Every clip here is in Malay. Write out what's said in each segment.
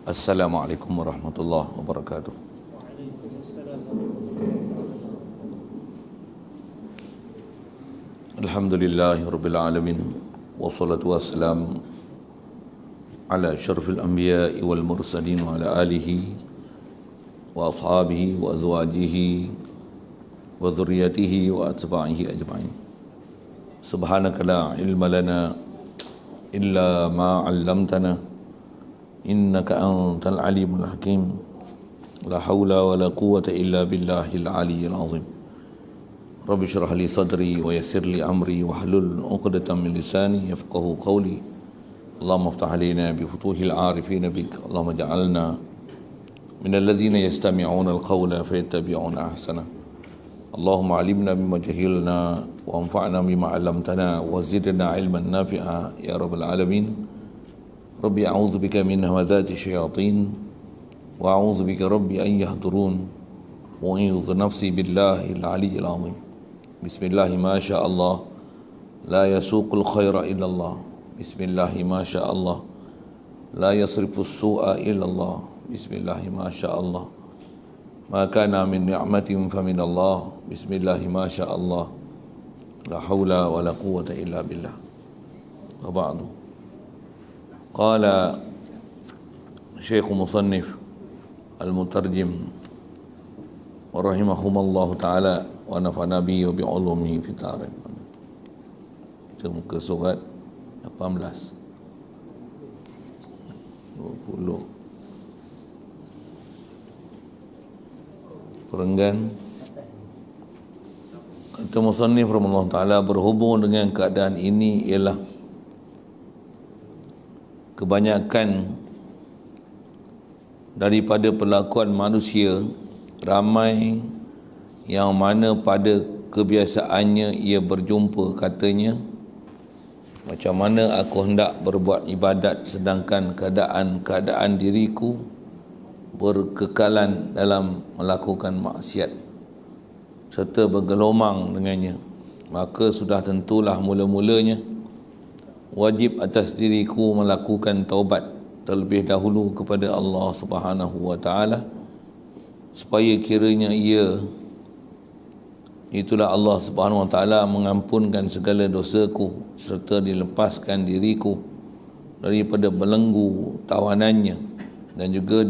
Assalamualaikum warahmatullahi wabarakatuh. Alhamdulillahirabbil alamin wassalatu wassalamu ala asyrafil anbiya'i wal mursalin wa ala alihi wa ashabihi wa azwajihi wa dhurriyyatihi wa atba'ihi ajma'in. Subhanaka la ilma lana illa ma 'allamtana innaka antal alimul hakim. La haula wa la quwwata illa billahil aliyyil azim. Rabbi shrah li sadri wa yassir li amri wahlul 'uqdatam min lisani yafqahu qawli. Allahumma iftah alaina bi futuhil 'arifin bik. Allahumma ja'alna minal ladzina yastami'una al-qawla fayattabi'una ahsana. Allahumma 'allimna bima jahilna wa anfa'na bima 'allamtana wa zidna 'ilman nafi'a ya rabbal alamin. Rabbi a'udzu bika min hamazati syayatin wa a'udzu bika rabbi an yahdurun wa a'udzu nafsi billahil aliyyil azim. Bismillahi ma sya Allah la yasuqul khaira illa Allah. Bismillahi ma sya Allah la yasrifus su'a illa Allah. Bismillahi ma sya Allah ma kana min ni'matin fa min Allah. Bismillahi ma sya Allah la haula wa la quwwata illa billah. Wa ba'du. Qala Syekh Musannif Al-Mutarjim wa rahimahumallahu ta'ala wa nafa'ana bihi wa bi'ulumihi fi tarin. Kita muka surat 18 20 perenggan. Kata Musannif rahimahullah ta'ala, berhubung dengan keadaan ini ialah kebanyakan daripada perlakuan manusia ramai yang mana pada kebiasaannya ia berjumpa, katanya, macam mana aku hendak berbuat ibadat sedangkan keadaan diriku berkekalan dalam melakukan maksiat serta bergelomang dengannya, maka sudah tentulah mula-mulanya wajib atas diriku melakukan taubat terlebih dahulu kepada Allah Subhanahu wa taala, supaya kiranya itulah Allah Subhanahu wa taala mengampunkan segala dosaku serta dilepaskan diriku daripada belenggu tawanannya, dan juga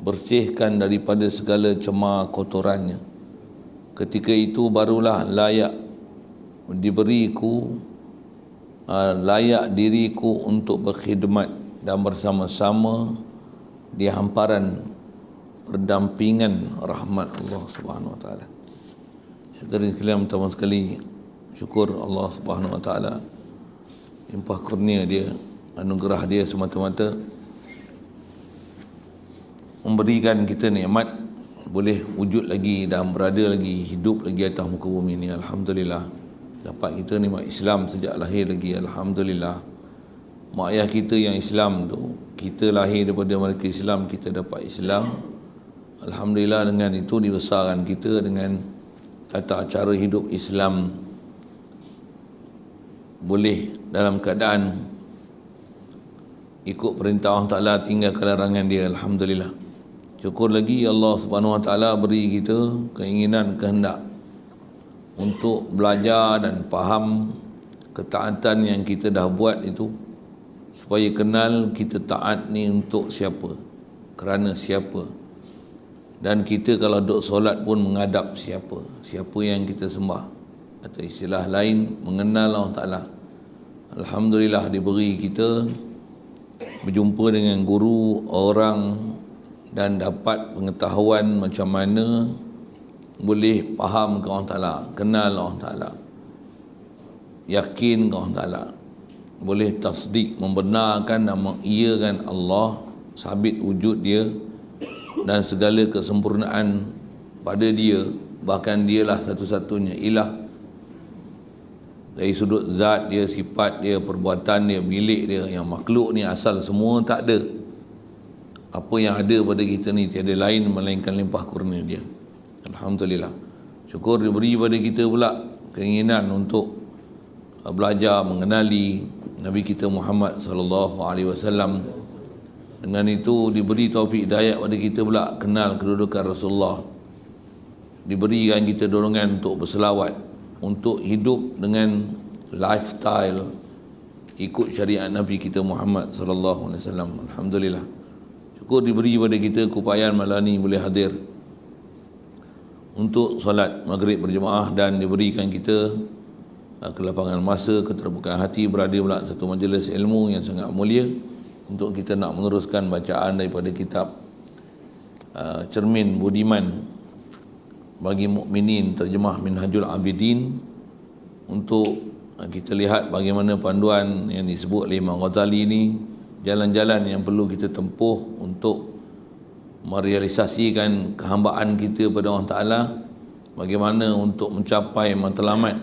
bersihkan daripada segala cemar kotorannya. Ketika itu barulah layak diriku untuk berkhidmat dan bersama-sama di hamparan perdampingan rahmat Allah Subhanahu wa taala. Saudara sekalian, pertama sekali syukur Allah Subhanahu wa taala, limpah kurnia dia, anugerah dia semata-mata memberikan kita nikmat boleh wujud lagi dan berada lagi, hidup lagi atas muka bumi ini. Alhamdulillah. Dapat kita nikmat Islam sejak lahir lagi, alhamdulillah. Mak ayah kita yang Islam tu, kita lahir daripada mereka Islam, kita dapat Islam. Alhamdulillah, dengan itu dibesarkan kita dengan tata cara hidup Islam, boleh dalam keadaan ikut perintah Allah Ta'ala, tinggalkan larangan dia. Alhamdulillah. Syukur lagi Allah Subhanahu wa taala beri kita keinginan, kehendak untuk belajar dan faham ketaatan yang kita dah buat itu, supaya kenal kita taat ni untuk siapa, kerana siapa, dan kita kalau duduk solat pun menghadap siapa yang kita sembah, atau istilah lain mengenal Allah Ta'ala. Alhamdulillah diberi kita berjumpa dengan guru, orang, dan dapat pengetahuan macam mana boleh faham ke Allah Ta'ala, kenal Allah Ta'ala, yakin ke Allah Ta'ala, boleh tasdik, membenarkan dan mengiyakan Allah, sabit wujud dia dan segala kesempurnaan pada dia, bahkan dialah satu-satunya ilah. Dari sudut zat dia, sifat dia, perbuatan dia, milik dia, yang makhluk ni asal semua tak ada. Apa yang ada pada kita ni tiada lain melainkan limpah kurnia dia. Alhamdulillah. Syukur diberi pada kita pula keinginan untuk belajar mengenali Nabi kita Muhammad sallallahu alaihi wasallam. Dengan itu diberi taufik hidayah pada kita pula kenal kedudukan Rasulullah. Diberikan kita dorongan untuk berselawat, untuk hidup dengan lifestyle ikut syariat Nabi kita Muhammad sallallahu alaihi wasallam. Alhamdulillah. Syukur diberi pada kita keupayaan malam ni boleh hadir untuk solat maghrib berjemaah dan diberikan kita kelapangan masa, keterbukaan hati berada pula satu majlis ilmu yang sangat mulia untuk kita nak meneruskan bacaan daripada kitab Cermin Budiman bagi Mukminin terjemah Minhajul Abidin, untuk kita lihat bagaimana panduan yang disebut oleh Imam Ghazali ini, jalan-jalan yang perlu kita tempuh untuk merealisasikan kehambaan kita pada Allah Ta'ala, bagaimana untuk mencapai matlamat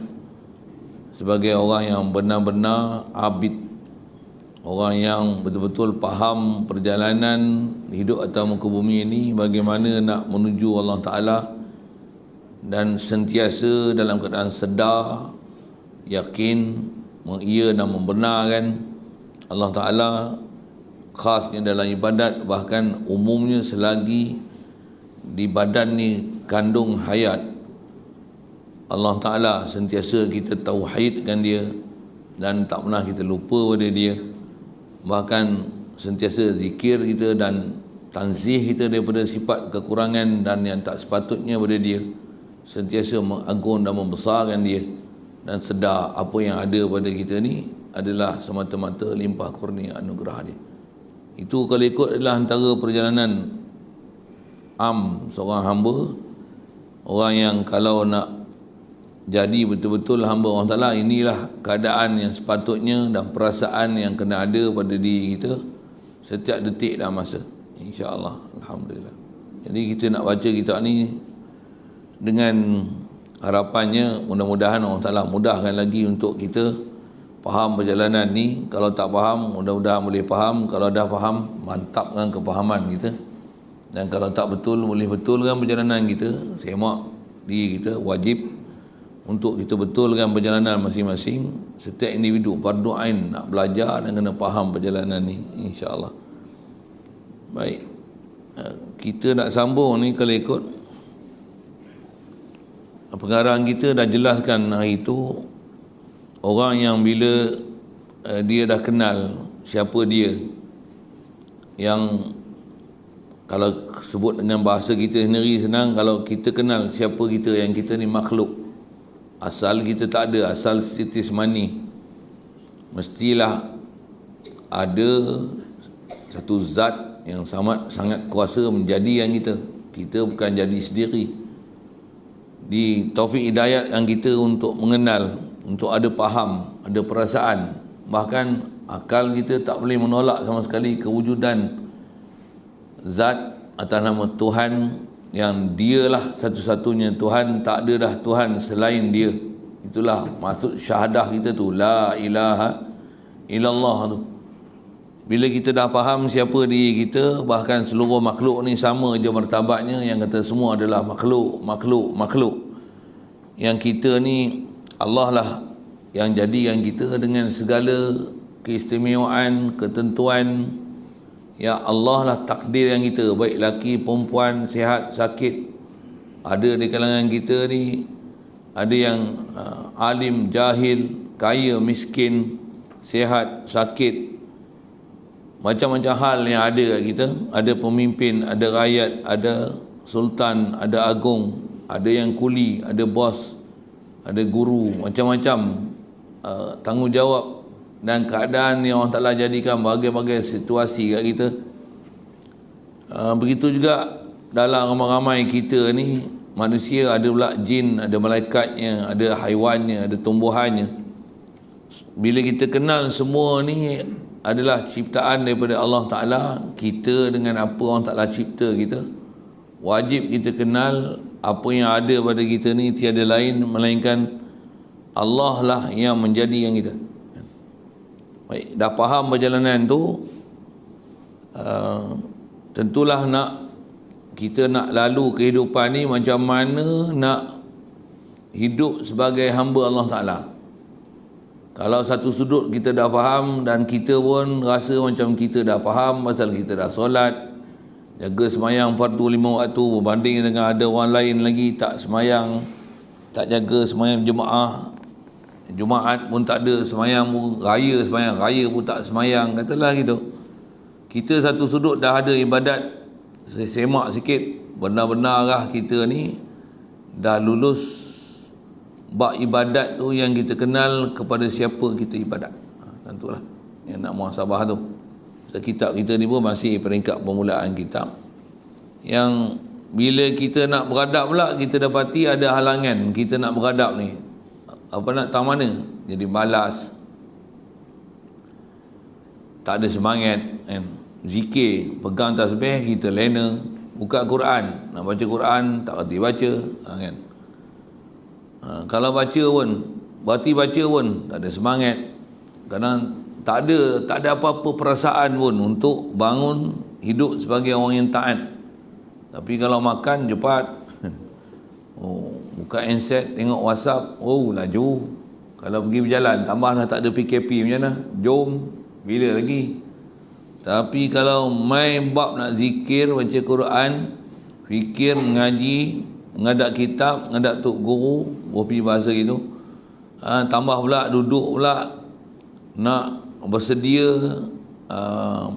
sebagai orang yang benar-benar abid, orang yang betul-betul faham perjalanan hidup atas muka bumi ini, bagaimana nak menuju Allah Ta'ala dan sentiasa dalam keadaan sedar, yakin, mengiya dan membenarkan Allah Ta'ala khasnya dalam ibadat, bahkan umumnya selagi di badan ni kandung hayat, Allah Ta'ala sentiasa kita tauhidkan dia dan tak pernah kita lupa pada dia, bahkan sentiasa zikir kita dan tanzih kita daripada sifat kekurangan dan yang tak sepatutnya pada dia, sentiasa mengagung dan membesarkan dia dan sedar apa yang ada pada kita ni adalah semata-mata limpah kurnia anugerah dia. Itu kalau ikut adalah antara perjalanan seorang hamba, orang yang kalau nak jadi betul-betul hamba Allah Ta'ala, inilah keadaan yang sepatutnya dan perasaan yang kena ada pada diri kita setiap detik dan masa, insya-Allah. Alhamdulillah. Jadi kita nak baca kitab ni dengan harapannya mudah-mudahan Allah Ta'ala mudahkan lagi untuk kita faham perjalanan ni. Kalau tak faham, mudah-mudahan boleh faham. Kalau dah faham, mantapkan kefahaman kita. Dan kalau tak betul, boleh betulkan perjalanan kita. Semak diri kita, wajib untuk kita betulkan perjalanan masing-masing. Setiap individu fardu ain nak belajar dan kena faham perjalanan ni, insya-Allah. Baik, kita nak sambung ni kalau ikut pengarang kita dah jelaskan hari itu, orang yang bila dia dah kenal siapa dia, yang kalau sebut dengan bahasa kita sendiri senang, kalau kita kenal siapa kita, yang kita ni makhluk, asal kita tak ada, asal jasmani, mestilah ada satu zat yang sangat kuasa menjadikan kita. Kita bukan jadi sendiri. Di taufik hidayat yang kita untuk mengenal, untuk ada faham, ada perasaan, bahkan akal kita tak boleh menolak sama sekali kewujudan zat atas nama Tuhan, yang dialah satu-satunya Tuhan, tak ada dah Tuhan selain dia. Itulah maksud syahadah kita tu, la ilaha illallah tu. Bila kita dah faham siapa diri kita, bahkan seluruh makhluk ni sama je martabatnya, yang kata semua adalah makhluk. Yang kita ni Allah lah yang jadikan kita dengan segala keistimewaan, ketentuan. Ya Allah lah takdir yang kita, baik laki, perempuan, sihat, sakit. Ada di kalangan kita ni, ada yang alim, jahil, kaya, miskin, sihat, sakit. Macam-macam hal yang ada kat kita. Ada pemimpin, ada rakyat, ada sultan, ada agung, ada yang kuli, ada bos, ada guru, macam-macam tanggungjawab dan keadaan yang Allah Ta'ala jadikan berbagai-bagai situasi kat kita. Begitu juga dalam ramai-ramai kita ni, manusia, ada pula jin, ada malaikatnya, ada haiwannya, ada tumbuhannya. Bila kita kenal semua ni adalah ciptaan daripada Allah Ta'ala, kita dengan apa Allah Ta'ala cipta kita, wajib kita kenal apa yang ada pada kita ni tiada lain melainkan Allah lah yang menjadikan kita. Baik, dah faham perjalanan tu, tentulah kita nak lalu kehidupan ni macam mana nak hidup sebagai hamba Allah Ta'ala. Kalau satu sudut kita dah faham dan kita pun rasa macam kita dah faham pasal kita dah solat, jaga semayang fardu 5 waktu, berbanding dengan ada orang lain lagi tak semayang, tak jaga semayang jemaah, Jumaat pun tak ada semayang pun, semayang raya pun tak semayang, katalah gitu. Kita satu sudut dah ada ibadat, saya semak sikit, benar-benarkah kita ni dah lulus bab ibadat tu yang kita kenal kepada siapa kita ibadat. Tentulah yang nak muhasabah tu. So, kitab kita ni pun masih peringkat permulaan kitab, yang bila kita nak beradab pula, kita dapati ada halangan. Kita nak beradab ni, apa nak tahu mana, jadi malas, tak ada semangat kan. Zikir, pegang tasbih kita lena, buka Quran, nak baca Quran tak reti baca kan. Kalau baca pun, berarti baca pun tak ada semangat. Kadang tak ada apa-apa perasaan pun untuk bangun hidup sebagai orang yang taat. Tapi kalau makan cepat, buka handset, tengok WhatsApp, laju. Kalau pergi berjalan, tambah dah tak ada PKP macam mana, jom, bila lagi. Tapi kalau main bab nak zikir, baca Quran, fikir, mengaji, mengadap kitab, mengadap tok guru, berpi bahasa gitu, tambah pula duduk pula nak bersedia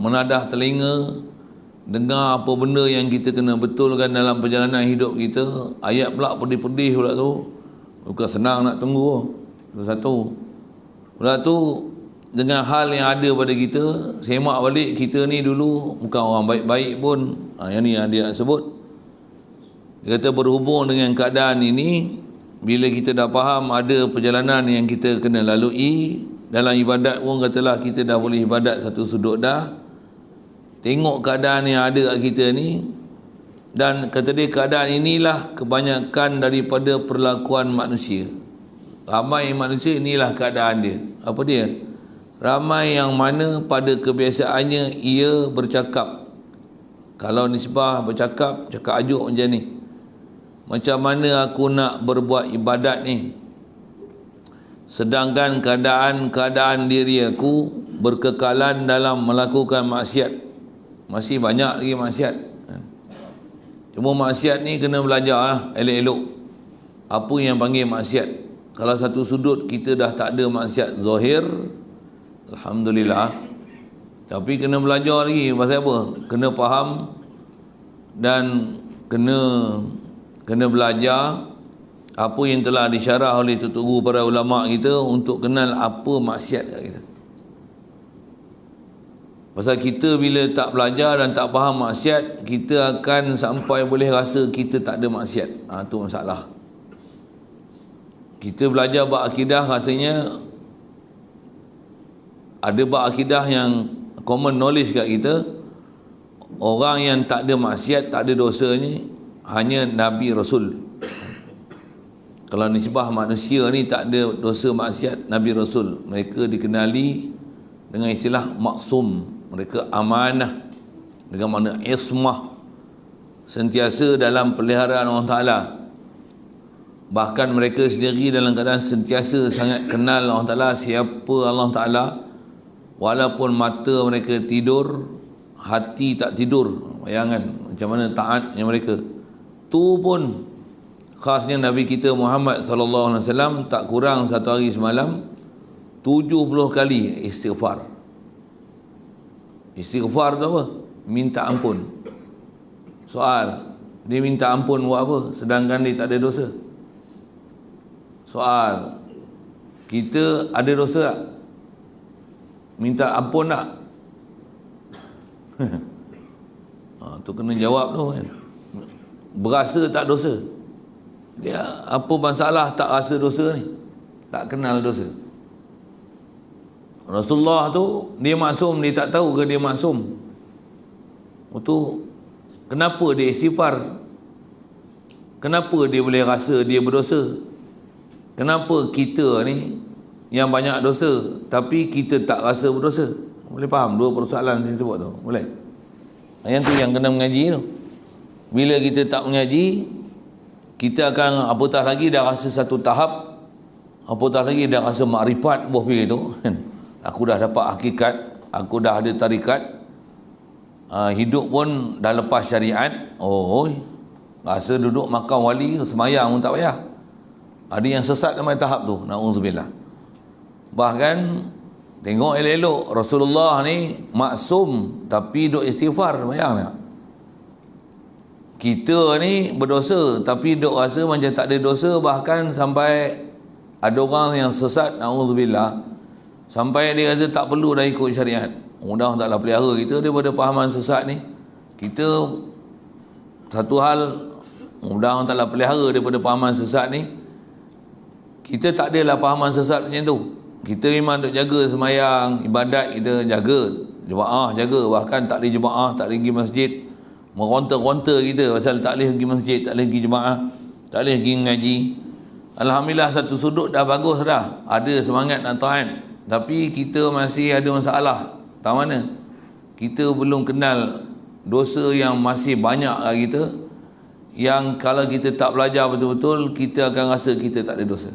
menadah telinga, dengar apa benda yang kita kena betulkan dalam perjalanan hidup kita. Ayat pula pedih-pedih pula tu, bukan senang nak tunggu. Satu pula tu, dengan hal yang ada pada kita, semak balik kita ni dulu bukan orang baik-baik pun. Yang ni yang dia nak sebut. Dia kata berhubung dengan keadaan ini, bila kita dah faham ada perjalanan yang kita kena lalui dalam ibadat pun, katalah kita dah boleh ibadat satu sudut dah, tengok keadaan yang ada kat kita ni, dan kata dia keadaan inilah kebanyakan daripada perlakuan manusia. Ramai manusia inilah keadaan dia. Apa dia? Ramai yang mana pada kebiasaannya ia bercakap. Kalau nisbah bercakap, cakap ajuk macam ni, macam mana aku nak berbuat ibadat ni, sedangkan keadaan diri aku berkekalan dalam melakukan maksiat. Masih banyak lagi maksiat. Cuma maksiat ni kena belajar elok-elok apa yang panggil maksiat. Kalau satu sudut kita dah tak ada maksiat zahir, alhamdulillah. Tapi kena belajar lagi pasal apa? Kena faham dan kena belajar apa yang telah disyarah oleh tutugu para ulama kita untuk kenal apa maksiat kita. Pasal kita bila tak belajar dan tak faham maksiat, kita akan sampai boleh rasa kita tak ada maksiat. Tu masalah. Kita belajar bab akidah, rasanya ada bab akidah yang common knowledge kat kita, orang yang tak ada maksiat, tak ada dosa ni hanya Nabi Rasul. Kalau nisbah manusia ni tak ada dosa maksiat, Nabi Rasul. Mereka dikenali dengan istilah maksum. Mereka amanah, dengan makna ismah, sentiasa dalam peliharaan Allah Ta'ala. Bahkan mereka sendiri dalam keadaan sentiasa sangat kenal Allah Ta'ala, siapa Allah Ta'ala. Walaupun mata mereka tidur, hati tak tidur. Bayangkan macam mana taatnya mereka. Tu pun khasnya Nabi kita Muhammad sallallahu alaihi wasallam, tak kurang satu hari semalam 70 kali istighfar. Istighfar tu apa? Minta ampun. Soal, dia minta ampun buat apa sedangkan dia tak ada dosa? Soal, kita ada dosa tak? Minta ampun tak? Tu kena jawab tu kan. Berasa tak dosa? Dia apa masalah tak rasa dosa ni? Tak kenal dosa. Rasulullah tu dia maksum, dia tak tahu ke dia maksum. Tu kenapa dia istighfar? Kenapa dia boleh rasa dia berdosa? Kenapa kita ni yang banyak dosa tapi kita tak rasa berdosa? Boleh faham dua persoalan yang sebut tu? Boleh? Yang tu yang kena mengaji tu. Bila kita tak mengaji, kita akan apatah lagi dah rasa satu tahap, apatah lagi dah rasa makrifat buah fikir tu. Aku dah dapat hakikat, aku dah ada tarikat, hidup pun dah lepas syariat. Rasa duduk makan wali, semayang pun tak payah. Ada yang sesat sampai tahap tu, na'udzubillah. Bahkan tengok elok-elok Rasulullah ni maksum tapi duk istighfar, bayang tak? Kita ni berdosa tapi duk rasa macam tak ada dosa, bahkan sampai ada orang yang sesat, na'udzubillah, sampai dia rasa tak perlu dah ikut syariat. Mudah taklah pelihara kita daripada pahaman sesat ni. Kita satu hal, mudah taklah pelihara daripada pahaman sesat ni. Kita tak adalah pahaman sesat macam tu. Kita memang duk jaga semayang, ibadat kita jaga, jemaah jaga, bahkan tak boleh jemaah, tak boleh pergi masjid, meronta-ronta kita pasal tak boleh pergi masjid, tak boleh pergi jemaah, tak boleh pergi ngaji. Alhamdulillah satu sudut dah bagus dah, ada semangat nak taat, tapi kita masih ada masalah. Tak mana? Kita belum kenal dosa yang masih banyak lagi kita, yang kalau kita tak belajar betul-betul, kita akan rasa kita tak ada dosa.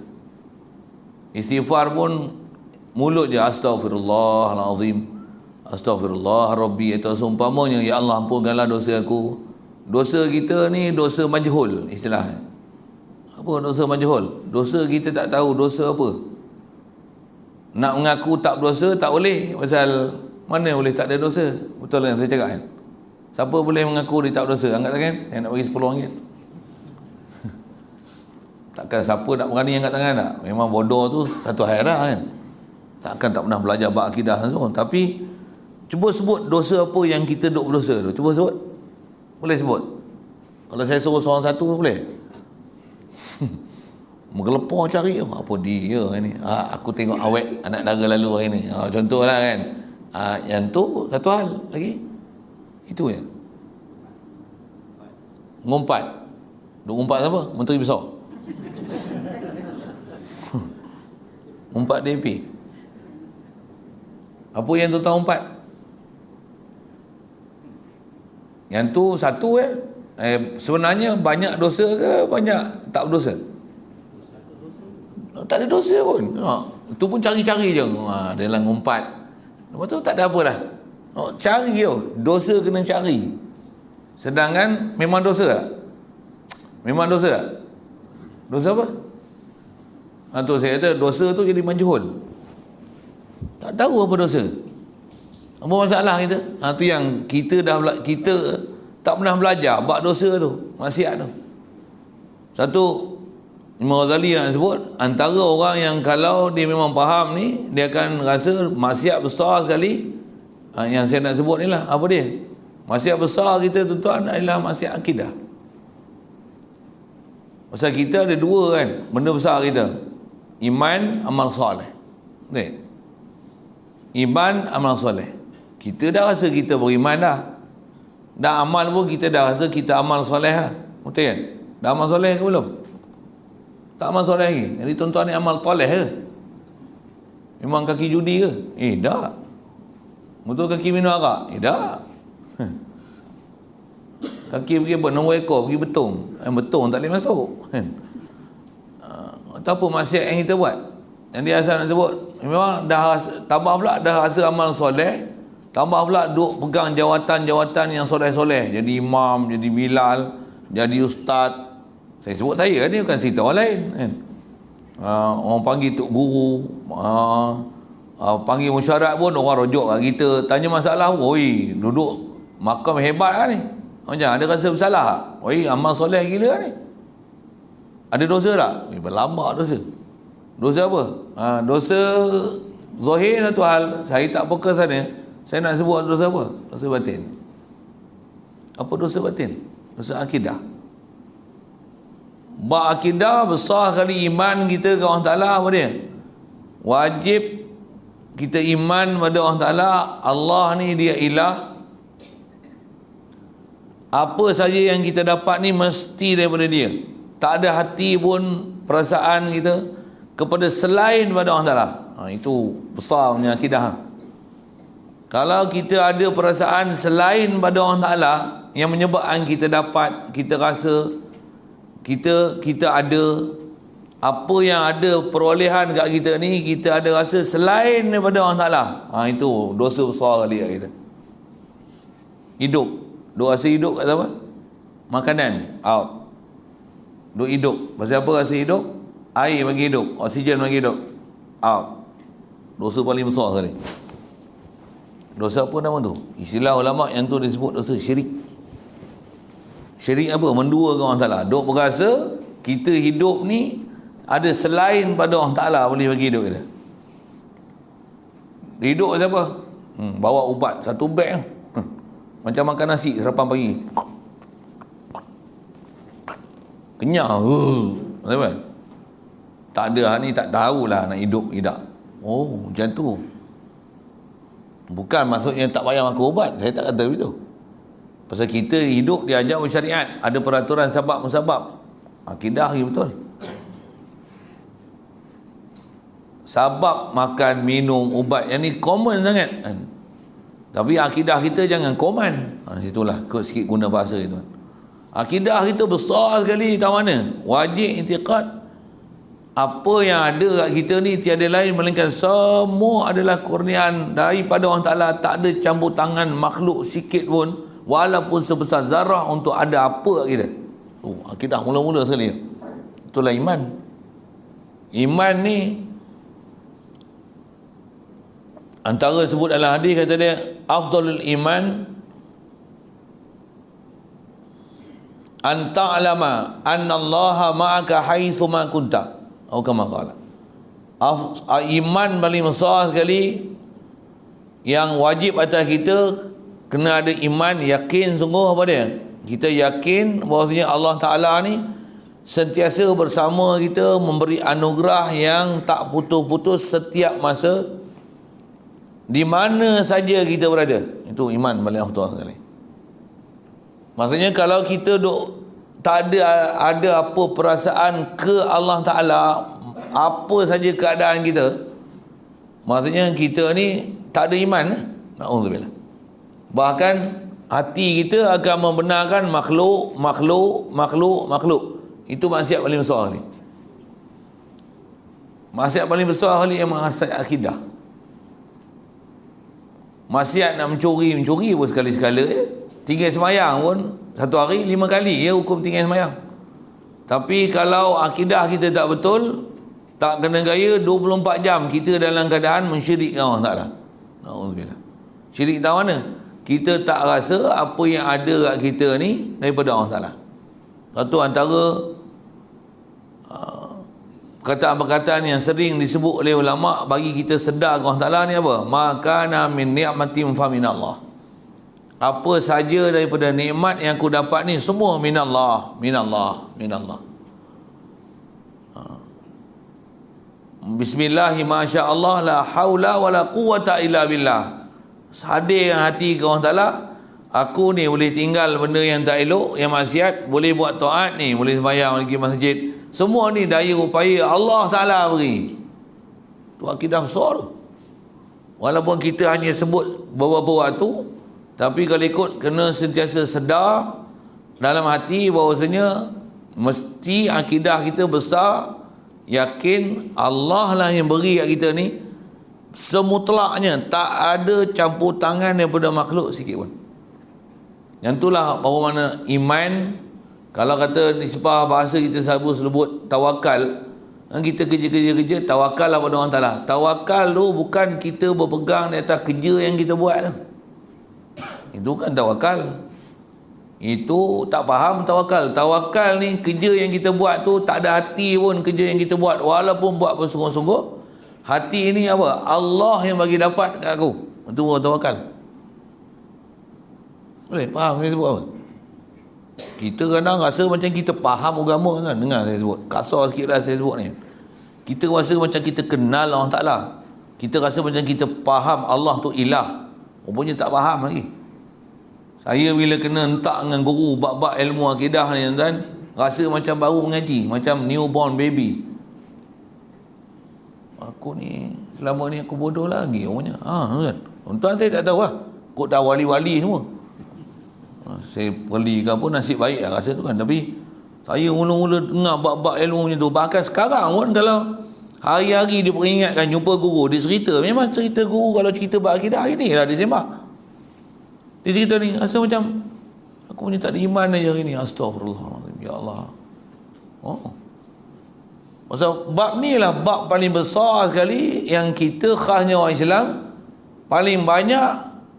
Istighfar pun mulut je, astaghfirullahalazim, astaghfirullah rabbi, atau seumpamanya, ya Allah ampunkanlah dosa aku. Dosa kita ni dosa majhul istilahnya. Apa dosa majhul? Dosa kita tak tahu dosa apa. Nak mengaku tak berdosa tak boleh, pasal mana boleh tak ada dosa? Betul kan saya cakap kan? Siapa boleh mengaku dia tak berdosa? Angkat tangan, saya nak bagi RM10. Takkan siapa nak berani angkat tangan tak? Memang bodoh tu satu hal dah kan. Takkan tak pernah belajar bab akidah langsung. Tapi cuba sebut dosa apa yang kita duk berdosa tu. Cuba sebut. Boleh sebut? Kalau saya suruh seorang satu boleh? Menggelepar cari apa dia ni. Aku tengok awet anak dara lalu hari ni. Contohlah kan. Yang tu satu hal lagi. Itu ya. Ngumpat. Duk ngumpat siapa? Menteri besar. Umpat DAP. Apa yang tu tahu umpat? Yang tu satu sebenarnya banyak dosa ke banyak tak berdosa? Tak ada dosa pun. Itu pun cari-cari je. Dalam umpat. Lepas tu tak ada apa dah. Cari je. Dosa kena cari. Sedangkan memang dosa tak? Memang dosa tak? Dosa apa? Tu saya kata dosa tu jadi majhul. Tak tahu apa dosa. Apa masalah kita? Tu yang kita kita tak pernah belajar bab dosa tu, maksiat tu. Satu, Imam Ghazali nak sebut, antara orang yang kalau dia memang faham ni, dia akan rasa maksiat besar sekali. Yang saya nak sebut ni lah, apa dia? Maksiat besar kita tuan-tuan adalah maksiat akidah. Pasal kita ada dua kan, benda besar kita. Iman, amal soleh. Okay. Iman, amal soleh. Kita dah rasa kita beriman dah. Dah amal pun kita dah rasa kita amal soleh lah. Betul kan? Dah amal soleh ke belum? Tak amal soleh lagi. Jadi tuan-tuan ni amal toleh ke? Memang kaki judi ke? Tak. Betul kaki minum arak? Tak. Kaki pergi nombor ekor, pergi betung. Betung tak boleh masuk. Atau apa maksiat yang kita buat, yang dia asal nak sebut, memang dah tambah pula dah rasa amal soleh, tambah pula duk pegang jawatan-jawatan yang soleh-soleh, jadi imam, jadi bilal, jadi ustaz. Saya sebut saya ni bukan cerita orang lain kan. Orang panggil tok guru, panggil musyarat pun orang rujuk kat kita, tanya masalah, oi duduk makam hebat kan ni, macam ada rasa bersalah, oi amal soleh gila ni. Ada dosa tak? Berlambak dosa. Dosa apa? Dosa zahir satu hal, saya tak fokus sana. Saya nak sebut dosa apa? Dosa batin. Apa dosa batin? Dosa akidah. Bab akidah besar kali iman kita ke Allah Ta'ala, apa dia? Wajib kita iman pada Allah Ta'ala, Allah ni dia ilah. Apa saja yang kita dapat ni mesti daripada dia. Tak ada hati pun perasaan kita kepada selain pada Allah Ta'ala. Itu besar punya akidah. Kalau kita ada perasaan selain pada Allah Ta'ala yang menyebabkan kita dapat, kita rasa, kita ada apa yang ada perolehan kat kita ni, kita ada rasa selain daripada Allah Ta'ala. Itu dosa besar kali kat kita. Hidup, duk rasa hidup kat apa? Makanan, out. Duk hidup, pasal apa rasa hidup? Air bagi hidup, oksigen bagi hidup, out. Dosa paling besar sekali. Dosa apa nama tu? Istilah ulama yang tu disebut dosa syirik. Syirik apa? Menduakan Allah Ta'ala. Duk berasa kita hidup ni ada selain pada Allah Ta'ala boleh bagi hidup kita. Hidup siapa? Bawa ubat satu beg macam makan nasi sarapan pagi, kenyang. Betul? Tak ada ni, tak tahulah nak hidup tidak. Macam tu. Bukan maksudnya tak payah makan ubat, saya tak kata begitu. Pasal kita hidup diajar syariat, ada peraturan sabab musabab. Akidah lagi betul. Sabab makan, minum, ubat yang ni common sangat. Tapi akidah kita jangan common. Itulah kot sikit guna bahasa itu. Akidah kita besar sekali, tahu mana? Wajib i'tiqad. Apa yang ada kat kita ni tiada lain melainkan semua adalah kurniaan daripada Allah Ta'ala. Tak ada campur tangan makhluk sikit pun, walaupun sebesar zarah, untuk ada apa kat kita. Akidah mula-mula sekali. Itulah iman. Iman ni antara sebut dalam hadis, kata dia afdalul iman an ta'lama anna Allaha ma'aka haitsu ma kunta, atau kama qala. Iman paling besar sekali yang wajib atas kita, kena ada iman, yakin sungguh apa dia? Kita yakin bahawasanya Allah Ta'ala ni sentiasa bersama kita, memberi anugerah yang tak putus-putus setiap masa, di mana saja kita berada. Itu iman paling afdal sekali. Maksudnya kalau kita tak ada apa perasaan ke Allah Ta'ala, apa saja keadaan kita, maksudnya kita ni tak ada iman. Na'udzubillah. Bahkan hati kita akan membenarkan makhluk. Itu maksiat paling besar ni. Maksiat paling besar kali yang maksiat akidah. Maksiat nak mencuri pun sekali-sekala je. Tinggal semayang pun satu hari 5 kali ya hukum tinggal semayang. Tapi kalau akidah kita tak betul, tak kena gaya, 24 jam kita dalam keadaan mensyirikkan Allah Ta'ala. Na'udzubillah. Syirik tahu mana? Kita tak rasa apa yang ada kat kita ni daripada Allah Ta'ala. Satu antara perkataan-perkataan yang sering disebut oleh ulama bagi kita sedar Allah Ta'ala ni apa? Makana min ni'matin fa minallah. Apa saja daripada nikmat yang aku dapat ni semua minallah. Bismillahi masyaallah la haula wala quwata illa billah. Hadir hati ke Allah Ta'ala, aku ni boleh tinggal benda yang tak elok, yang maksiat, boleh buat taat ni, boleh sembahyang, boleh pergi masjid. Semua ni daya upaya Allah Ta'ala beri. Tu akidah besar tu. Walaupun kita hanya sebut beberapa waktu, tapi kalau ikut kena sentiasa sedar dalam hati bahawasanya mesti akidah kita besar, yakin Allah lah yang beri kat kita ni semutlaknya, tak ada campur tangan daripada makhluk sikit pun. Yang itulah bahawa mana iman. Kalau kata nisbah bahasa kita selalu sebut tawakal, kita kerja tawakal lah pada Allah Ta'ala. Tawakal tu bukan kita berpegang di atas kerja yang kita buat tu. Itu kan tawakal. Itu tak faham tawakal. Tawakal ni kerja yang kita buat tu tak ada hati pun kerja yang kita buat, walaupun buat bersungguh-sungguh. Hati ini apa? Allah yang bagi dapat kat aku. Itu baru tawakal. Boleh faham saya sebut apa? Kita kadang rasa macam kita faham agama kan. Dengar saya sebut, kasar sikit lah saya sebut ni. Kita rasa macam kita kenal Allah Ta'ala. Kita rasa macam kita faham Allah tu ilah. Rupanya tak faham lagi. Saya bila kena entak dengan guru bab-bab ilmu akidah ni tuan, rasa macam baru mengaji, macam newborn baby. Aku ni selama ni aku bodoh lagi rupanya. Tuan saya tak tahu lah. Kok dah wali-wali semua. Saya beli ke apa, nasib baik lah rasa tu kan. Tapi Saya mula-mula dengar bab-bab ilmu macam tu. Bahkan sekarang pun kalau hari-hari dia peringatkan jumpa guru, dia cerita. Memang cerita guru kalau cerita bab akidah, ini lah dia sembah. Dia cerita ni, rasa macam aku punya tak ada iman aja hari ni. Astaghfirullahaladzim. Ya Allah. Oh. Pasal bab ni lah bab paling besar sekali yang kita khasnya orang Islam. Paling banyak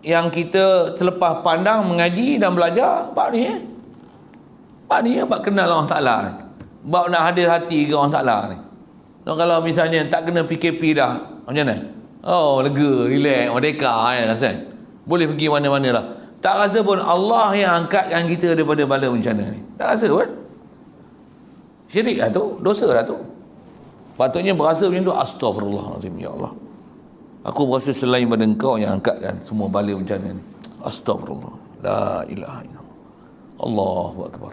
yang kita terlepas pandang mengaji dan belajar bab ni Bab ni bab kenal Allah Ta'ala ni. Bab nak hadir hati ke Allah Ta'ala ni. So, kalau misalnya tak kena PKP dah, macam mana? Oh, lega, relax, merdeka rasa. Boleh pergi mana-mana lah. Tak rasa pun Allah yang angkatkan kita daripada bala bencana ni. Tak rasa pun. Syirik lah tu, dosa lah tu. Patutnya berasa macam tu, astagfirullahaladzim, ya Allah. Aku berasa selain pada engkau yang angkatkan semua bala bencana ni. Astagfirullah. La ilaha illallah. Allahu Akbar.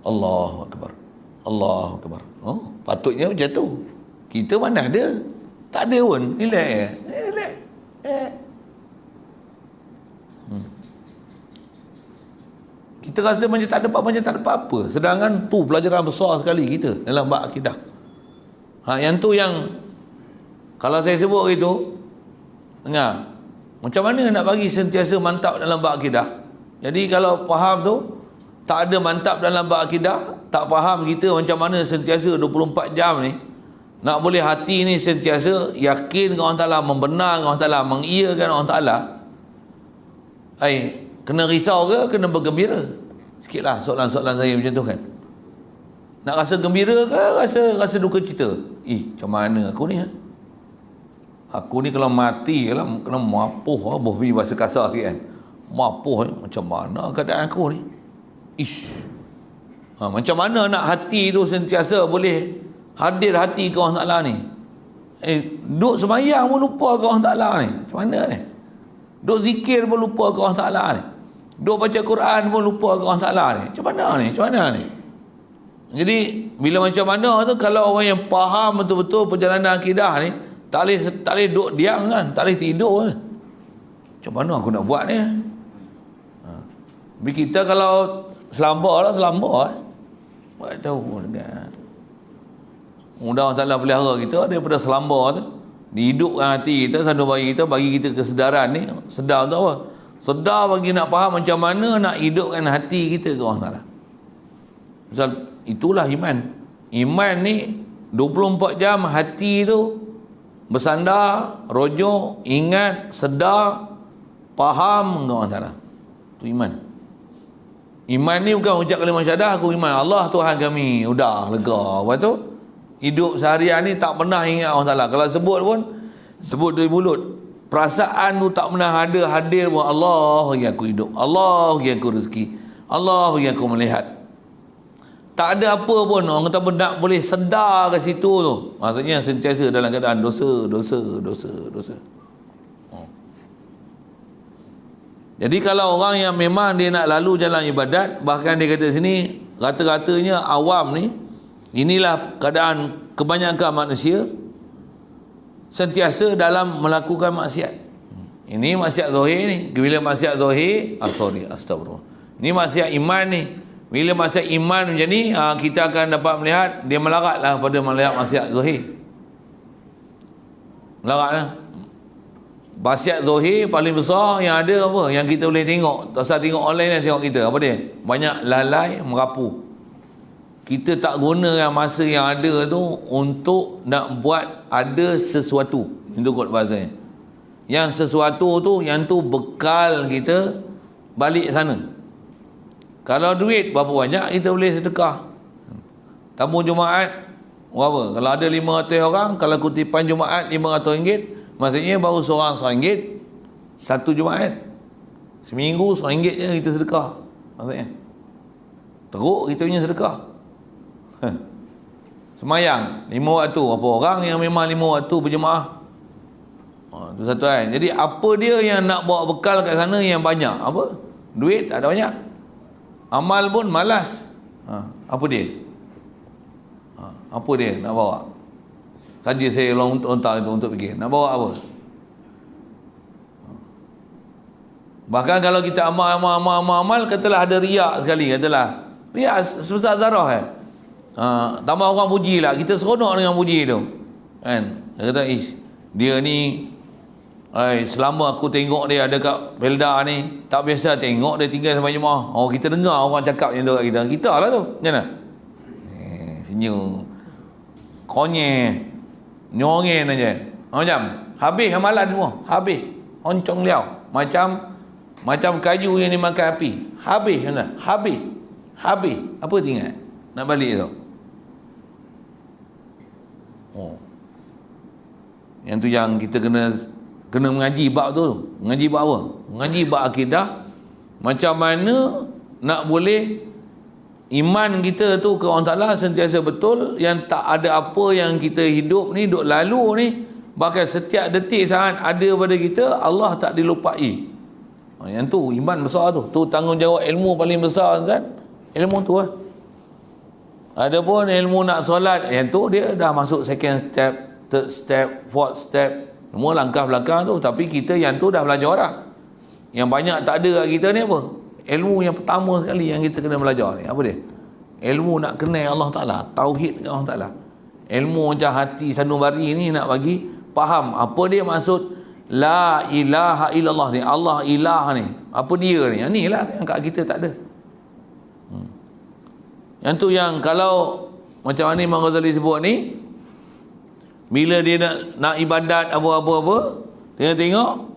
Allahu Akbar. Allahu Akbar. Oh, patutnya macam tu. Kita mana ada? Tak ada pun. Relax. Relax. Kita rasa macam tak ada apa-apa. Sedangkan tu pelajaran besar sekali kita dalam bab akidah. Yang tu yang kalau saya sebut itu, dengar. Macam mana nak bagi sentiasa mantap dalam bab akidah? Jadi kalau faham tu, tak ada mantap dalam bab akidah, tak faham kita macam mana sentiasa 24 jam ni, nak boleh hati ni sentiasa yakin dengan Allah Ta'ala, membenarkan Allah Ta'ala, mengiyakan Allah Ta'ala. Kena risau ke, kena bergembira? Sikitlah soalan-soalan saya macam tu kan. Nak rasa gembira ke, rasa duka cita? Macam mana aku ni? Aku ni kalau mati lah, kena mapuh, boh pergi bahasa kasar sikit kan. Mapuh, macam mana keadaan aku ni? Macam mana nak hati tu sentiasa boleh hadir hati ke Allah Ta'ala ni? Duk sembahyang pun lupa ke Allah Ta'ala ni. Macam mana ni? Duk zikir pun lupa ke Allah Ta'ala ni. Duk baca Quran pun lupa ke Allah Ta'ala ni. Macam mana ni? Macam mana ni? Jadi bila macam mana tu, kalau orang yang faham betul-betul perjalanan akidah ni, tak boleh duk diam kan, tak boleh tidur kan. Macam mana aku nak buat ni? Tapi kita kalau selamba. Buat tahu kan. Mudah Allah Ta'ala pelihara kita daripada selamba tu, dihidupkan hati kita, sandu bagi kita kesedaran ni. Sedar untuk apa? Sedar bagi nak faham macam mana nak hidupkan hati kita ke Allah Ta'ala. Misal itulah iman. Iman ni 24 jam hati tu bersandar, rujuk, ingat, sedar, faham dengan Allah Ta'ala. Itu iman. Iman ni bukan ucap kalimah syahadah, aku iman Allah Tuhan kami, udah lega. Lepas tu hidup seharian ni tak pernah ingat Allah Ta'ala. Kalau sebut pun sebut dari mulut, perasaan tu tak pernah ada hadir pun. Allah bagi aku hidup, Allah bagi aku rezeki, Allah bagi aku melihat. Tak ada apa pun orang kata nak boleh sedar ke situ tu. Maksudnya sentiasa dalam keadaan dosa. Jadi kalau orang yang memang dia nak lalu jalan ibadat, bahkan dia kata sini rata-ratanya awam ni, inilah keadaan kebanyakan manusia sentiasa dalam melakukan maksiat. Ini maksiat zahir ni. Bila maksiat zahir, astagfirullah. Ini maksiat iman ni. Bila maksiat iman macam ni, kita akan dapat melihat dia melaratlah pada melihat maksiat zahir. Melaratlah. Maksiat zahir paling besar yang ada apa? Yang kita boleh tengok. Tak usah tengok online ni, tengok kita. Apa dia? Banyak lalai, merapu. Kita tak gunakan masa yang ada tu untuk nak buat ada sesuatu. Itu kot bahasanya. Yang sesuatu tu, yang tu bekal kita balik sana. Kalau duit berapa banyak kita boleh sedekah. Tamu Jumaat berapa? Kalau ada 500 orang, kalau kutipan Jumaat RM500, maksudnya baru seorang RM1, satu Jumaat. Seminggu RM1 je kita sedekah. Maksudnya teruk kita punya sedekah. Semayang 5 waktu, apa orang yang memang 5 waktu berjemaah? Itu satu kan. Jadi apa dia yang nak bawa bekal kat sana yang banyak? Apa? Duit tak ada banyak. Amal pun malas. Apa dia? Apa dia nak bawa? Saja saya lontar itu untuk fikir. Nak bawa apa? Bahkan kalau kita amal, katalah ada riak sekali, katalah riak sebesar zarah Tambah orang puji lah, kita seronok dengan puji tu kan. Dia kata dia ni selama aku tengok dia ada kat Pelda ni, tak biasa tengok dia tinggal sama jemaah. Kita dengar orang cakap yang tu kat kita lah tu, macam mana? Senyum konyeh nyoren aja, macam habis amalan semua, habis oncong liau, macam kayu yang dimakan api, habis mana? Habis apa tinggal nak balik tu? Yang tu yang kita kena mengaji bab tu. Mengaji bab apa? Mengaji bab akidah. Macam mana nak boleh iman kita tu ke Allah Ta'ala sentiasa betul, yang tak ada apa yang kita hidup ni, duk lalu ni, bahkan setiap detik saat ada pada kita, Allah tak dilupai. Yang tu iman besar tu. Tu tanggungjawab ilmu paling besar kan. Ilmu tu lah. Adapun ilmu nak solat, yang tu dia dah masuk second step, third step, fourth step, semua langkah belakang tu. Tapi kita yang tu dah belajar dah. Yang banyak tak ada kat kita ni apa? Ilmu yang pertama sekali yang kita kena belajar ni, apa dia? Ilmu nak kenal Allah Ta'ala, tauhid dengan Allah Ta'ala. Ilmu macam hati sanubari ni nak bagi faham apa dia maksud la ilaha illallah ni, Allah ilah ni, apa dia ni? Yang ni lah yang kat kita tak ada. Yang tu yang kalau macam mana Imam Ghazali sebut ni, bila dia nak ibadat apa-apa, tengok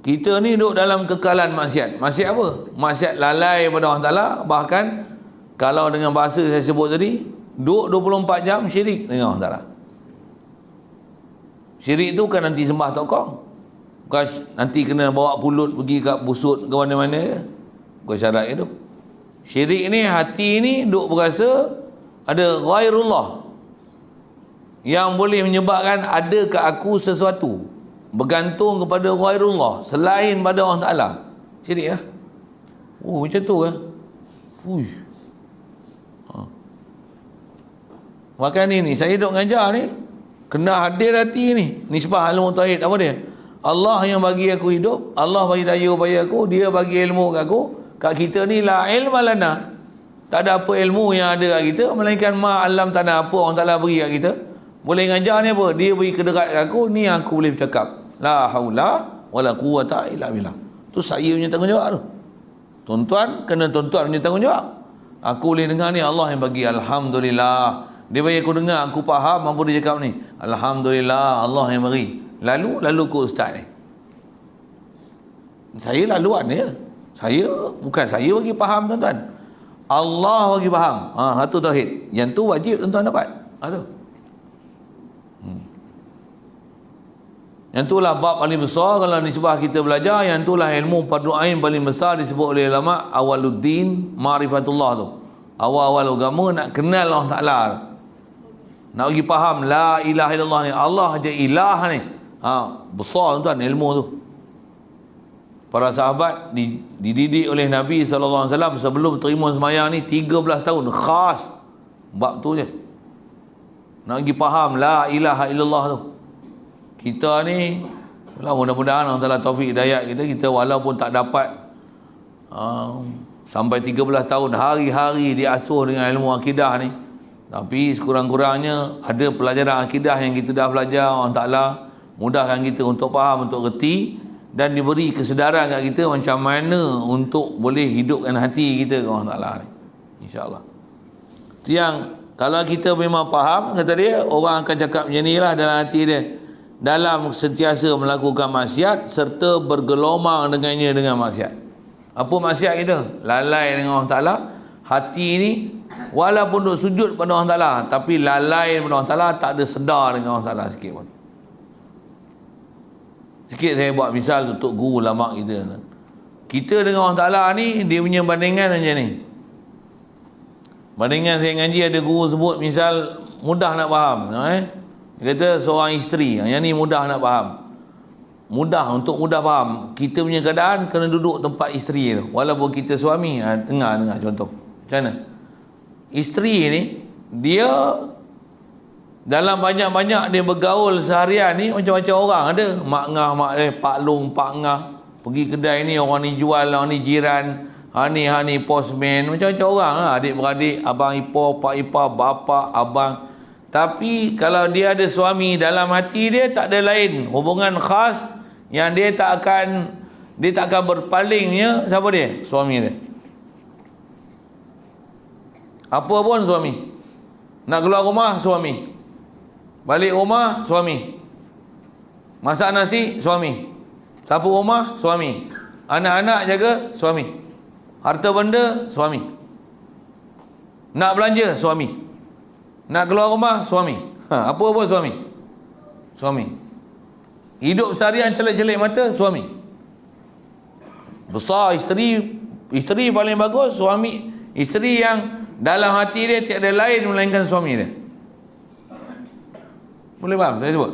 kita ni duduk dalam kekalan maksiat. Maksiat apa? Maksiat lalai pada Allah Ta'ala. Bahkan kalau dengan bahasa saya sebut tadi, duduk 24 jam syirik dengan Allah Ta'ala. Syirik tu kan nanti sembah tokong, bukan nanti kena bawa pulut pergi kat busut ke mana-mana. Bukan syarat itu. Syirik ni hati ni duk berasa ada ghairullah yang boleh menyebabkan ada ke aku sesuatu, bergantung kepada ghairullah selain pada Allah Ta'ala. Syirik lah. Macam tu lah. Maka ni saya duk ngajar ni, kena hadir hati ni. Nisbah ilmu tauhid apa dia? Allah yang bagi aku hidup, Allah bagi daya upaya aku, dia bagi ilmu kat aku. Kat kita ni la ilma lana, tak ada apa ilmu yang ada kat kita melainkan ma alam tanah, apa orang Ta'ala beri kat kita. Boleh ngajar ni apa? Dia beri kedekat kat aku, ni aku boleh bercakap. La haula wala quwata illa billah. Tu saya punya tanggungjawab tu. Tuan-tuan kena tuan-tuan punya tanggungjawab. Aku boleh dengar ni, Allah yang bagi, alhamdulillah. Dia bagi aku dengar, aku faham apa dia cakap ni, alhamdulillah, Allah yang bagi. Lalu ke ustaz ni, saya laluan dia. Bukan saya bagi faham tuan-tuan, Allah bagi faham. Satu tauhid. Yang tu wajib tuan-tuan dapat. Tu. Yang itulah bab paling besar kalau nisbah kita belajar. Yang itulah ilmu fardu ain paling besar disebut oleh ulama, awaluddin ma'rifatullah tu. Awal-awal agama nak kenal Allah Ta'ala, nak bagi faham la ilaha illallah ni, Allah je ilah ni. Besar tuan ilmu tu. Para sahabat dididik oleh Nabi SAW sebelum terima sembahyang ni 13 tahun khas bab tu je, nak bagi faham la ilaha illallah tu. Kita ni mudah-mudahan Allah Ta'ala taufik hidayat kita walaupun tak dapat sampai 13 tahun hari-hari diasuh dengan ilmu akidah ni, tapi sekurang-kurangnya ada pelajaran akidah yang kita dah belajar. Allah Ta'ala mudahkan kita untuk faham, untuk reti, dan diberi kesedaran kat kita macam mana untuk boleh hidupkan hati kita ke Allah Ta'ala ni, insyaAllah. Itu yang kalau kita memang faham, kata dia, orang akan cakap macam ni lah dalam hati dia, dalam sentiasa melakukan maksiat serta bergelomang dengannya dengan maksiat. Apa maksiat kita? Lalai dengan Allah Ta'ala. Hati ni walaupun duk sujud pada Allah Ta'ala, tapi lalai pada Allah Ta'ala, tak ada sedar dengan Allah Ta'ala sikit pun. Sikit saya buat misal untuk guru ulama kita. Kita dengan Allah Ta'ala ni, dia punya bandingan macam ni. Bandingan saya ngaji ada guru sebut misal mudah nak faham. Dia kata seorang isteri, yang ni mudah nak faham. Untuk mudah faham, kita punya keadaan kena duduk tempat isteri tu. Walaupun kita suami, dengar contoh. Macam mana? Isteri ni, dia dalam banyak-banyak dia bergaul seharian ni macam-macam orang ada. Mak ngah, pak long, pak ngah. Pergi kedai ni, orang ni jual, orang ni jiran. Hani postman, macam-macam orang lah. Adik-beradik, abang ipar, pak ipar, bapa, abang. Tapi kalau dia ada suami, dalam hati dia tak ada lain hubungan khas yang dia tak akan berpalingnya. Siapa dia? Suami dia. Apa pun suami. Nak keluar rumah, suami. Balik rumah, suami. Masak nasi, suami. Sapu rumah, suami. Anak-anak jaga, suami. Harta benda, suami. Nak belanja, suami. Nak keluar rumah, suami. Apa pun suami. Suami. Hidup seharian celik-celik mata, suami. Besar isteri paling bagus, suami. Isteri yang dalam hati dia tiada lain melainkan suami dia. Boleh faham saya sebut?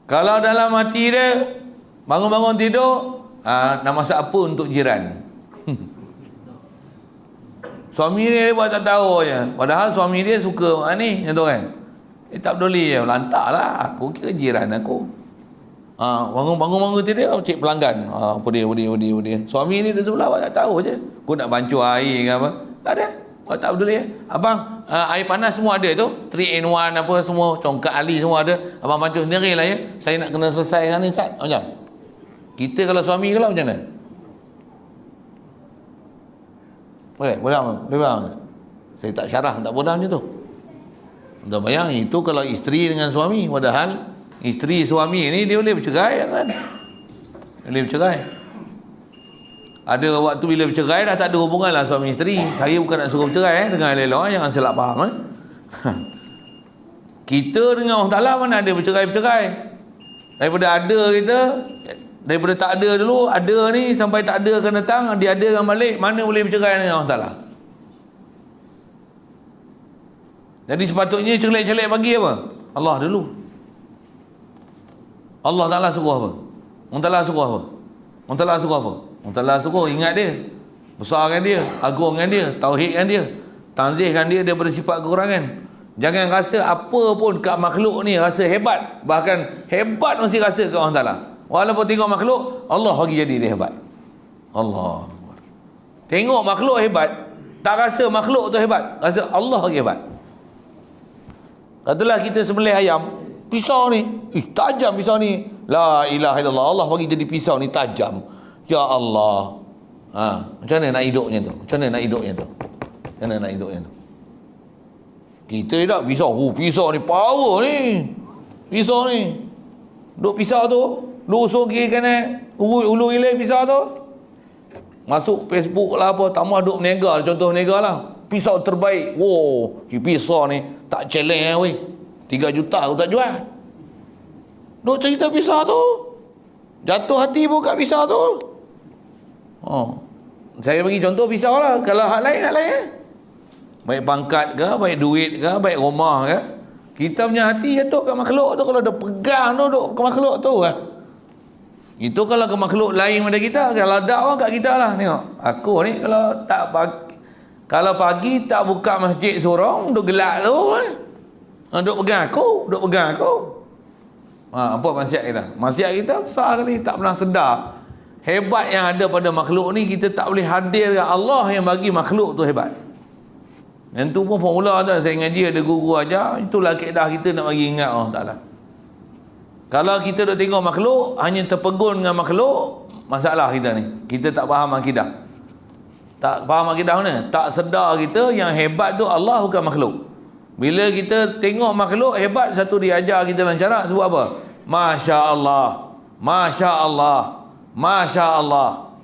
Kalau dalam hati dia bangun-bangun tidur, nak masak apa untuk jiran. Suami dia buat tak tahu je. Padahal suami dia suka ni, tu kan. Tak peduli je, lantak lah. Aku kira jiran aku. Bangun-bangun tidur, cik pelanggan. Apa dia. Suami dia sebelah buat tak tahu je. Aku nak bancuh air ke apa. Tak ada. Buat tak peduli je. Abang, air panas semua ada tu. 3 in 1 apa semua. Congkak ali semua ada. Abang bancuh sendiri lah ya. Saya nak kena selesaikan ni, Ustaz. Macam kita kalau suami kalau macam mana? Boleh bang. Saya tak syarah, tak bodoh macam tu. Dah bayang itu kalau isteri dengan suami, padahal isteri suami ni dia boleh bercerai kan? Boleh bercerai. Ada waktu bila bercerai dah tak ada hubungan lah suami isteri. Saya bukan nak suruh bercerai dengan elok, jangan salah faham. Kita dengan Allah Ta'ala mana ada bercerai-bercerai. Daripada ada kita, daripada tak ada dulu, ada ni sampai tak ada akan datang, dia ada akan balik, mana boleh bercerai dengan Allah Ta'ala. Jadi sepatutnya celik-celik bagi apa? Allah dulu. Allah Ta'ala suruh apa? Allah Ta'ala suruh apa? Allah Ta'ala suruh apa? Allah Ta'ala suruh ingat dia, besarkan dia, agungkan dia, tauhidkan dia, tanzihkan dia daripada sifat kekurangan. Jangan rasa apa pun kat makhluk ni rasa hebat. Bahkan hebat mesti rasa kat Allah Ta'ala. Walaupun tengok makhluk, Allah bagi jadi dia hebat. Allah. Tengok makhluk hebat, tak rasa makhluk tu hebat, rasa Allah bagi hebat. Katalah kita sembelih ayam, pisau ni, tajam pisau ni. La ilaha illallah, Allah bagi jadi pisau ni tajam. Ya Allah. Macam mana nak hidupnya tu? Macam mana nak hidupnya tu? Kita tak pisau. Pisau ni power ni. Pisau ni. Duk pisau tu, lu usul kiri kanan, ulu hilir pisau tu. Masuk Facebook lah apa, tambah duk menega, contoh menega lah. Pisau terbaik. Pisau ni tak challenge weh. 3 juta aku tak jual. Duk cerita pisau tu. Jatuh hati pun kat pisau tu. Saya bagi contoh pisau lah. Kalau hak lain. Baik pangkat ke, baik duit ke, baik rumah ke. Kita punya hati jatuh kat makhluk tu. Kalau dia pegang tu, duk ke makhluk tu lah. Itu kalau ke makhluk lain pada kita. Kalau tak pun kat kita lah. Tengok, aku ni kalau pagi tak buka masjid sorong, duk gelak tu duk pegang aku. Apa maksiat kita? Maksiat kita besar kali, tak pernah sedar. Hebat yang ada pada makhluk ni, kita tak boleh hadirkan Allah yang bagi makhluk tu hebat. Yang tu pun formula tu, saya ngaji ada guru ajar, itulah kaedah kita nak bagi ingat Allah Ta'ala. Kalau kita duk tengok makhluk, hanya terpegun dengan makhluk, masalah kita ni. Kita tak faham akidah. Tak faham akidah mana? Tak sedar kita yang hebat tu Allah, bukan makhluk. Bila kita tengok makhluk hebat, satu dia ajar kita dalam syarak sebut apa? Masya Allah, Masya Allah, Masya Allah.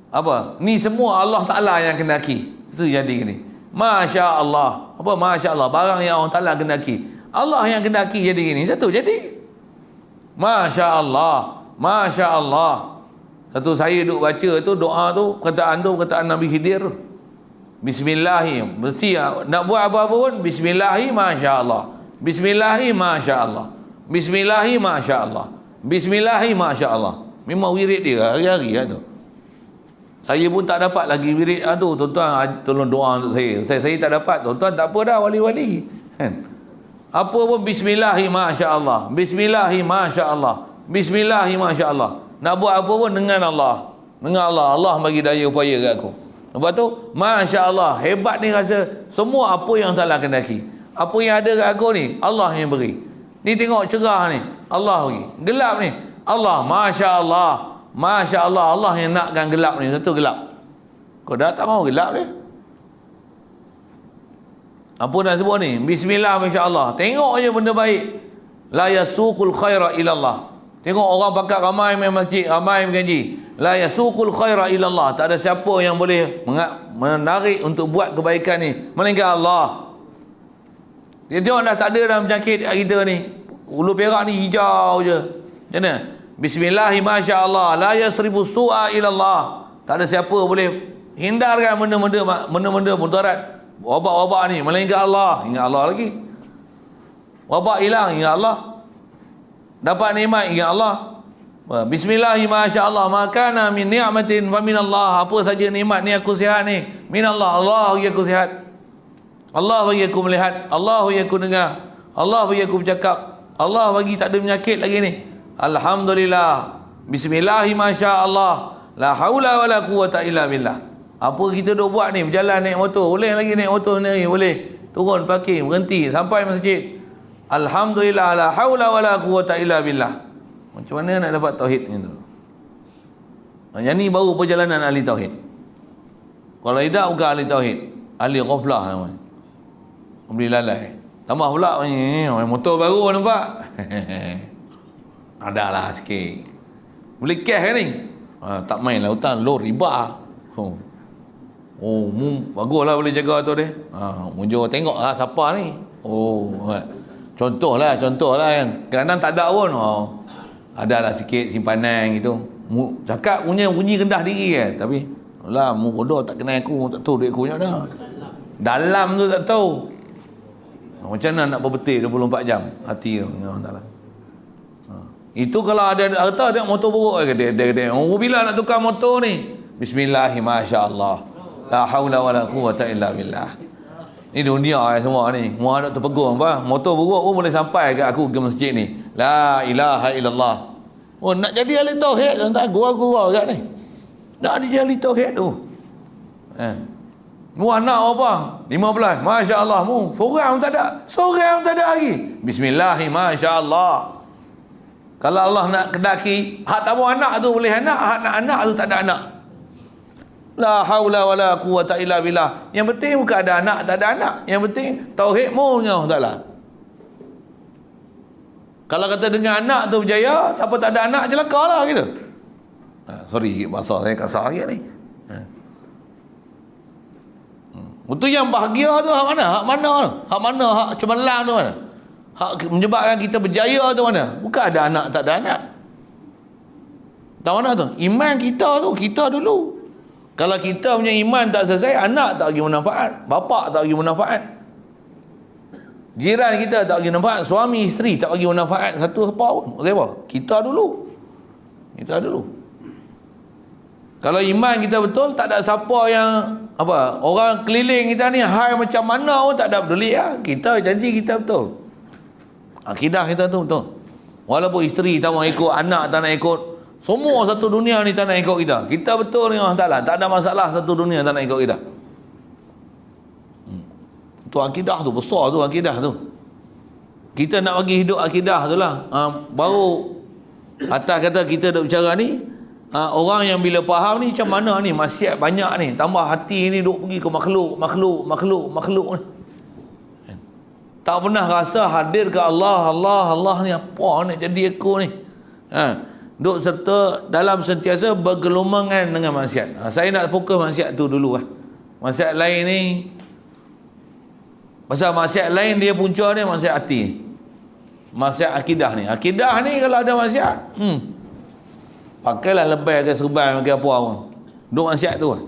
Apa? Ni semua Allah Ta'ala yang kendaki. Itu jadi gini. Masya Allah. Apa? Masya Allah. Barang yang Allah Ta'ala kendaki. Allah yang kendaki jadi gini. Satu jadi. Masya Allah, Masya Allah. Satu saya duk baca tu, doa tu, perkataan Nabi Khidir. Bismillahi. Mesti nak buat apa-apa pun, Bismillahi Masya Allah. Bismillahi Masya Allah. Bismillahi Masya Allah. Bismillahi Masya Allah. Memang wirid dia hari-hari tu. Saya pun tak dapat lagi wirid tu. Tuan-tuan tolong doa untuk saya. Saya tak dapat. Tuan-tuan tak apa dah, wali-wali. Apa pun Bismillahi Masya Allah. Bismillahi Masya Allah. Bismillahi Masya Allah. Nak buat apa pun dengan Allah. Dengan Allah, Allah bagi daya upaya kat aku. Lepas tu, Masya Allah, hebat ni rasa semua apa yang Ta'ala kendaki. Apa yang ada kat aku ni, Allah yang beri. Ni tengok cerah ni, Allah bagi. Gelap ni, Allah, Masya Allah. Masya Allah, Allah yang nakkan gelap ni, satu gelap. Kau dah tak mahu gelap dia. Apa nak sebut ni? Bismillah, Masya Allah. Tengok je benda baik. La yasuqul khaira ilallah. Tengok orang pakat ramai main masjid, ramai mengaji. La yasuqul khaira ilallah. Tak ada siapa yang boleh menarik untuk buat kebaikan ni melainkan Allah. Dia tengok dah tak ada dah penyakit kita ni. Ulu perak ni hijau je. Macam mana? Bismillahi masyaallah. La yasribu su'a ilallah. Tak ada siapa boleh hindarkan benda-benda mudarat, wabak-wabak ni melainkan Allah. Ingat Allah lagi. Wabak hilang, ingat Allah. Dapat nikmat, ingat Allah. Bismillahi masyaallah. Makana min ni'matin fa minallah. Apa saja nikmat ni aku sihat ni, minallah. Allah bagi aku sihat, Allah bagi aku melihat, Allah bagi aku dengar, Allah bagi aku bercakap, Allah bagi tak ada penyakit lagi ni. Alhamdulillah. Bismillahi masyaallah. La haula wala quwata illa billah. Apa kita duk buat ni? Berjalan naik motor, boleh lagi naik motor ni, boleh turun parking, berhenti sampai masjid. Alhamdulillah, la haula wala quwata illa billah. Macam mana nak dapat tauhid ni tu? Yang ni baru perjalanan ahli tauhid. Kalau tidak bukan ahli tauhid, ahli ghaflah namanya. Beli lalai. Tambah pula motor baru nampak. Adalah sikit. Boleh cash kan ni? Tak main lah hutang, low riba. Baguslah boleh jaga tu dia. Munjur tengok lah siapa ni. Contoh lah kan. Kadang-kadang tak ada pun. Adalah sikit simpanan gitu. Cakap punya bunyi rendah diri kan. Tapi lah mu bodoh tak kenal aku, tak tahu duit aku macam mana. Dalam tu tak tahu. Macam mana nak berbetik 24 jam hati tu. Itu kalau ada harta tengok motor buruk dia. Bila nak tukar motor ni? Bismillahi masyaallah. La haula wala quwata illa billah. Ni dunia semua ni. Semua nak terpegung apa? Motor buruk pun boleh sampai ke aku ke masjid ni. La ilaha illallah. Nak jadi ahli tauhid tak gua-gua kat ni. Nak jadi ahli tauhid tu. Mu anak apa? 15. Masya-Allah mu. Seorang tak ada lagi. Bismillahi masyaallah. Kalau Allah nak kedaki, hak tak mau anak tu boleh anak, hak nak anak tu tak ada anak. La haula wala quwata illa billah. Yang penting bukan ada anak, tak ada anak. Yang penting tauhid mu dengan Allah Taala. Kalau kata dengan anak tu berjaya, siapa tak ada anak celakalah gitu. Sorry sikit bahasa saya kasar sikit ni. Betul yang bahagia tu hak mana? Hak mana tu? Hak mana? Hak cemerlang tu mana? Hak menyebabkan kita berjaya tu mana? Bukan ada anak, tak ada anak. Tahu mana tu? Iman kita tu, kita dulu. Kalau kita punya iman tak selesai, anak tak bagi manfaat, bapak tak bagi manfaat, jiran kita tak bagi manfaat, suami isteri tak bagi manfaat, satu apa pun. Apa? Kita dulu. Kalau iman kita betul, tak ada siapa yang apa, orang keliling kita ni hai macam mana pun tak ada peduli lah. Kita janji kita betul. Akidah kita tu betul. Walaupun isteri tak mau ikut, anak tak nak ikut, semua satu dunia ni tak nak ikut kita. Kita betul dengan Allah Ta'ala. Tak ada masalah satu dunia tak nak ikut kita. Tu akidah tu, besar tu akidah tu. Kita nak bagi hidup akidah tu lah. Baru atas kata kita duk bercara ni, orang yang bila faham ni macam mana ni, maksiat banyak ni. Tambah hati ni duk pergi ke makhluk ni. Tak pernah rasa hadir ke Allah ni apa nak jadi aku ni. Duk serta dalam sentiasa bergelombongan dengan maksiat. Saya nak fokus maksiat tu dulu lah. Maksiat lain ni, pasal maksiat lain dia punca dia maksiat hati. Maksiat akidah ni. Akidah ni kalau ada maksiat, pakailah lebay ke serban ke apa pun. Duk maksiat tu lah.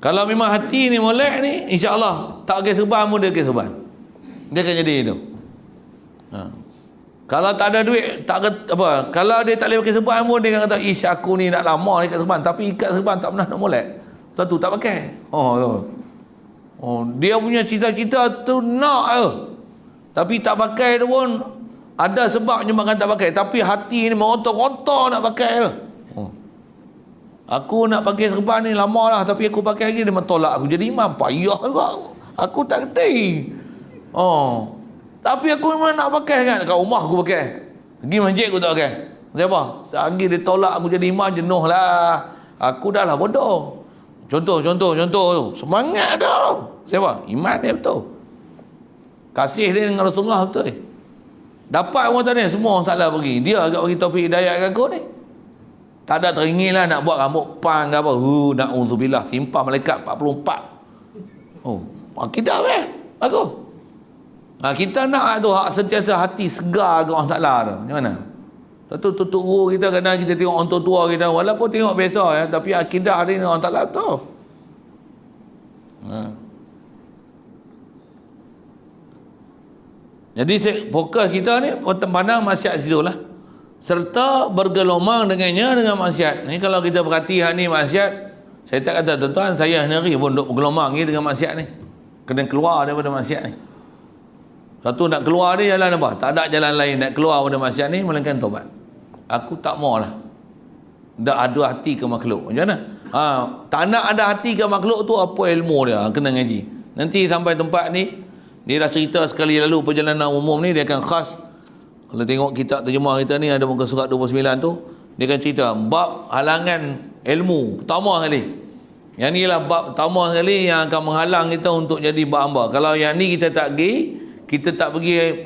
Kalau memang hati ni molek ni, insya-Allah tak pakai serban pun dia pakai serban. Dia akan jadi itu. Kalau tak ada duit, tak apa, kalau dia tak boleh pakai serban pun dia akan kata, "Ish, aku ni nak lama ikat serban, tapi ikat serban tak pernah nak molek." Satu tak pakai. Dia punya cita-cita tu nak ke. Tapi tak pakai tu pun ada sebab menyebabkan tak pakai, tapi hati ni meronta-ronta nak pakai tu. Aku nak pakai serban ni lama lah, tapi aku pakai lagi, dia mentolak aku jadi imam. Payah juga. Aku tak kerti. Tapi aku memang nak pakai kan. Kat rumah aku pakai. Pergi masjid aku tak pakai. Siapa? Lagi dia tolak aku jadi imam, jenuh lah. Aku dah lah bodoh. Contoh. Semangat dah. Siapa? Iman dia betul. Kasih dia dengan Rasulullah betul. Dapat orang tadi, semua tak lah pergi. Dia agak bagi taufik hidayah kat aku ni. Tak ada teringin lah nak buat rambut pan ke apa. Na'udzubillah. Simpah malaikat 44. Akidah aku. Kita nak tu sentiasa hati segar ke Allah Ta'ala tu. Macam mana? Tentu tutup guru kita, kadang kita tengok orang tua kita, walaupun tengok biasa ya, tapi akidah dia dengan Allah Ta'ala tu. Jadi fokus kita ni pandang maksiat situ lah, serta bergelomang dengannya dengan maksiat. Ni kalau kita perhati ni maksiat, saya tak kata tuan-tuan saya sendiri pun duk bergelomang ni dengan maksiat ni. Kena keluar daripada maksiat ni. Satu nak keluar dia jalan apa? Tak ada jalan lain nak keluar daripada maksiat ni melainkan taubat. Aku tak mau lah dah ada hati ke makhluk. Macam mana? Tak nak ada hati ke makhluk tu, apa ilmu dia? Kena ngaji. Nanti sampai tempat ni, dia dah cerita sekali lalu perjalanan umum ni, dia akan khas. Kalau tengok kitab terjemah kita ni, ada muka surat 29 tu, dia akan cerita bab halangan ilmu pertama sekali. Yang ni lah bab pertama sekali yang akan menghalang kita untuk jadi hamba. Kalau yang ni kita tak pergi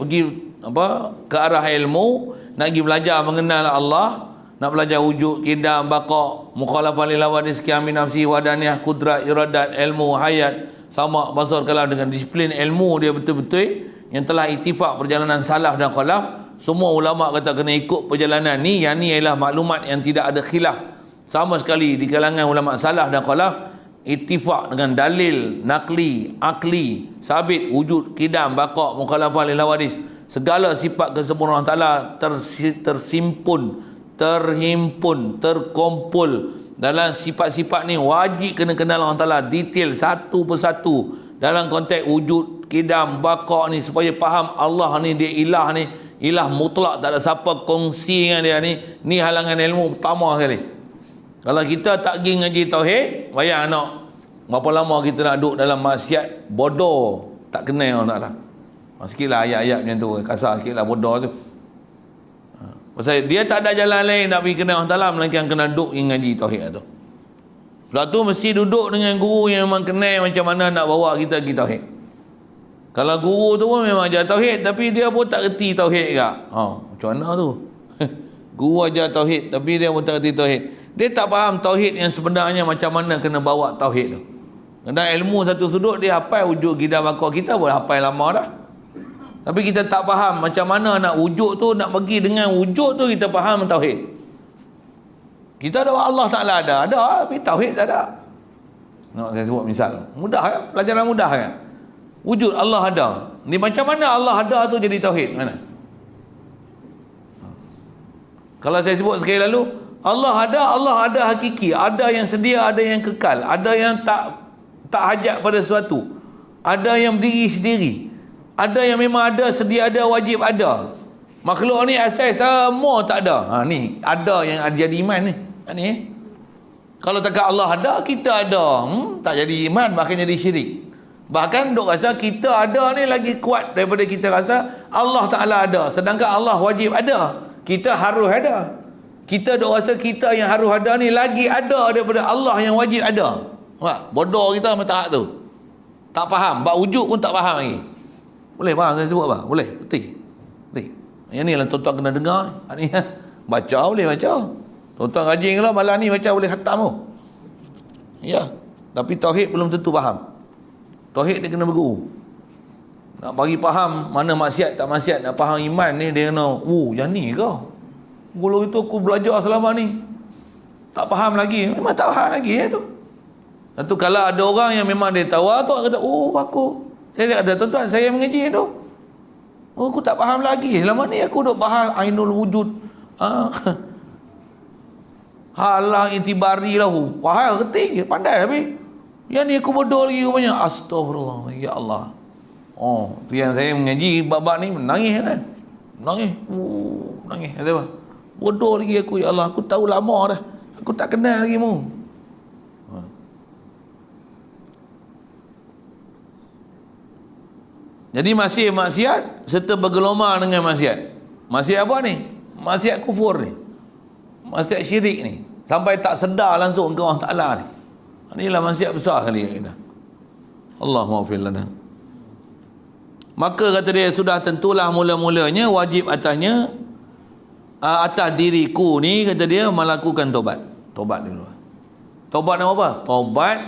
ke arah ilmu, nak pergi belajar mengenal Allah, nak belajar wujud, qidam, baqa', mukhalafah lil hawadis, qiyamin nafsi, wadaniyah, kudrat, iradat, ilmu, hayat, sama basar kalam, dengan disiplin ilmu dia betul-betul yang telah ittifaq perjalanan salaf dan khalaf. Semua ulama kata kena ikut perjalanan ni. Yang ni ialah maklumat yang tidak ada khilaf sama sekali di kalangan ulama salaf dan khalaf. Ittifaq dengan dalil nakli, akli, sabit, wujud, qidam, baqa', mukhalafah lil hawadis. Segala sifat kesempurnaan Allah terhimpun, terkumpul dalam sifat-sifat ni. Wajib kena kenal Allah Ta'ala detail satu persatu dalam konteks wujud, qidam, baqa' ni, supaya faham Allah ni dia ilah ni, ilah mutlak, tak ada siapa kongsi dengan dia ni. Ni halangan ilmu pertama sekali. Kalau kita tak pergi ngaji tauhid, bayang anak berapa lama kita nak duduk dalam maksiat bodoh, tak kenal Allah Ta'ala. Sikitlah ayat-ayat macam tu, kasar sikitlah bodoh tu. Pasal dia tak ada jalan lain nak pergi kenal Allah Ta'ala melainkan kena duduk ngaji tauhid tu. Sebab tu mesti duduk dengan guru yang memang kenal macam mana nak bawa kita pergi tauhid. Kalau guru tu pun memang ajar tauhid, tapi dia pun tak reti tauhid ke. Macam mana tu? Guru ajar tauhid, tapi dia pun tak reti tauhid. Dia tak faham tauhid yang sebenarnya macam mana kena bawa tauhid tu. Kadang ilmu satu sudut dia hafal wujud, qidam, baqa', kita boleh hafal lama dah. Tapi kita tak faham macam mana nak wujud tu, nak pergi dengan wujud tu kita faham tauhid. Kita ada Allah Ta'ala ada, tapi tauhid tak ada. Nak saya sebut misal, mudah kan? Pelajaran mudah kan? Wujud Allah ada. Ni macam mana Allah ada tu jadi tauhid? Mana? Kalau saya sebut sekali lalu, Allah ada hakiki, ada yang sedia, ada yang kekal, ada yang tak hajat pada sesuatu, ada yang berdiri sendiri, ada yang memang ada, sedia ada, wajib ada. Makhluk ni asal semua tak ada. Ni ada yang jadi iman ni. Ni kalau takat Allah ada, kita ada, tak jadi iman, bahkan jadi syirik. Bahkan duk rasa kita ada ni lagi kuat daripada kita rasa Allah Ta'ala ada. Sedangkan Allah wajib ada, kita harus ada. Kita duk rasa kita yang harus ada ni lagi ada daripada Allah yang wajib ada. Bodoh kita mata tu. Tak faham, bab wujud pun tak faham lagi. Boleh faham saya sebut apa? Boleh? Betul. Yang ni lah tuan-tuan kena dengar ni. Baca boleh baca. Tuan-tuan rajin kalau malam ni baca boleh khatam tu. Ya. Tapi tauhid belum tentu faham. Tauhid dia kena berguru. Nak bagi faham mana maksiat tak maksiat, nak faham iman ni dia kena, yang ni ke? Kalau itu aku belajar selama ni tak faham lagi. Memang tak faham lagi tu. Tentu kalau ada orang yang memang dia tahu tu, kata, saya kata, tuan-tuan saya mengaji tu. Aku tak faham lagi. Selama ni aku duk bahas ainul wujud. Halang itibari lahu. Faham kerti, pandai tapi. Yang ni aku bodoh lagi rupanya. Astagfirullah, ya Allah. Tu yang saya mengaji bab-bab ni menangis kan. Menangis. Kata apa? Bodoh lagi aku, ya Allah. Aku tahu lama dah. Aku tak kenal lagi mu. Jadi masih maksiat serta bergelumang dengan maksiat. Maksiat apa ni? Maksiat kufur ni. Maksiat syirik ni. Sampai tak sedar langsung ke Allah Ta'ala ni. Inilah maksiat besar sekali kita. Allah maafir lana. Maka kata dia, sudah tentulah mula-mulanya wajib atasnya, atas diriku ni, kata dia, melakukan taubat. Taubat dulu. Taubat nama apa? Taubat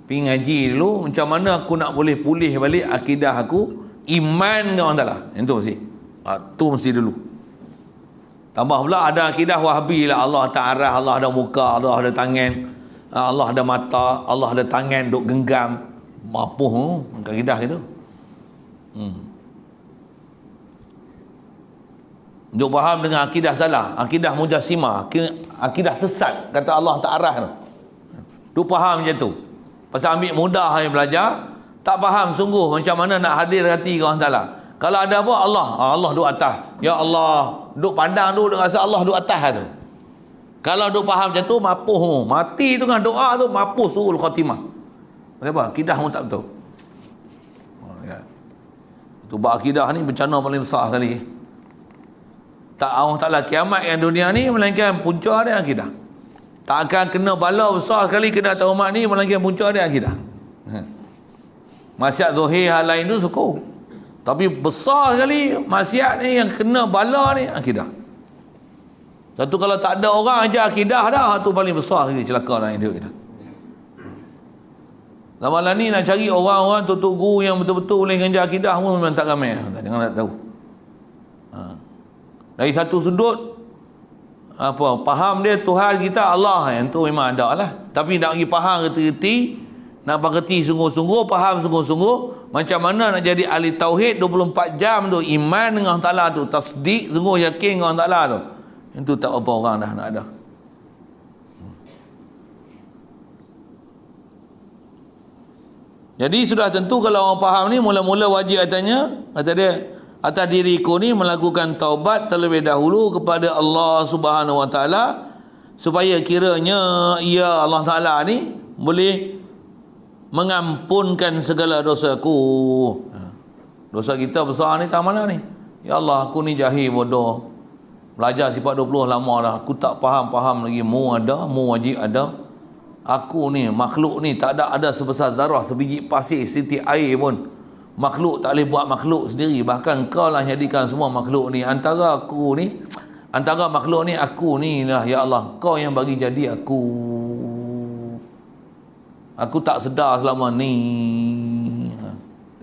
pergi ngaji dulu, macam mana aku nak boleh pulih balik akidah aku, iman dengan Allah Ta'ala. Itu mesti. Itu mesti dulu. Tambah pula ada akidah Wahabi lah, Allah Ta'ala, Allah ada muka, Allah ada tangan, Allah ada mata, Allah ada tangan duk genggam. Mapuh akidah itu. Duk faham dengan akidah salah, akidah mujassimah, akidah sesat, kata Allah Ta'ala tu. Duk faham macam tu. Pasal ambil mudah yang belajar, tak faham sungguh macam mana nak hadir hati ke Allah Ta'ala. Kalau ada apa? Allah duk atas. Ya Allah, duk pandang tu, duk rasa Allah duk atas tu. Kalau duk faham macam tu, mapuh. Mati tu dengan doa tu, mapuh suul khatimah. Kenapa? Akidah mu tak betul. Ya. Itu bab akidah ni bencana paling besar sekali. Tak Allah Ta'ala kiamat yang dunia ni, melainkan punca dia akidah. Tak akan kena bala besar sekali kena taumat ni, melainkan punca dia akidah. Maksiat zahir hal lain tu syukur. Tapi besar sekali maksiat ni yang kena bala ni akidah. Satu kalau tak ada orang ajar akidah dah, tu paling besar sekali celaka dalam hidup kita. Lama-lama ni nak cari orang-orang tutup guru yang betul-betul boleh ngajar akidah pun memang tak ramai. Jangan nak tahu. Dari satu sudut, faham dia Tuhan kita Allah, yang tu memang ada lah. Tapi nak pergi faham reti-reti, nak berkerti sungguh-sungguh, faham sungguh-sungguh, macam mana nak jadi ahli tauhid 24 jam tu, iman dengan Allah Ta'ala tu, tasdik, sungguh yakin dengan Allah Ta'ala tu. Itu tak apa orang dah nak ada. Jadi sudah tentu kalau orang faham ni, mula-mula wajib atasnya, kata dia, atas diriku ni melakukan taubat terlebih dahulu kepada Allah Subhanahu Wa Ta'ala, supaya kiranya ia Allah Ta'ala ni boleh mengampunkan segala dosaku. Dosa kita besar ni tak mana ni? Ya Allah, aku ni jahil bodoh, belajar sifat 20 lama dah, aku tak faham lagi. Mu ada, mu wajib ada. Aku ni, makhluk ni tak ada sebesar zarah, sebiji pasir, setitik air pun. Makhluk tak boleh buat makhluk sendiri. Bahkan kau lah jadikan semua makhluk ni. Antara makhluk ni, aku ni lah, ya Allah, kau yang bagi jadi aku. Aku tak sedar selama ni.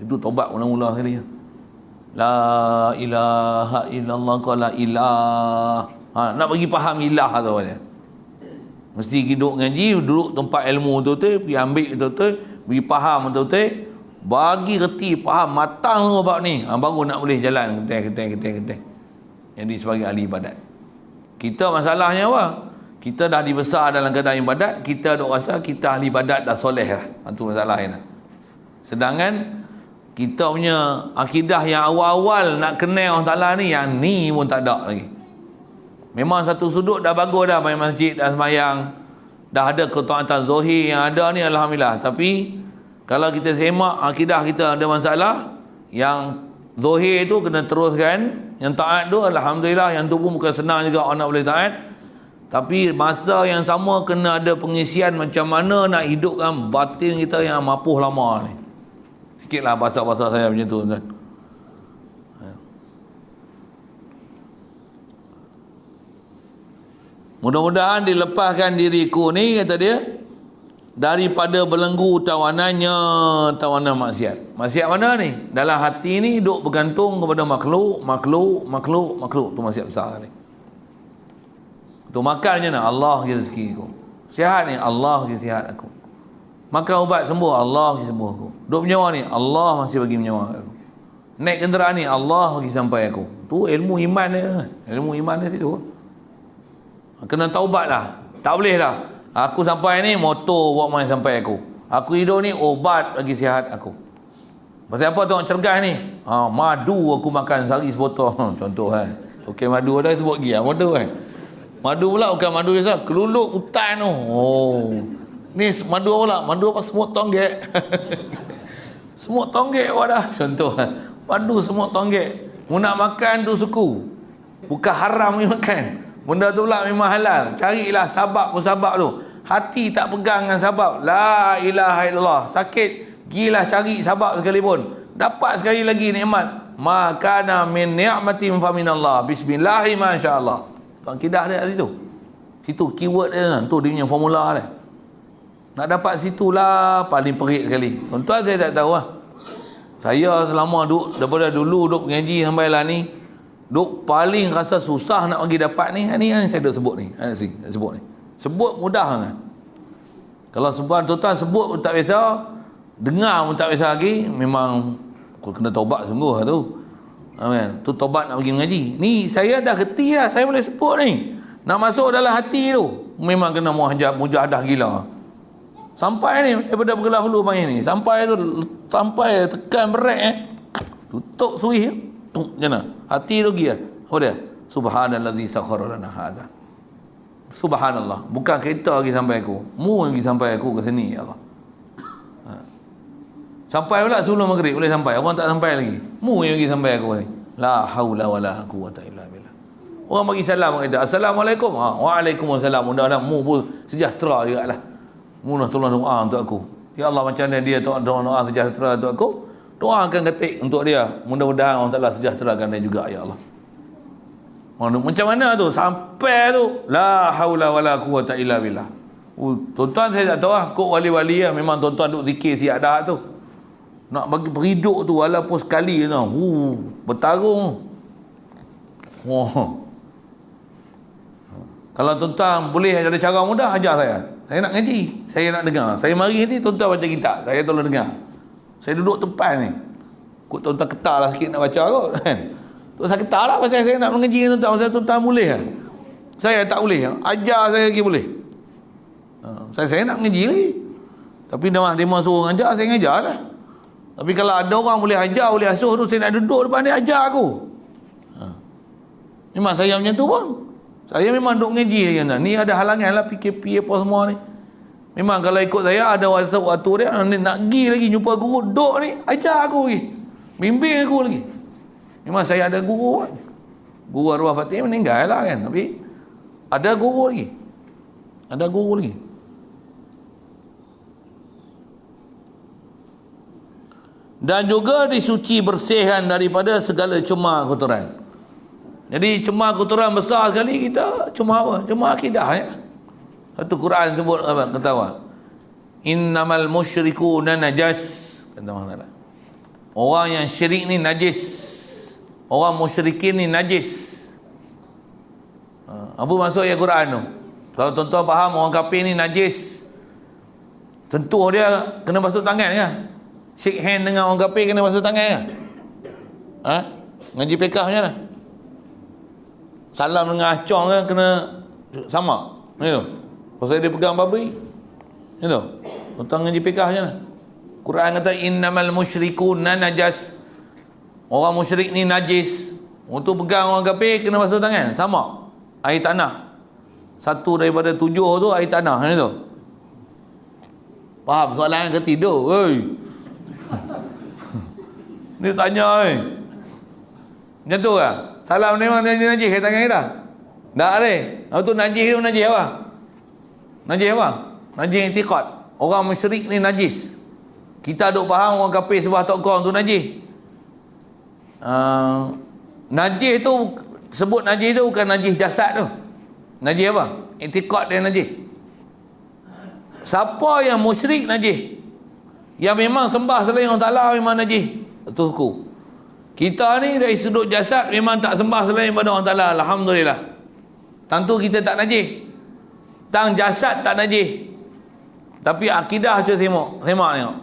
Itu taubat mula-mula sekali. La ilaha illallah, kau la ilah. Nak bagi faham ilah tu aja. Mesti duduk ngaji, duduk tempat ilmu tu, pergi ambil tu, pergi faham tu, bagi reti, faham, matang bab ni, baru nak boleh jalan keteng. Jadi sebagai ahli ibadat. Kita masalahnya apa? Kita dah dibesar dalam keadaan ibadat, kita duk rasa kita ahli ibadat dah soleh lah. Itu masalahnya. Sedangkan kita punya akidah yang awal-awal nak kenal Allah Ta'ala ni, yang ni pun tak ada lagi. Memang satu sudut dah bagus dah, main masjid, dah semayang, dah ada ketaatan zahir yang ada ni, alhamdulillah. Tapi kalau kita semak akidah kita ada masalah, yang zahir tu kena teruskan, yang taat tu alhamdulillah, yang tu pun bukan senang juga orang nak boleh taat. Tapi masa yang sama kena ada pengisian macam mana nak hidupkan batin kita yang mapuh lama ni. Sikitlah bahasa-bahasa saya macam tu, tuan. Mudah-mudahan dilepaskan diriku ni, kata dia, daripada belenggu tawanan maksiat. Maksiat mana ni? Dalam hati ni duk bergantung kepada makhluk. Tu maksiat besar ni. Tu makan je nak, Allah je rezeki aku. Sihat ni, Allah je sihat aku. Makan ubat sembuh, Allah je sembuh aku. Duk menyawa ni, Allah masih bagi menyawa aku. Naik kenderaan ni, Allah bagi sampai aku. Tu ilmu iman dia. Ilmu iman dia situ. Kena taubat lah. Tak boleh lah, aku sampai ni motor buat main sampai aku. Aku hidup ni obat bagi sihat aku. Pasal apa tengok cergas ni? Madu aku makan sehari sebotol. Contoh kan. Okey, madu ada sebut lagi madu kan. Madu pula bukan madu biasa, keluluk hutan tu. Oh. Ni madu pula, madu apa semut tonggek. Semut tonggek wadah contoh. Madu semut tonggek. Mu nak makan tu suku. Bukan haram ni makan. Benda tu pula memang halal. Carilah sabab-musabab tu. Hati tak pegang dengan sabab. La ilaha illallah. Sakit, gilah cari sabab sekalipun. Dapat sekali lagi nikmat. Ma kana min ni'matin fa minallah. Bismillah masyaallah. Tuan kidah dia kat situ. Situ keyword dia tu dia punya formula dia. Nak dapat situlah paling perik sekali. Tuan-tuan saya tak tahu lah. Saya selama duk daripada dulu duk mengaji sampai lah ni, duk paling rasa susah nak bagi dapat ni. Ni saya duk sebut ni. Nak sebut ni. Sebut mudah kan. Kalau sebut tuan-tuan sebut pun tak biasa, dengar pun tak biasa lagi, memang kena taubat sungguh lah tu. Tu taubat nak pergi mengaji. Ni saya dah reti lah, saya boleh sebut ni. Nak masuk dalam hati tu memang kena mujahadah gila. Sampai ni daripada bergelar hulu panggil ni, sampai tekan berat tutup suih macam mana hati tu pergi apa dia, subhanallazi sakhkhara lana hadza. Subhanallah, bukan kereta lagi sampai aku, mu lagi sampai aku ke sini ya Allah. Sampai pula sebelum maghrib boleh sampai, orang tak sampai lagi, mu yang lagi sampai aku ni. La haula wala quwwata illa billah. Orang bagi salam, kata assalamualaikum. Waalaikumsalam. Mudah-mudahan mu pun sejahtera jugalah. Mu nak tolong doa untuk aku. Ya Allah, macam mana dia doa sejahtera untuk aku, doa akan ketik untuk dia. Mudah-mudahan Allah Ta'ala sejahterakan dia juga ya Allah. Macam mana tu sampai tu la haula wala quwwata illa billah. Tuan-tuan saya tak tahu lah, kok wali-wali lah memang tuan-tuan duk zikir siap dah tu. Nak bagi beriduk tu walaupun sekali tu. Bertarung. Kalau tuan-tuan boleh ada cara mudah, ajar saya. Saya nak ngaji, saya nak dengar. Saya mari nanti tuan-tuan baca kitab, saya tolong dengar. Saya duduk tempat ni. Kok tuan-tuan ketar lah sikit nak baca kot kan. Saya ketar lah pasal saya nak mengaji dengan tuan-tuan. Pasal tuan-tuan boleh lah. Saya tak boleh. Ajar saya lagi boleh. Saya nak mengaji lagi. Tapi dia suruh ngajar, saya ngajar lah. Tapi kalau ada orang boleh ajar, boleh asuh tu, saya nak duduk depan dia ajar aku. Memang saya macam tu pun. Saya memang duk ngaji lagi. Ni ada halangan lah PKP apa semua ni. Memang kalau ikut saya ada waktu dia nak pergi lagi jumpa guru, duk ni ajar aku lagi, bimbing aku lagi. Memang saya ada guru kan. Guru arwah Fatih meninggal lah kan, tapi ada guru lagi. Ada guru lagi. Dan juga disuci bersihkan daripada segala cemar kotoran. Jadi cemar kotoran besar sekali kita cemar apa? Cemar akidah ya. Satu Quran sebut apa? Kata apa? Innamal musyrikuna najas. Kata Allah. Orang yang syirik ni najis. Orang musyrikin ni najis. Apa maksud ayat Quran tu? Kalau tuan-tuan faham orang kafir ni najis, sentuh dia kena basuh tangan kan? Shake hand dengan orang kafir kena basuh tangan kan? Ngaji fiqh macam mana? Salam dengan acong kan kena sama. Gitu. Pasal dia pegang babi. Gitu. Tuan ngaji fiqh macam mana? Quran kata innamal musyrikuna najas. Orang musyrik ni najis. Untuk pegang orang kafir kena basuh tangan. Sama. Air tanah. Satu daripada 7 tu air tanah. Gitu. Faham soalan ke tidur? Oi. Dia tanya macam tu lah. Salam ni memang najis ke tangan kita? Tak ada. Lepas tu najis tu najis apa? Najis apa? Najis i'tiqad. Orang musyrik ni najis. Kita duk faham orang kafir sebelah tokong tu najis. Najis tu, sebut najis tu bukan najis jasad tu. Najis apa? I'tiqad dia najis. Siapa yang musyrik najis? Yang memang sembah selain Allah Ta'ala memang najis. Itu hukum. Kita ni dari sudut jasad memang tak sembah selain pada Allah Ta'ala. Alhamdulillah. Tentu kita tak najis. Tang jasad tak najis. Tapi akidah tu tengok tengok.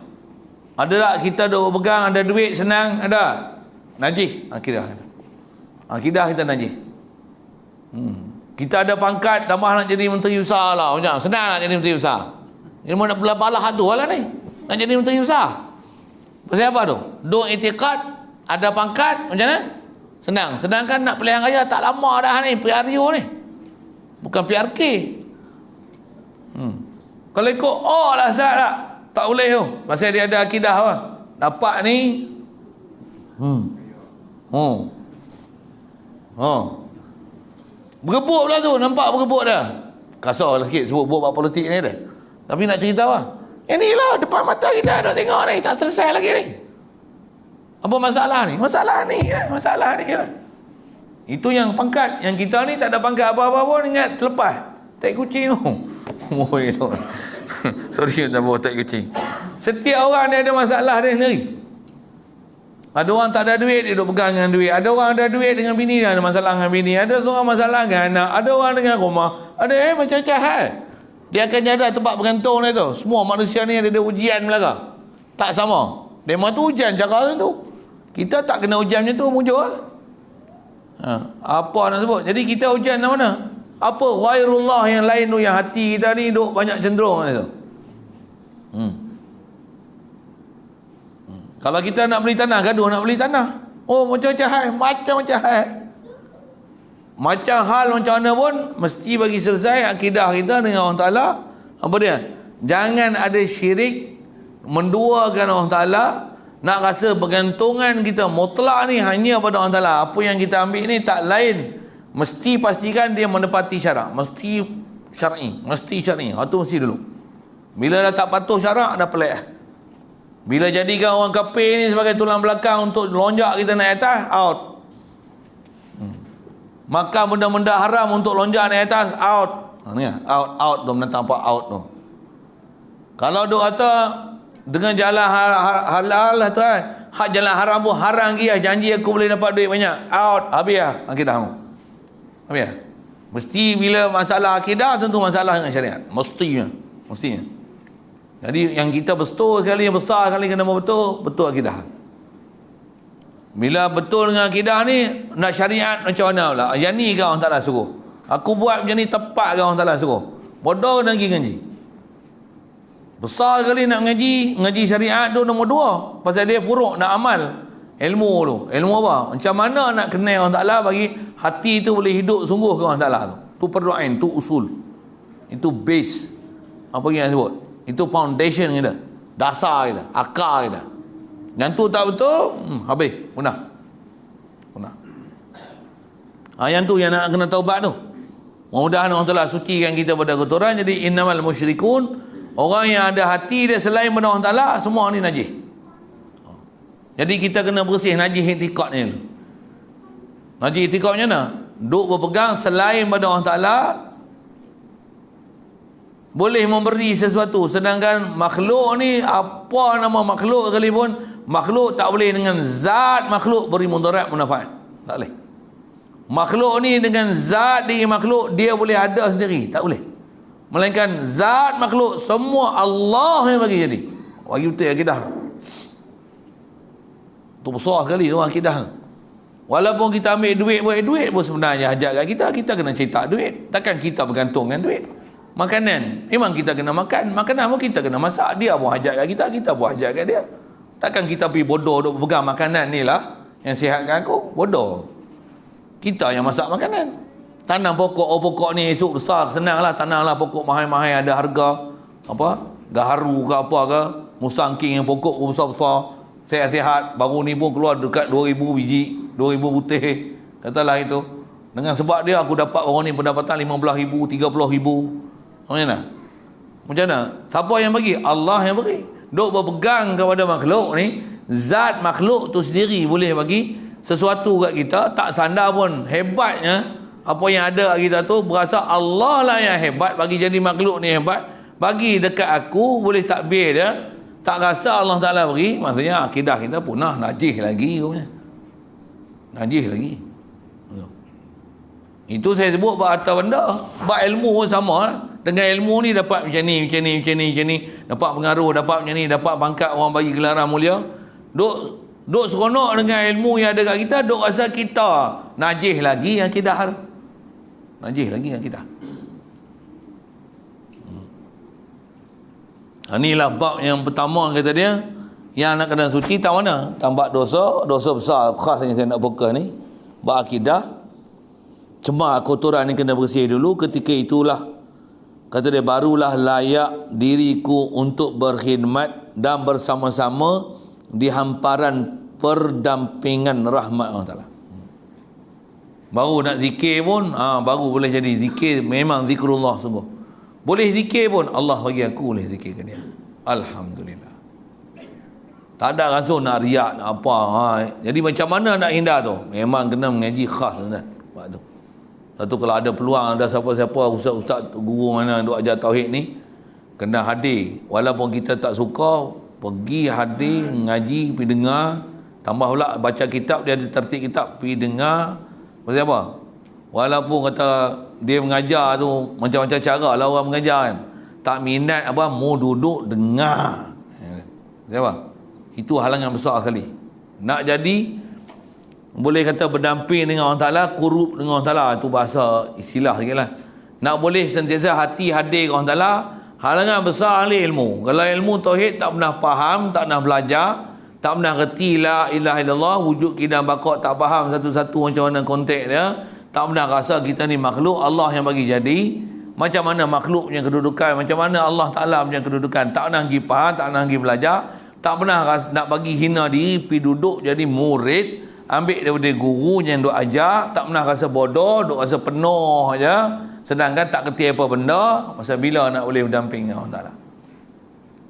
Ada tak kita duk pegang, ada duit senang, ada. Najis akidah. Akidah kita najis. Kita ada pangkat tambah nak jadi menteri besar lah. Macam senang nak jadi menteri besar. Ini mau nak belah hatu lah ni. Nak jadi menteri besar. Pasal apa tu? Duk i'tiqad, ada pangkat, macam mana? Senang. Sedangkan nak pilihan raya tak lama dah ni, Priario ni. Bukan PRK. Kalau ikut lah Ustaz tak boleh tu. Pasal dia ada akidah apa? Dapat ni bergebuk pula tu, nampak bergebuk dah. Kasar sikit sebut buat politik ni dah. Tapi nak cerita apa? Inilah depan mata kita duk tengok ni, tak selesai lagi ni. Apa masalah ni? Masalah ni lah. Itu yang pangkat. Yang kita ni tak ada pangkat apa-apa pun, ingat terlepas. Tai kucing tu. Oi tu. Sorry tak bawa tai kucing. Setiap orang dia ada masalah dia sendiri. Ada orang tak ada duit, dia duk pegang dengan duit. Ada orang ada duit dengan bini, dia ada masalah dengan bini. Ada seorang masalah dengan anak. Ada orang dengan rumah. Ada macam-macam hal. Dia akan jaga tempat bergantung dia tu. Semua manusia ni ada ujian belaka. Tak sama. Memang tu ujian cara tu. Kita tak kena ujian macam tu, mujur lah. Apa nak sebut? Jadi kita ujian yang mana? Apa ghairullah yang lain tu, yang hati kita ni duk banyak cenderung tu. Kalau kita nak beli tanah, gaduh nak beli tanah. Oh, macam-macam hal. Macam-macam hal. Macam hal macam mana pun, mesti bagi selesai akidah kita dengan Allah Ta'ala. Apa dia? Jangan ada syirik, menduakan Allah Ta'ala. Nak rasa bergantungan kita mutlak ni hanya pada Allah Ta'ala. Apa yang kita ambil ni tak lain. Mesti pastikan dia menepati syarak. Mesti syar'i. Mesti syar'i. Itu mesti dulu. Bila dah tak patuh syarak, dah pelik. Bila jadikan orang kafir ni sebagai tulang belakang untuk lonjak kita naik atas, out. Makan benda-benda haram untuk lonjak naik atas, out. Out tu menentang apa out tu. Kalau duk kata dengan jalan halal lah tu kan, hak jalan haram pun haram lagi lah. Janji aku boleh dapat duit banyak, out. Habis lah akidah kamu. Habis lah. Mesti bila masalah akidah, tentu masalah dengan syariat. Mestinya. Jadi yang kita betul sekali, yang besar sekali kena betul akidah. Bila betul dengan akidah ni, nak syariat macam mana pula? Yang ni ke Allah Ta'ala suruh? Aku buat macam ni tepat ke Allah Ta'ala suruh? Bodoh dan pergi ngaji. Besar sekali nak ngaji syariat tu nombor 2. Pasal dia furuk nak amal. Ilmu tu. Ilmu apa? Macam mana nak kenal Allah Ta'ala bagi hati tu boleh hidup sungguh ke Allah Ta'ala tu. Tu perdoaan, tu usul. Itu base. Apa yang sebut? Itu foundation kita. Dasar kita. Akar kita. Yang tu tak betul, habis. Punah. Yang tu yang nak kena taubat tu. Mudah-mudahan Allah Ta'ala sucikan kita pada kotoran. Jadi innamal musyrikun, orang yang ada hati dia selain pada Allah Ta'ala, semua ni najis. Jadi kita kena bersih najis i'tiqad ni. Najis i'tiqad macam mana? Duk berpegang selain pada Allah Ta'ala, boleh memberi sesuatu, sedangkan makhluk ni, apa nama makhluk sekalipun, makhluk tak boleh dengan zat makhluk beri mudarat manfaat. Tak boleh. Makhluk ni dengan zat diri makhluk dia boleh ada sendiri, tak boleh. Melainkan zat makhluk semua Allah yang bagi jadi. Bagi betul akidah. Tu besar sekali tu akidah. Walaupun kita ambil duit pun sebenarnya hajat kat kita kena cetak duit. Takkan kita bergantung dengan duit. Makanan, memang kita kena makan. Makanan pun kita kena masak. Dia pun hajat kat kita pun hajat kat dia. Takkan kita pergi bodoh duk pegang makanan ni lah yang sihatkan aku. Bodoh. Kita yang masak makanan. Tanam pokok ni esok besar, senang lah. Tanam lah pokok mahal-mahal ada harga. Apa? Gaharu ke apa ke. Musangking yang pokok besar-besar. Sehat-sehat. Baru ni pun keluar dekat 2,000 biji. 2,000 putih. Katalah itu. Dengan sebab dia aku dapat baru ni pendapatan 15,000, 30,000. Macam mana? Siapa yang bagi? Allah yang bagi. Duk berpegang kepada makhluk ni, zat makhluk tu sendiri boleh bagi sesuatu kat kita, tak sandar pun. Hebatnya apa yang ada kat kita tu berasa Allah lah yang hebat bagi jadi makhluk ni hebat. Bagi dekat aku boleh takbir dia, tak rasa Allah Ta'ala bagi. Maksudnya akidah kita punah, najis lagi. Najis lagi. Itu saya sebut buat harta benda. Buat ilmu pun sama. Dengan ilmu ni dapat macam ni. Dapat pengaruh, dapat macam ni, dapat pangkat orang bagi gelaran mulia. Duk seronok dengan ilmu yang ada kat kita, duk rasa kita najis lagi akidah. Najis lagi akidah. Inilah bab yang pertama kata dia. Yang nak kena suci tak mana? Tambah dosa besar khas yang saya nak buka ni. Bab akidah. Cuma kotoran ni kena bersih dulu. Ketika itulah, kata dia, barulah layak diriku untuk berkhidmat dan bersama-sama di hamparan perdampingan rahmat Allah Ta'ala. Baru nak zikir pun, baru boleh jadi zikir. Memang zikrullah sungguh. Boleh zikir pun, Allah bagi aku boleh zikirkan dia. Alhamdulillah. Tak ada rasa nak riak, nak apa. Jadi macam mana nak hindar tu? Memang kena mengaji khas, tuan-tuan. Buat tu. Satu, kalau ada peluang, ada siapa-siapa, ustaz-ustaz, guru mana duk ajar tauhid ni, kena hadir. Walaupun kita tak suka, pergi hadir, mengaji, pergi dengar. Tambah pula baca kitab, dia ada tertib kitab, pergi dengar. Pasal apa? Walaupun kata dia mengajar tu macam-macam cara lah orang mengajar kan. Tak minat apa, mau duduk dengar. Pasal apa? Itu halangan besar sekali. Nak jadi, boleh kata berdamping dengan Allah Ta'ala, kurub dengan Allah Ta'ala. Itu bahasa istilah sikit lah. Nak boleh sentiasa hati hadir dengan Allah Ta'ala, halangan besar ahli ilmu. Kalau ilmu tauhid tak pernah faham, tak pernah belajar, tak pernah reti la ilaha illallah, wujud kidam bakok, tak faham satu-satu macam mana konteks dia, tak pernah rasa kita ni makhluk Allah yang bagi jadi, macam mana makhluk punya kedudukan, macam mana Allah Ta'ala punya kedudukan, tak pernah pergi faham, tak pernah pergi belajar, tak pernah nak bagi hina diri, pergi duduk jadi murid, ambil daripada guru yang duk ajar, tak pernah rasa bodoh, duk rasa penuh aja, sedangkan tak kerti apa benda. Masa bila nak boleh berdamping dengan Allah Ta'ala?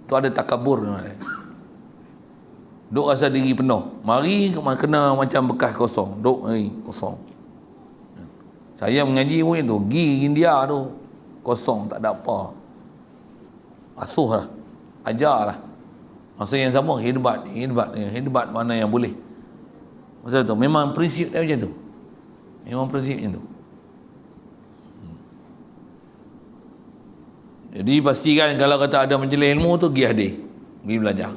Tu ada takabur. Duk rasa diri penuh. Mari kena macam bekas kosong. Duk ni kosong. Saya mengaji pun tu, pergi India tu kosong, tak ada apa. Asuh lah, ajar lah. Masa yang sama khidmat mana yang boleh. Masa tu memang prinsip dia macam tu. Memang prinsip macam tu. Jadi pastikan kalau kata ada majlis ilmu tu, pergi hadir, pergi belajar.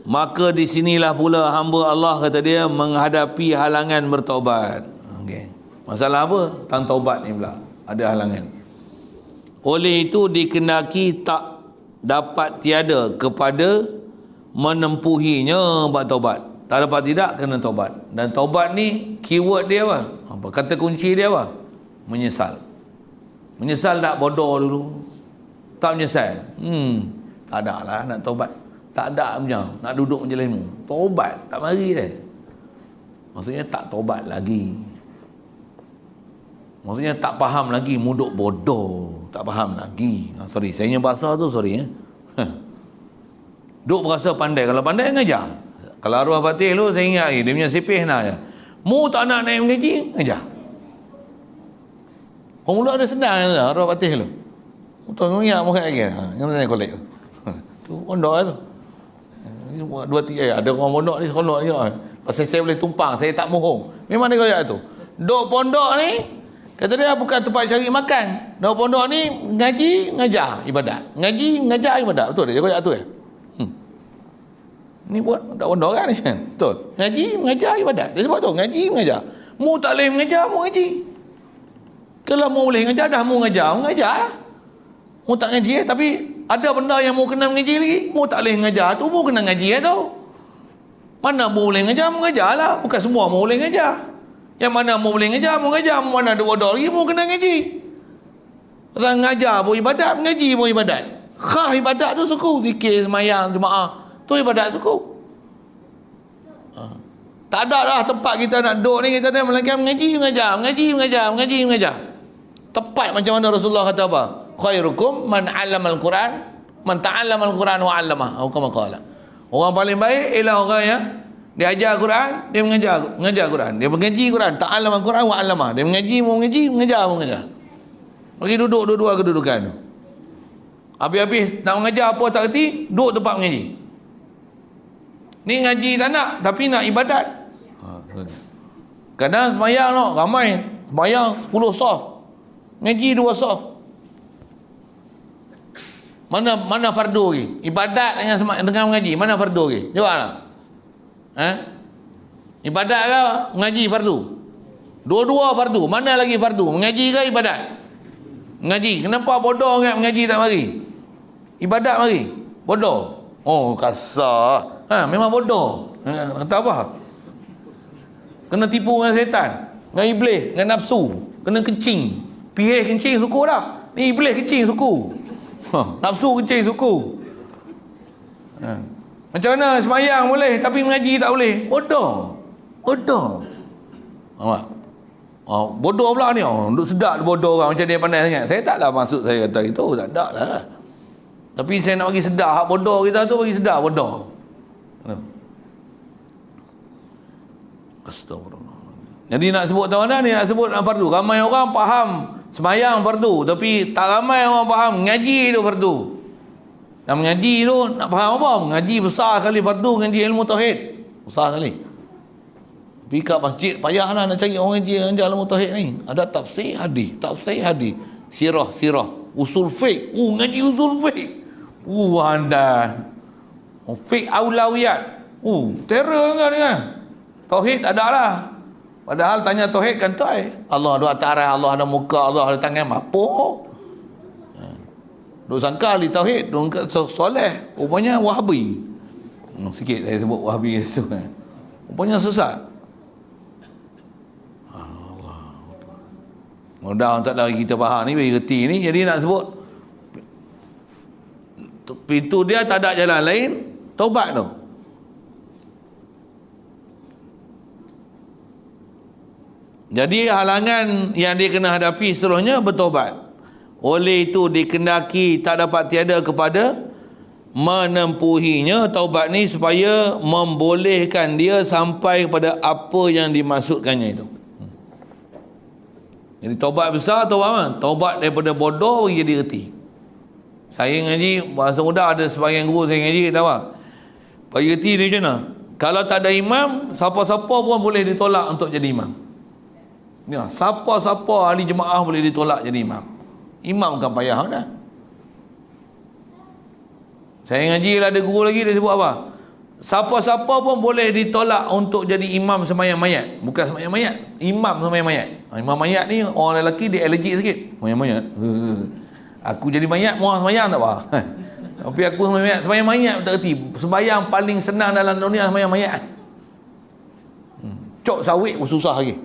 Maka di sinilah pula hamba Allah, kata dia, menghadapi halangan bertaubat. Okey. Masalah apa? Tentang taubat ni pula ada halangan. Oleh itu dikenaki tak dapat tiada kepada menempuhinya buat taubat. Tak dapat tidak, kena taubat. Dan taubat ni keyword dia apa? Kata kunci dia apa? Menyesal. Menyesal tak bodoh dulu? Tak menyesal? Tak ada lah nak taubat. Tak ada punya nak duduk majlis ilmu. Taubat tak mari dia. Maksudnya tak taubat lagi. Maksudnya tak faham lagi, muduk bodoh, tak faham lagi. Sorry, saya punya bahasa tu sorry. Duk berasa pandai. Kalau pandai ngajar. Kalau arwah batin tu saya ingat dia punya sipih nak. Mu tak nak naik mengaji, ngajar. Orang mula ada senang arwah batin tu. Mu tak ingat muka lagi. Yang mana kolek tu. Tu pondok tu. Dua tiga ada orang pondok ni seronok ni. Pasal saya boleh tumpang, saya tak mohong. Memang dia kaya tu. Duk pondok ni, kata dia bukan tempat cari makan. Duk pondok ni ngaji, ngajar ibadat. Ngaji, ngajar ibadat. Betul dia kaya tu Ni buat tak pondok kan ni. Betul. Ngaji, mengajar ibadat. Dia sebut tu, ngaji, mengajar. Mu tak boleh mengajar, mu ngaji. Kalau mu boleh mengajar, dah mu mengajar lah. Mu tak ngaji tapi ada benda yang mu kena mengaji lagi. Mu tak boleh mengajar tu, mu kena ngaji tu. Mana mu boleh mengajar, mu mengajar lah. Bukan semua mu boleh mengajar. Yang mana mu boleh mengajar, mu mengajar. Mana ada bodoh lagi, mu kena ngaji. Pasal mengajar pun ibadat, mengaji pun ibadat. Khah ibadat tu suku. Zikir, semayang, jemaah. Tu ibadat suku. Tak ada lah tempat kita nak duduk ni, kita dah melainkan mengaji, mengajar, mengaji, mengajar, mengaji, mengajar. Tepat macam mana Rasulullah kata apa? Khairukum man 'allamal Quran, man ta'allamal Quran wa 'allamah. Atau kama qala. Orang paling baik ialah orang yang dia ajar Quran, dia mengajar Quran. Dia mengaji Quran, ta'allamal Quran wa 'allamah. Dia mengaji, mengajar. Bagi duduk dua-dua kedudukan tu. Habis-habis nak mengajar apa tak reti, duduk tempat mengaji. Ni ngaji tak nak, tapi nak ibadat. Kadang semayang no, ramai. Semayang 10 sah. Ngaji 2 sah. Mana fardu lagi? Ibadat dengan mengaji, mana fardu lagi? Jawablah. Ibadat ke mengaji fardu? Dua-dua fardu. Mana lagi fardu? Mengaji ke ibadat? Mengaji. Kenapa bodoh ingat mengaji tak mari? Ibadat mari. Bodoh. Oh, kasar. Memang bodoh. Kata apa? Kena tipu dengan setan. dengan iblis, dengan nafsu, kena kencing. Pihih kencing suku dah. Ni iblis kencing suku. Nafsu kencing suku. Macam mana semayang boleh tapi mengaji tak boleh? Bodoh. Nampak? Bodoh pula ni. Duk sedap bodoh orang macam dia pandai sangat. Saya taklah maksud saya kata itu, tak ada lah. Tapi saya nak bagi sedar hak bodoh kita tu, bagi sedar bodoh. Astagfirullah. Jadi nak sebut tahu mana ni, nak sebut fardu. Ramai orang faham semayang fardu, tapi tak ramai orang faham ngaji tu fardu. Dan mengaji tu nak faham apa? Mengaji besar sekali fardu, ngaji ilmu tauhid. Besar sekali. Pergi kat masjid payahlah nak cari orang ngaji ilmu tauhid ni. Ada tafsir hadis, sirah, usul fiqh. Ngaji usul fiqh. Anda. Fiqh aulawiyat. Terror kan ni kan. Tauhid tak ada lah. Padahal tanya tauhid kan tu Allah ada atas, Allah ada muka, Allah ada tangan, apa? Duk sangka ahli tauhid, duk soleh, rupanya Wahabi. Sikit saya sebut Wahabi tu kan. Rupanya sesat. Allah. Mudah tak lagi kita faham ni, bagi reti ni. Jadi nak sebut pintu dia tak ada jalan lain, taubat tu. Jadi halangan yang dia kena hadapi seterusnya bertobat. Oleh itu dikendaki tak dapat tiada kepada menempuhinya taubat ni supaya membolehkan dia sampai kepada apa yang dimaksudkannya itu. Jadi taubat besar, taubat apa? Taubat daripada bodoh bagi jadi reti. Saya ngaji bahasa muda, ada sebahagian guru saya ngaji kata apa? Bagi reti dia macam mana? Kalau tak ada imam, siapa-siapa pun boleh ditolak untuk jadi imam. Ya, siapa-siapa ahli jemaah boleh ditolak jadi imam. Imam bukan payah dah. Saya ngaji lah, ada guru lagi dia sebut apa? Siapa-siapa pun boleh ditolak untuk jadi imam sembahyang mayat. Bukan sembahyang mayat, imam sembahyang mayat. Imam mayat ni orang lelaki dia allergic sikit. Sembahyang mayat. Aku jadi mayat, mau sembahyang tak apa. Tapi aku sembahyang mayat tak erti. Sembahyang paling senang dalam dunia sembahyang mayat. Cok sawit pun susah lagi.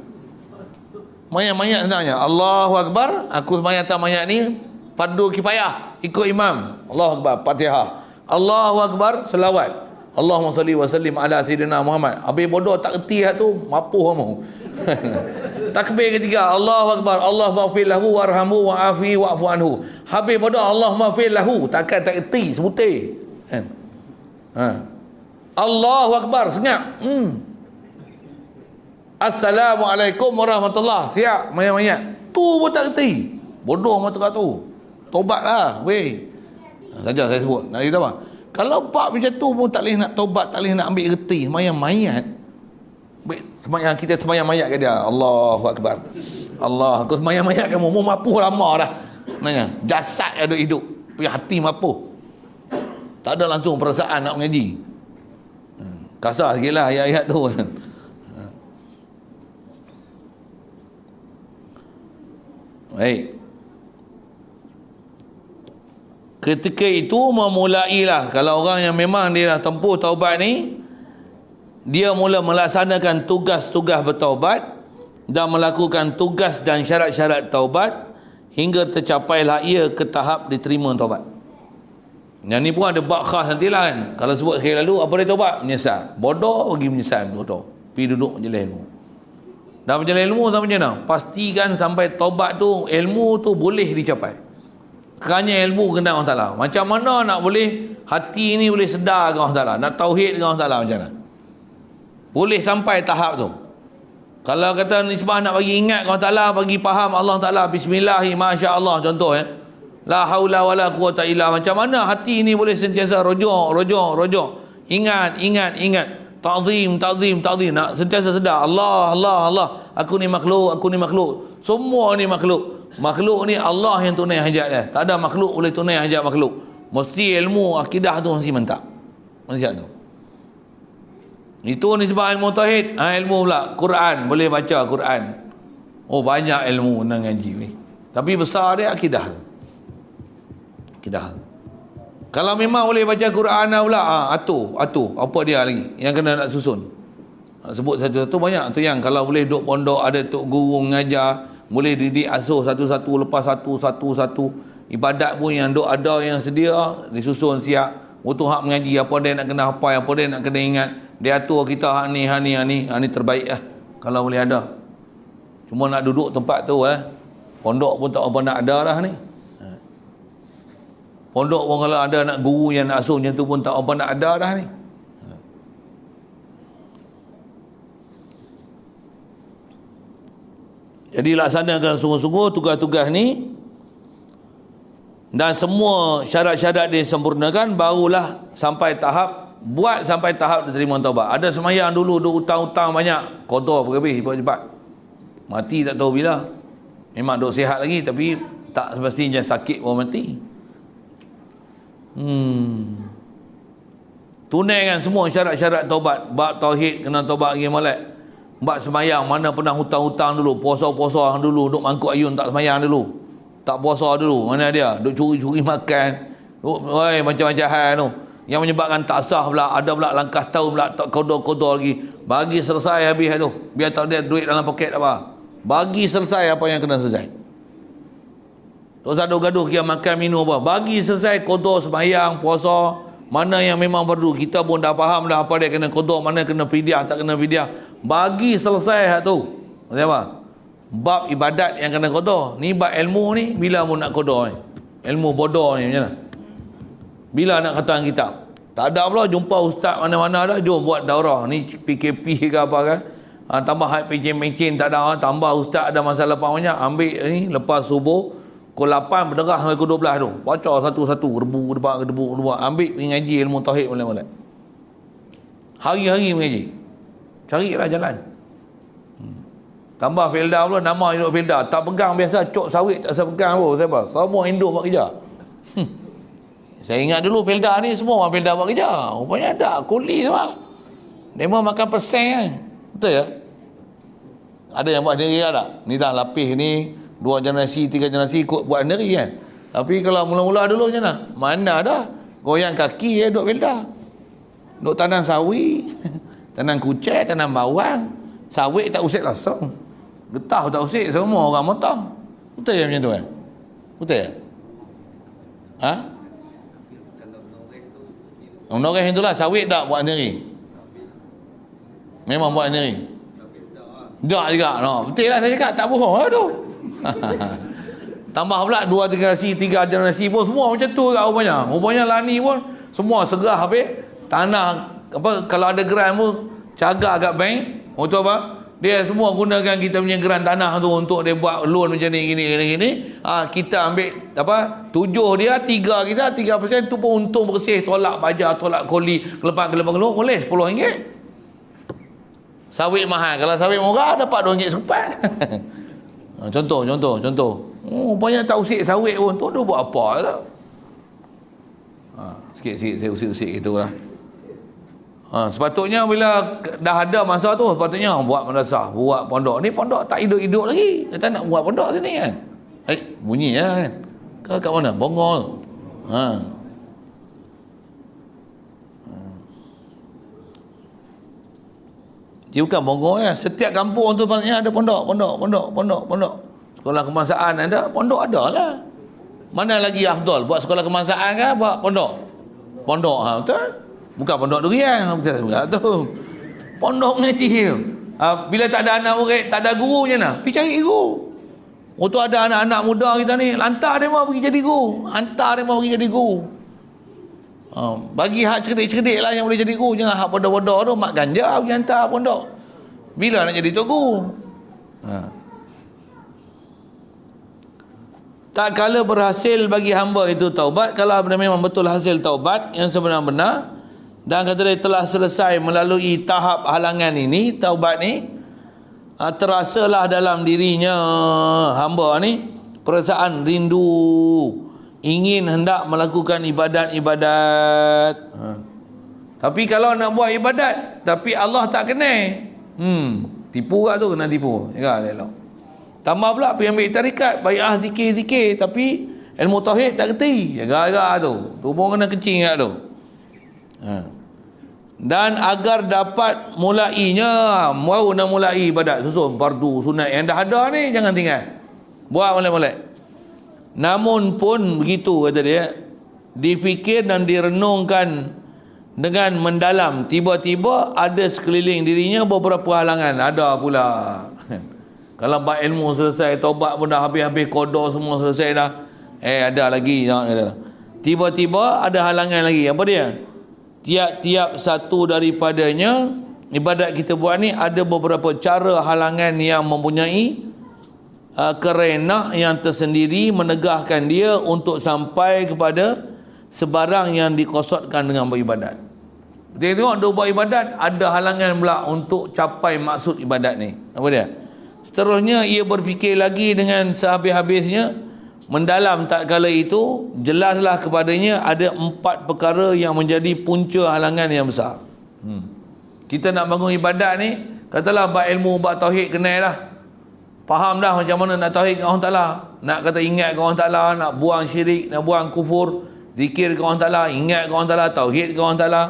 Mayat sebenarnya Allahu Akbar, aku sembahyang atas mayat ni fardu kifayah, ikut imam. Allahu Akbar, Fatihah. Allahu Akbar, selawat. Allahumma salli wa sallim ala sayyidina Muhammad. Habis bodoh tak erti hak tu, mapuh kamu. Takbir ketiga, Allahu Akbar, Allah maghfir lahu warhamhu wa'afi wa'fu anhu. Habis bodoh, Allah maghfir lahu, takkan tak erti sebutir. Allahu Akbar, senyap. Assalamualaikum warahmatullahi. Siap mayat-mayat. Tu pun tak kerti. Bodoh mata kat tu. Tobatlah, weh. Saja saya sebut. Nak kata apa? Kalau bab macam tu pun tak boleh nak tobat, tak boleh nak ambil kerti mayat-mayat. Semayang kita semayang mayat ke dia. Allahu Akbar. Allah, aku semayang mayat kamu mau mapuh lama dah. Nanya, jasad ada hidup, tapi hati mapuh. Tak ada langsung perasaan nak mengaji. Kasar sikitlah ayat-ayat tu kan. Baik. Ketika itu memulailah, kalau orang yang memang dia dah tempuh taubat ni, dia mula melaksanakan tugas-tugas bertaubat dan melakukan tugas dan syarat-syarat taubat hingga tercapailah ia ke tahap diterima taubat. Yang ni pun ada bab khas nantilah kan. Kalau sebut sekali lalu, apa dia taubat? Menyesal. Bodoh pergi menyesal, bodoh. Pergi duduk majlis ilmu. Dan majlis ilmu sama macam mana? Pastikan sampai taubat tu, ilmu tu boleh dicapai. Kerana ilmu kena Allah Ta'ala. Macam mana nak boleh hati ni boleh sedar dengan Allah Ta'ala, nak tauhid dengan Allah Ta'ala macam mana? Boleh sampai tahap tu. Kalau kata nisbah nak bagi ingat Allah Ta'ala, bagi faham Allah Ta'ala, bismillahi masya-Allah contoh la haula wala quwata illa, macam mana hati ni boleh sentiasa rojok ingat ta'zim nak sentiasa sedar Allah, aku ni makhluk, semua ni makhluk ni Allah yang tunai hajat dia. Tak ada makhluk boleh tunai hajat makhluk. Mesti ilmu akidah tu mesti mantap. Macam tu. Itu nisbah ilmu tauhid. Ilmu pula Quran, boleh baca Quran. Oh, banyak ilmu nak ngaji ni. Tapi besar dia akidah. Kalau memang boleh baca Quran pula, atu apa dia lagi yang kena nak susun? Sebut satu-satu banyak tu yang kalau boleh duduk pondok, ada tok guru mengajar, boleh didik asuh satu-satu lepas satu-satu. Ibadat pun yang duk ada yang sedia disusun siap. Untuk hak mengaji apa dia nak kena hafal, apa dia nak kena ingat. Dia atur kita hak ni terbaik lah kalau boleh ada. Cuma nak duduk tempat tu pondok pun tak apa nak ada dah ni. Pondok pun kalau ada nak guru yang nak asuh macam tu pun tak apa nak ada dah ni. Jadi laksanakan sungguh-sungguh tugas-tugas ni, dan semua syarat-syarat disempurnakan, barulah sampai tahap diterima taubat. Ada semayang dulu duk hutang-hutang banyak, qada berhabis cepat-cepat, mati tak tahu bila. Memang duk sihat lagi tapi tak semestinya sakit pun mati. Tunaikan semua syarat-syarat taubat. Bab tauhid kena taubat lagi molek. Bab semayang, mana pernah hutang-hutang dulu, puasa-puasa dulu, duk mangkuk ayun tak semayang dulu, tak puasa dulu, mana dia duk curi-curi makan, macam-macam hal tu yang menyebabkan tak sah pula. Ada pula langkah tahu pula tak kodoh-kodoh lagi. Bagi selesai habis tu, biar tak ada duit dalam poket apa, bagi selesai apa yang kena selesai. Tak usah gaduh kia makan minum apa, bagi selesai kodoh semayang puasa. Mana yang memang perlu, kita pun dah faham dah apa dia kena kodoh, mana kena fidyah, tak kena fidyah, bagi selesai hak tu. Maksud apa? Bab ibadat yang kena kodoh. Ni bab ilmu ni bila pun nak kodoh ni. Ilmu bodoh ni macam mana? Bila nak khatam kitab? Tak ada pula jumpa ustaz mana-mana dah, jom buat daurah ni PKP ke apa kan. Tambah hak pencen-pencen tak ada, tambah ustaz ada masalah banyak, ambil ni lepas subuh pukul 8 berderah sampai pukul 12 tu, baca satu-satu, debu, ambil pergi ngaji ilmu tauhid molek-molek. Hari-hari mengaji, carilah jalan. Tambah Felda pula, nama hidup Felda tak pegang biasa, cok sawit tak saya pegang pun. Siapa? Semua Indo buat kerja. Saya ingat dulu Felda ni semua orang Felda buat kerja. Rupanya ada kuli semua. Dia mau makan persen kan. Betul ya? Ada yang buat sendiri tak? Ni dah lapis ni 2 generasi 3 generasi ikut buat sendiri kan. Tapi kalau mula-mula dulu macam mana? Mana ada goyang kaki duk Felda. Duk tanam sawi, tanam kucing, tanam bawang. Sawit tak usik langsung, getah tak usik, semua orang motong. Betul ya macam tu kan? Betul ya? Menoreh itulah sawit tak buat sendiri. Memang buat sendiri. Tak juga. No. Betul lah saya cakap, tak bohong lah tu. Tambah pula 2 generasi 3 generasi pun semua macam tu kat rupanya. Rupanya Lani pun semua serah habis tanah apa, kalau ada geran pun cagar kat bank untuk apa, dia semua gunakan kita punya geran tanah tu untuk dia buat loan macam ni gini. Kita ambil apa, 7 dia, 3 kita, 3% tu pun untung bersih, tolak pajak, tolak koli, kelepang boleh RM10. Sawit mahal, kalau sawit murah dapat RM2 sepat. Contoh. Rupanya tak usik sawit pun, tu dia buat apa lah. Sikit-sikit saya usik-usik gitulah. Sepatutnya bila dah ada masa tu, sepatutnya buat madrasah, buat pondok. Ni pondok tak hidup-hidup lagi. Kita nak buat pondok sini kan. Bunyi kan. Kat mana? Bongol. Dia bukan bongol ya. Setiap kampung tu maksudnya ada pondok. Sekolah kebangsaan ada, pondok ada lah. Mana lagi afdal? Buat sekolah kebangsaan ke buat pondok? Pondok, betul? Bukan pondok durian, bukan tu. Pondok ngaji. Bila tak ada anak murid, tak ada guru macam mana? Pergi cari guru. Waktu ada anak-anak muda kita ni, hantar dia mau pergi jadi guru. Bagi hak cerdik-cerdik lah yang boleh jadi guru. Jangan hak bodoh-bodoh tu, mak ganja pergi hantar pondok. Bila nak jadi tok guru? Tak kala berhasil bagi hamba itu taubat, kalau memang betul hasil taubat yang sebenar-benar, dan kata dia telah selesai melalui tahap halangan ini, taubat ni, terasalah dalam dirinya hamba ni perasaan rindu, ingin hendak melakukan ibadat-ibadat. Tapi kalau nak buat ibadat tapi Allah tak kenal, tipu kat tu, kena tipu. Elok. Tambah pula pergi ambil tarikat, bai'ah zikir-zikir, tapi ilmu tauhid tak kerti. Jaga-jaga tu. Tubuh kena kecing kat tu. Dan agar dapat mulainya, baru nak mulai ibadat susun fardu sunat yang dah ada ni, jangan tinggal, buat molek-molek. Namun pun begitu, kata dia, difikir dan direnungkan dengan mendalam, tiba-tiba ada sekeliling dirinya beberapa halangan. Ada pula kalau bab ilmu selesai, taubat pun dah habis-habis, qada semua selesai dah, ada lagi, tiba-tiba ada halangan lagi. Apa dia? Tiap-tiap satu daripadanya, ibadat kita buat ni ada beberapa cara halangan yang mempunyai kerenah yang tersendiri, menegahkan dia untuk sampai kepada sebarang yang dikosotkan dengan beribadat. Dia tengok dia buat ibadat, ada halangan pula untuk capai maksud ibadat ni. Apa dia? Seterusnya ia berfikir lagi dengan sehabis-habisnya, mendalam tak kala itu, jelaslah kepadanya ada 4 perkara yang menjadi punca halangan yang besar. Kita nak bangun ibadat ni, katalah bab ilmu, bab tauhid kenal dah, faham dah macam mana nak tauhid kat Allah Ta'ala, nak kata ingat kat Allah Ta'ala, nak buang syirik, nak buang kufur, zikir kat Allah Ta'ala, ingat kat Allah Ta'ala, tauhid kat Allah Ta'ala,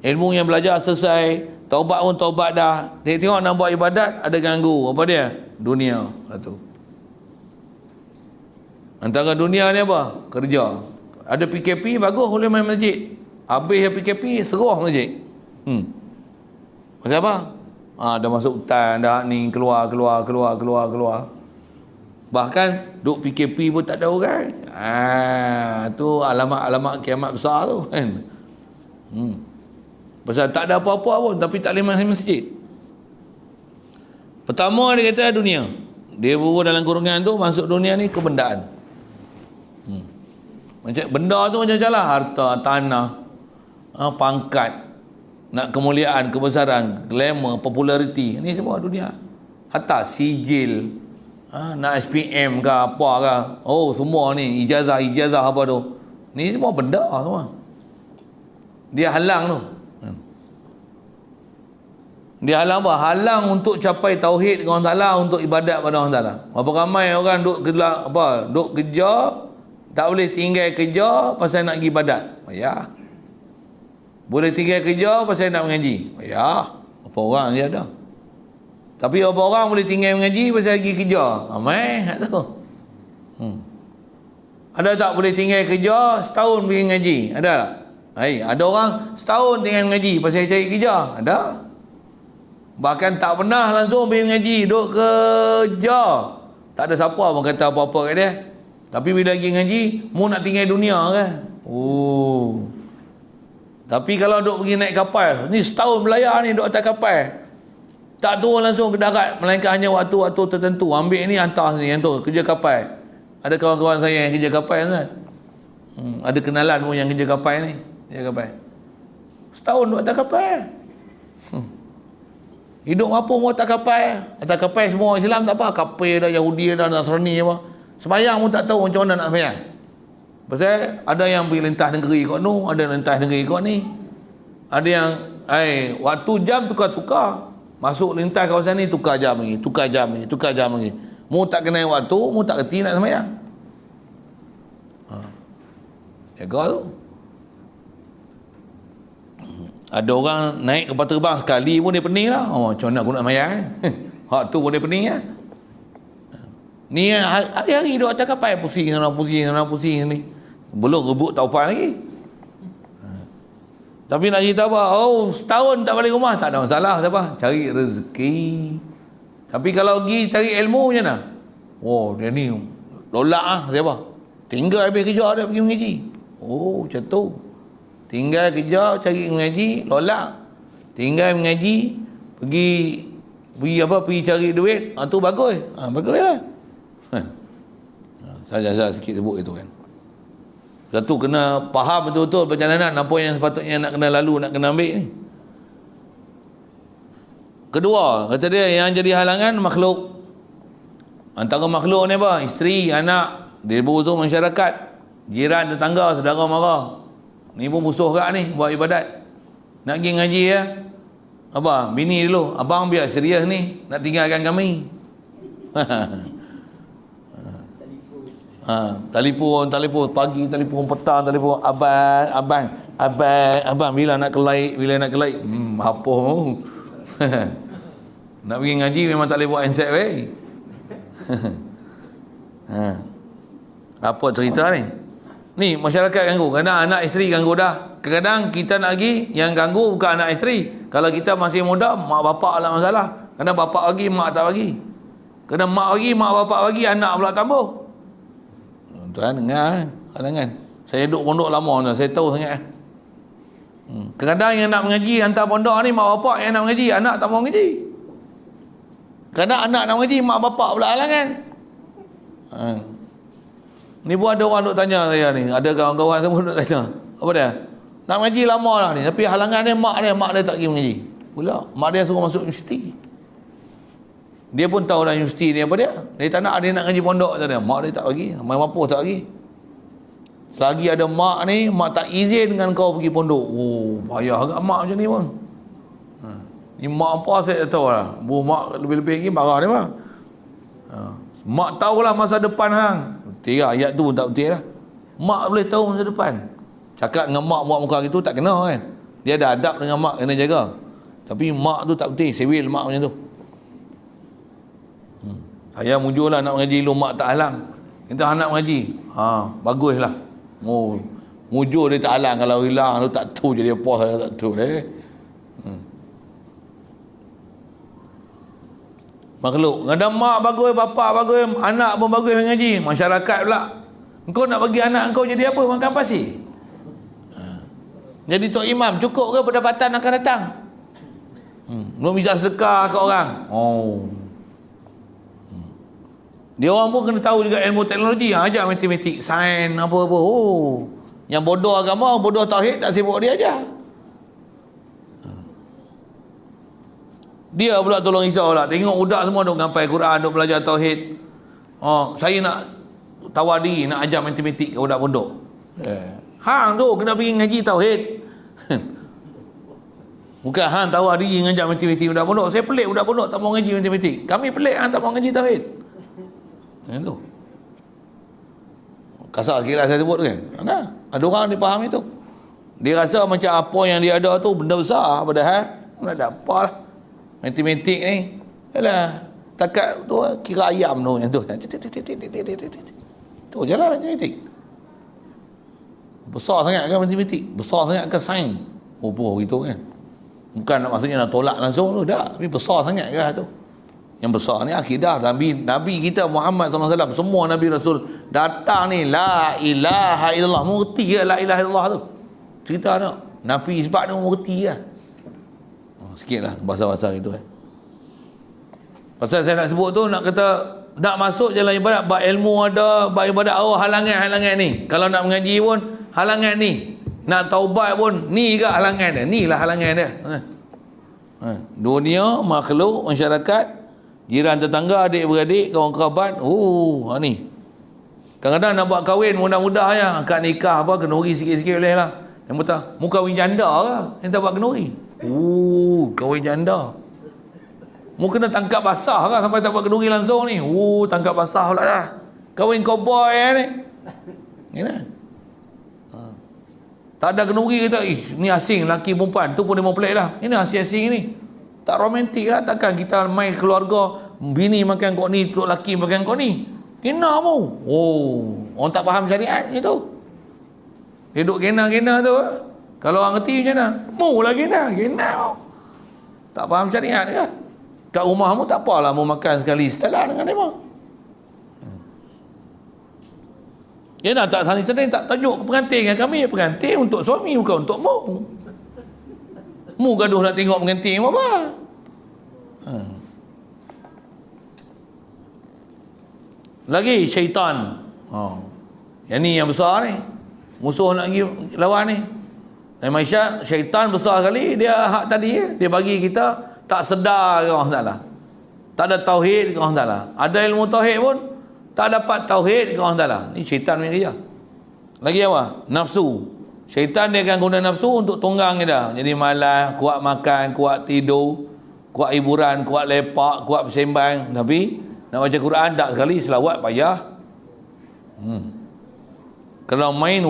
ilmu yang belajar selesai, taubat pun taubat dah. Tengok nak buat ibadat, ada ganggu. Apa dia? Dunia. Satu. Antara dunia ni apa? Kerja. Ada PKP, bagus, boleh main masjid. Habis PKP, seruah masjid. Pasal apa? Dah masuk hutan, dah ni, keluar. Bahkan duk PKP pun tak ada orang. Tu alamat-alamat kiamat besar tu kan. Pasal tak ada apa-apa pun, tapi tak boleh main masjid. Pertama dia kata dunia. Dia bawa dalam kurungan tu, masuk dunia ni kebendaan. Macam benda tu macam-macam lah, harta, tanah, pangkat, nak kemuliaan, kebesaran, glamour, populariti, ni semua dunia. Hatta sijil, nak SPM ke apa ke, semua ni, ijazah apa tu, ni semua benda semua. Dia halang tu. Dia halang apa? Halang untuk capai tauhid dengan Allah Ta'ala, untuk ibadat pada Allah Ta'ala. Berapa ramai orang duk kerja, tak boleh tinggal kerja pasal nak pergi ibadat. Ya. Boleh tinggal kerja pasal nak mengaji. Ya. Apa orang dia ada. Tapi apa orang boleh tinggal mengaji pasal pergi kerja. Ramai tak tahu. Ada tak boleh tinggal kerja setahun pergi mengaji? Ada tak? Ada orang setahun tinggal mengaji pasal cari kerja. Ada. Bahkan tak pernah langsung pergi mengaji, duk kerja. Tak ada siapa pun kata apa-apa kat dia. Tapi bila lagi ngaji, mu nak tinggal dunia kan? Tapi kalau duk pergi naik kapal, ni setahun belayar ni duk atas kapal, tak turun langsung ke darat, melainkan hanya waktu-waktu tertentu. Ambil ni, hantar sini, yang tu kerja kapal. Ada kawan-kawan saya yang kerja kapal kan? Ada kenalan mu yang kerja kapal ni, kerja kapal. Setahun duk atas kapal. Hidup apa mu atas kapal? Atas kapal semua Islam tak apa, kapal dah, Yahudi dah, Nasrani apa. Sembayang pun tak tahu macam mana nak sembayang. Pasal ada yang pergi lintas negeri kot tu, ada lintas negeri kot ni. Ada yang waktu jam tukar-tukar. Masuk lintas kawasan ni tukar jam lagi, tukar jam lagi. Mu tak kenal waktu, mu tak kerti nak sembayang. Jaga tu. Ada orang naik kapal terbang sekali pun dia pening lah. Macam mana aku nak sembayang? Hak tu pun dia pening lah. Ni hari-hari duduk atas kapal, pusing pusing ni. Belum rebut taufan lagi. Tapi nak cerita apa? Setahun tak balik rumah, tak ada masalah. Apa? Cari rezeki. Tapi kalau pergi cari ilmu macam mana? Dia ni lolak lah. Siapa? Tinggal habis kerja dia pergi mengaji. Macam tu. Tinggal kerja, cari mengaji, lolak. Tinggal mengaji, pergi cari duit. Tu bagus. Bagus lah. Saya sikit sebut itu kan. Satu, kena faham betul-betul perjalanan apa yang sepatutnya nak kena lalu, nak kena ambil ni. Kedua, kata dia yang jadi halangan makhluk. Antara makhluk ni apa? Isteri, anak, dia berusaha masyarakat, jiran, tetangga, saudara mara. Ni pun musuh kat ni buat ibadat. Nak pergi ngaji ya. Apa? Bini dulu, abang biar serius ni, nak tinggalkan kami. Telefon pagi, telefon petang, telefon abang Abang bila nak kelai, apa nak pergi ngaji memang tak boleh buat handset weh. Apa cerita ni? Ni masyarakat ganggu. Kadang anak isteri ganggu dah. Kadang kita nak pergi, yang ganggu bukan anak isteri. Kalau kita masih muda, mak bapak lah masalah. Kadang bapak bagi, mak tak bagi. Kadang mak bagi, mak bapak bagi, anak pula tambah. Tuan dengar kan? Saya duduk pondok lama dah, saya tahu sangat. Kadang-kadang yang nak mengaji hantar pondok ni mak bapak yang nak mengaji, anak tak mau mengaji. Kadang anak nak mengaji, mak bapak pula halangan. Ni pun ada orang duk tanya saya ni, ada kawan-kawan saya pun duk tanya, apa dia? Nak mengaji lama dah ni, tapi halangan dia mak dia tak pergi mengaji. Pula mak dia suruh masuk universiti. Dia pun tahu dah universiti ni apa dia. Dia tak nak dia nak ngaji pondok tu dia. Mak dia tak bagi, mak bapak tak bagi. Selagi ada mak ni, mak tak izin dengan kau pergi pondok. Oh, payah agak mak macam ni pun. Ni mak apa saya tak tahu lah. Mak lebih-lebih lagi marah dia mah. Mak tahulah masa depan hang. Betul lah, ayat tu pun tak betul lah. Mak boleh tahu masa depan. Cakap dengan mak buat muka gitu tak kena kan. Dia ada adab dengan mak, kena jaga. Tapi mak tu tak betul, sewil mak macam tu. Saya mujurlah nak mengaji lu, mak tak halang. Kita nak mengaji. Baguslah. Mujur dia tak halang. Kalau hilang tu tak tahu jadi apa, saya tak tahu deh. Makhluk. Kadang mak bagus, bapak bagus, anak pun bagus mengaji. Masyarakat pula. Engkau nak bagi anak engkau jadi apa? Makan pasir. Jadi tok imam cukup ke pendapatan akan datang? Belum bisa sedekah ke orang. Dia orang pun kena tahu juga ilmu teknologi. Ajar matematik, sains, apa-apa. Yang bodoh agama, bodoh tauhid, tak sibuk dia ajar. Dia pula tolong risau lah. Tengok budak semua duk ngampai Quran, duk belajar tauhid. Saya nak tawar diri, nak ajar matematik ke budak pondok. Hang tu kena pergi ngaji tauhid. Bukan hang tawar diri ngajar matematik budak pondok. Saya pelik budak pondok tak mau ngaji matematik. Kami pelik hang tak mau ngaji tauhid. Itu. Kasar sikit lah saya sebut tu kan. Ada orang dia faham itu. Dia rasa macam apa yang dia ada tu benda besar. Padahal tak ada apa lah. Matematik ni yalah, takat tu kira ayam tu yang tu. Tu je lah matematik. Besar sangat kan matematik? Besar sangat kan sains? Oh gitu kan. Bukan nak maksudnya nak tolak langsung tu, tak. Tapi besar sangat kan tu. Yang besar ni akidah Nabi kita Muhammad SAW. Semua Nabi Rasul datang ni la ilaha illallah. Mengerti ke la ilaha illallah tu? Cerita tak? Nabi sebab dia mengerti kan? Sikit lah bahasa-bahasa itu pasal saya nak sebut tu, nak kata nak masuk jalan ibadat, bab ilmu ada, bab ibadat halangan ni. Kalau nak mengaji pun halangan ni, nak taubat pun ni juga halangan dia. Ni lah halangan dia. Dunia, makhluk, masyarakat, jiran tetangga, adik-beradik, kawan kerabat. Ni kadang-kadang nak buat kahwin mudah-mudah je, akad nikah apa kenuri sikit-sikit boleh lah. Yang betul mu kahwin janda ke yang tak buat kenuri? Kahwin janda. Mu kena tangkap basah kan sampai tak buat kenduri langsung ni. Tangkap basah pula dah. Kahwin cowboy ni. Gimana? Tak ada kenduri kata, ni asing laki perempuan. Tu pun dia mau pelik lah. Ini asing-asing ni. Tak romantik lah. Takkan kita main keluarga, bini makan kau ni, tok laki makan kau ni. Kena mu. Orang tak faham syariat ni tu. Dia duduk gena-gena tu. Kalau orang ngerti macam mana? Mu lah gena. Tak faham syariat ke? Kat rumah mu tak apalah mu makan sekali setelah dengan dia mu. Gena tak saling-saling tak tajuk pengantin dengan kami. Pengantin untuk suami, bukan untuk mu. Mu gaduh nak tengok pengantin mu apa? Lagi syaitan. Yang ni yang besar ni. Musuh nak pergi lawan ni. Dan Malaysia syaitan besar sekali. Dia hak tadi dia bagi kita tak sedar ke Allah Ta'ala. Tak ada tauhid ke Allah Ta'ala. Ada ilmu tauhid pun tak dapat tauhid ke Allah Ta'ala. Ni syaitan punya kerja. Lagi apa? Nafsu. Syaitan dia akan guna nafsu untuk tunggang kita. Jadi malas, kuat makan, kuat tidur, kuat hiburan, kuat lepak, kuat bersembang. Tapi nak baca Quran tak sekali, selawat payah. Kalau main,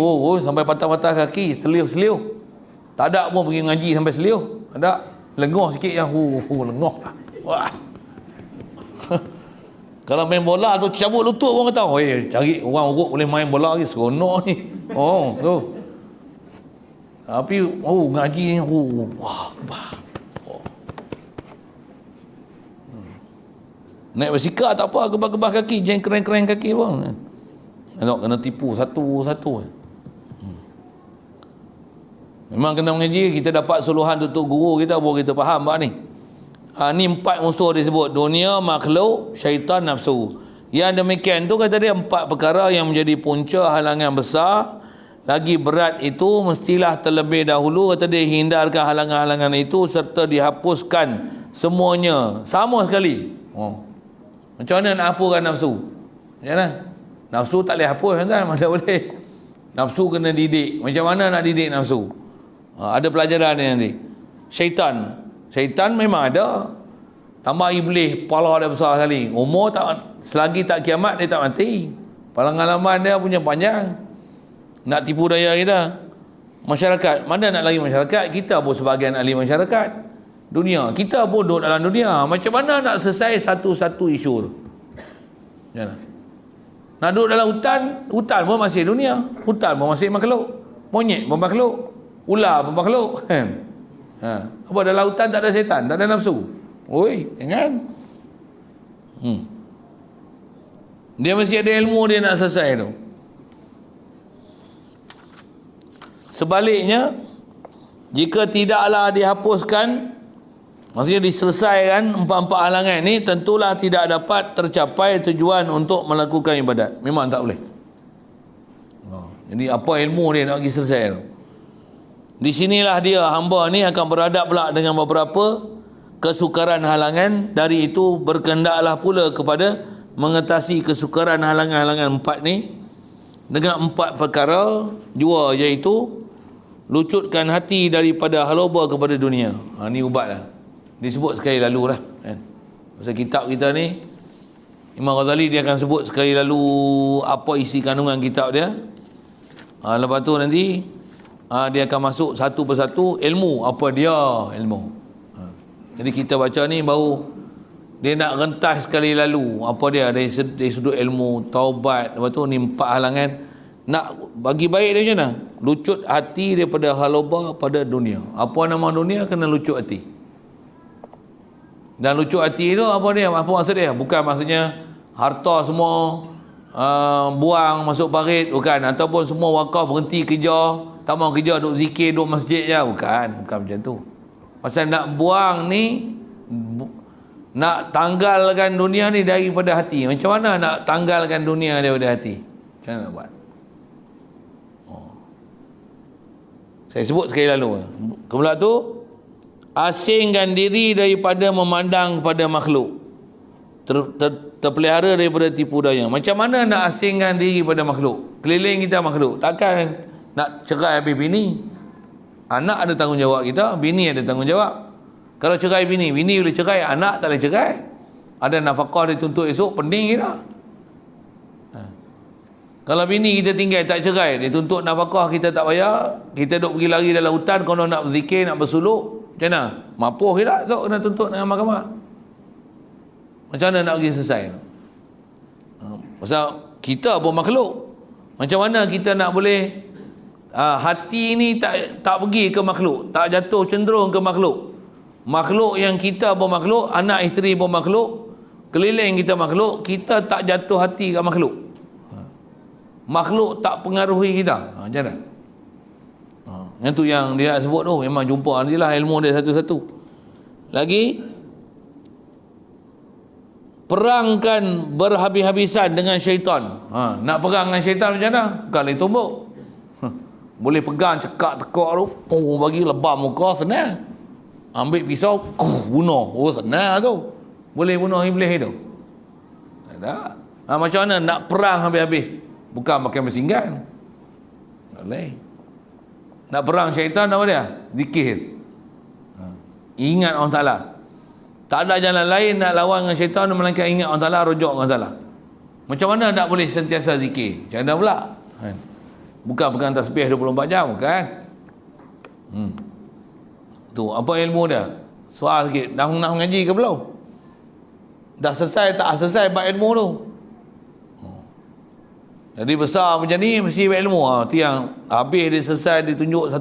sampai patah-patah kaki, seliuh-seliuh. Tak ada pun pergi ngaji sampai seliuh. Ada. Lengoh sikit yang, lengoh. Wah. Kalau main bola tu cabut lutut pun kata, cari orang urut boleh main bola lagi, seronok ni. Tu. Tapi, ngaji ni, wah. Naik basikal tak apa, gebah-gebah kaki, jangan keren-keren kaki pun. Tengok, kena tipu satu-satu. Memang kena mengaji, kita dapat suluhan tutup guru kita, baru kita faham bab ni. Ni 4 unsur disebut: dunia, makhluk, syaitan, nafsu. Yang demikian tu kata dia 4 perkara yang menjadi punca halangan besar. Lagi berat itu mestilah terlebih dahulu, kata dia, hindarkan halangan-halangan itu serta dihapuskan semuanya sama sekali. Macam mana nak hapuskan nafsu? Macam mana? Nafsu tak boleh hapus kan? Mana boleh? Nafsu kena didik. Macam mana nak didik nafsu? Ada pelajaran dia nanti. Syaitan memang ada. Tambah iblis, kepala dia besar sekali. Umur tak, selagi tak kiamat dia tak mati. Pengalaman dia punya panjang. Nak tipu daya kita. Masyarakat, mana nak lagi masyarakat? Kita pun sebahagian ahli masyarakat. Dunia, kita pun duduk dalam dunia. Macam mana nak selesai satu-satu isu tu? Macam mana? Nak duduk dalam hutan pun masih dunia. Hutan pun masih makhluk. Monyet pun makhluk. Ular pun makhluk. Apa dalam hutan tak ada setan, tak ada nafsu? Jangan. Dia mesti ada ilmu dia nak selesai tu. Sebaliknya, jika tidaklah dihapuskan, maksudnya diselesaikan 4 halangan ni, tentulah tidak dapat tercapai tujuan untuk melakukan ibadat. Memang tak boleh. Jadi apa ilmu dia nak pergi selesai tu? Di sinilah dia, hamba ni akan beradab pula dengan beberapa kesukaran halangan. Dari itu berkehendaklah pula kepada mengatasi kesukaran halangan-halangan 4 ni dengan 4 perkara jua, iaitu lucutkan hati daripada haloba kepada dunia. Ni ubat lah. Disebut sekali lalu lah kan? Pasal kitab kita ni, Imam Ghazali dia akan sebut sekali lalu apa isi kandungan kitab dia. Lepas tu nanti dia akan masuk satu persatu ilmu. Apa dia ilmu. Jadi kita baca ni baru dia nak rentas sekali lalu apa dia dari sudut ilmu taubat. Lepas tu ni 4 halangan. Nak bagi baik dia macam mana? Lucut hati daripada haloba pada dunia. Apa nama dunia? Kena lucut hati. Dan lucut hati tu apa dia? Apa maksud dia? Bukan maksudnya harta semua buang masuk parit, bukan. Ataupun semua wakaf berhenti kerja, tak mau kerja, duduk zikir, duduk masjid je, bukan macam tu. Pasal nak buang ni, nak tanggalkan dunia ni daripada hati. Macam mana nak tanggalkan dunia daripada hati? Macam mana nak buat? Saya sebut sekali lalu. Kemudian tu, asingkan diri daripada memandang kepada makhluk, terpelihara daripada tipu daya. Macam mana nak asingkan diri pada makhluk? Keliling kita makhluk. Takkan nak cerai habis bini. Anak ada tanggungjawab kita, bini ada tanggungjawab. Kalau cerai bini boleh cerai, anak tak boleh cerai. Ada nafkah dituntut esok, pening kita. Kalau bini kita tinggal tak cerai, dituntut nafkah kita tak bayar, kita duk pergi lari dalam hutan, kalau nak berzikir, nak bersuluk, macam mana? Mapuh kita esok kena tuntut dengan mahkamah. Macam mana nak pergi selesai? Pasal kita pun makhluk. Macam mana kita nak boleh hati ni tak pergi ke makhluk, tak jatuh cenderung ke makhluk. Makhluk yang kita pun makhluk, anak isteri pun makhluk, keliling kita makhluk, kita tak jatuh hati ke makhluk. Makhluk tak pengaruhi kita. Macam mana? Yang tu yang dia nak sebut tu, memang jumpa nanti lah ilmu dia satu-satu. Lagi, perangkan berhabis-habisan dengan syaitan. Nak perang dengan syaitan macam mana? Bukan lagi tumbuk. Boleh pegang cekak tekak tu, bagi lebam muka, senang. Ambil pisau, bunuh. Senang tu. Boleh bunuh iblis tu. Tak. Macam mana nak perang habis-habis? Bukan pakai mesin-gun. Tak boleh. Nak perang syaitan apa dia? Zikir. Ingat Allah Ta'ala. Tak ada jalan lain nak lawan dengan syaitan melainkan ingat Allah Ta'ala, rujuk Allah Ta'ala. Macam mana nak boleh sentiasa zikir? Macam mana pula? Bukan pegang tasbih 24 jam, bukan. Tu, apa ilmu dia? Soal sikit, dah mengaji ke belum? Dah selesai tak selesai bab ilmu tu? Jadi besar macam ni mesti ilmu. Tiang habis dia selesai ditunjuk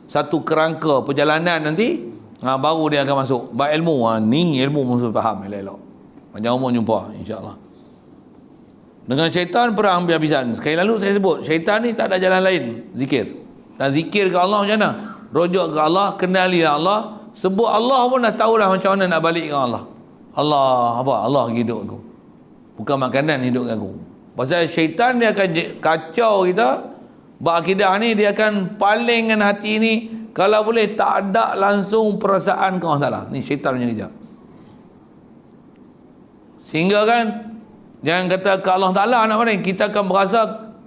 satu kerangka perjalanan nanti, baru dia akan masuk bab ilmu. Ni ilmu mesti faham elok-elok. Macam umur jumpa insya-Allah. Dengan syaitan perang habis-habisan. Sekali lalu saya sebut, syaitan ni tak ada jalan lain, zikir. Dan zikir ke Allah macam mana? Rujuk ke Allah, kenali Allah, sebut Allah pun dah tahu dah macam mana nak balik ke Allah. Allah apa? Allah hidup aku. Bukan makanan hidup aku. Pasal syaitan dia akan kacau kita. Bab akidah ni dia akan palingkan hati ni, kalau boleh tak ada langsung perasaan ke Allah Taala. Ni syaitan punya kerja. Sehingga kan jangan kata ke Allah Taala nak mana, kita akan berasa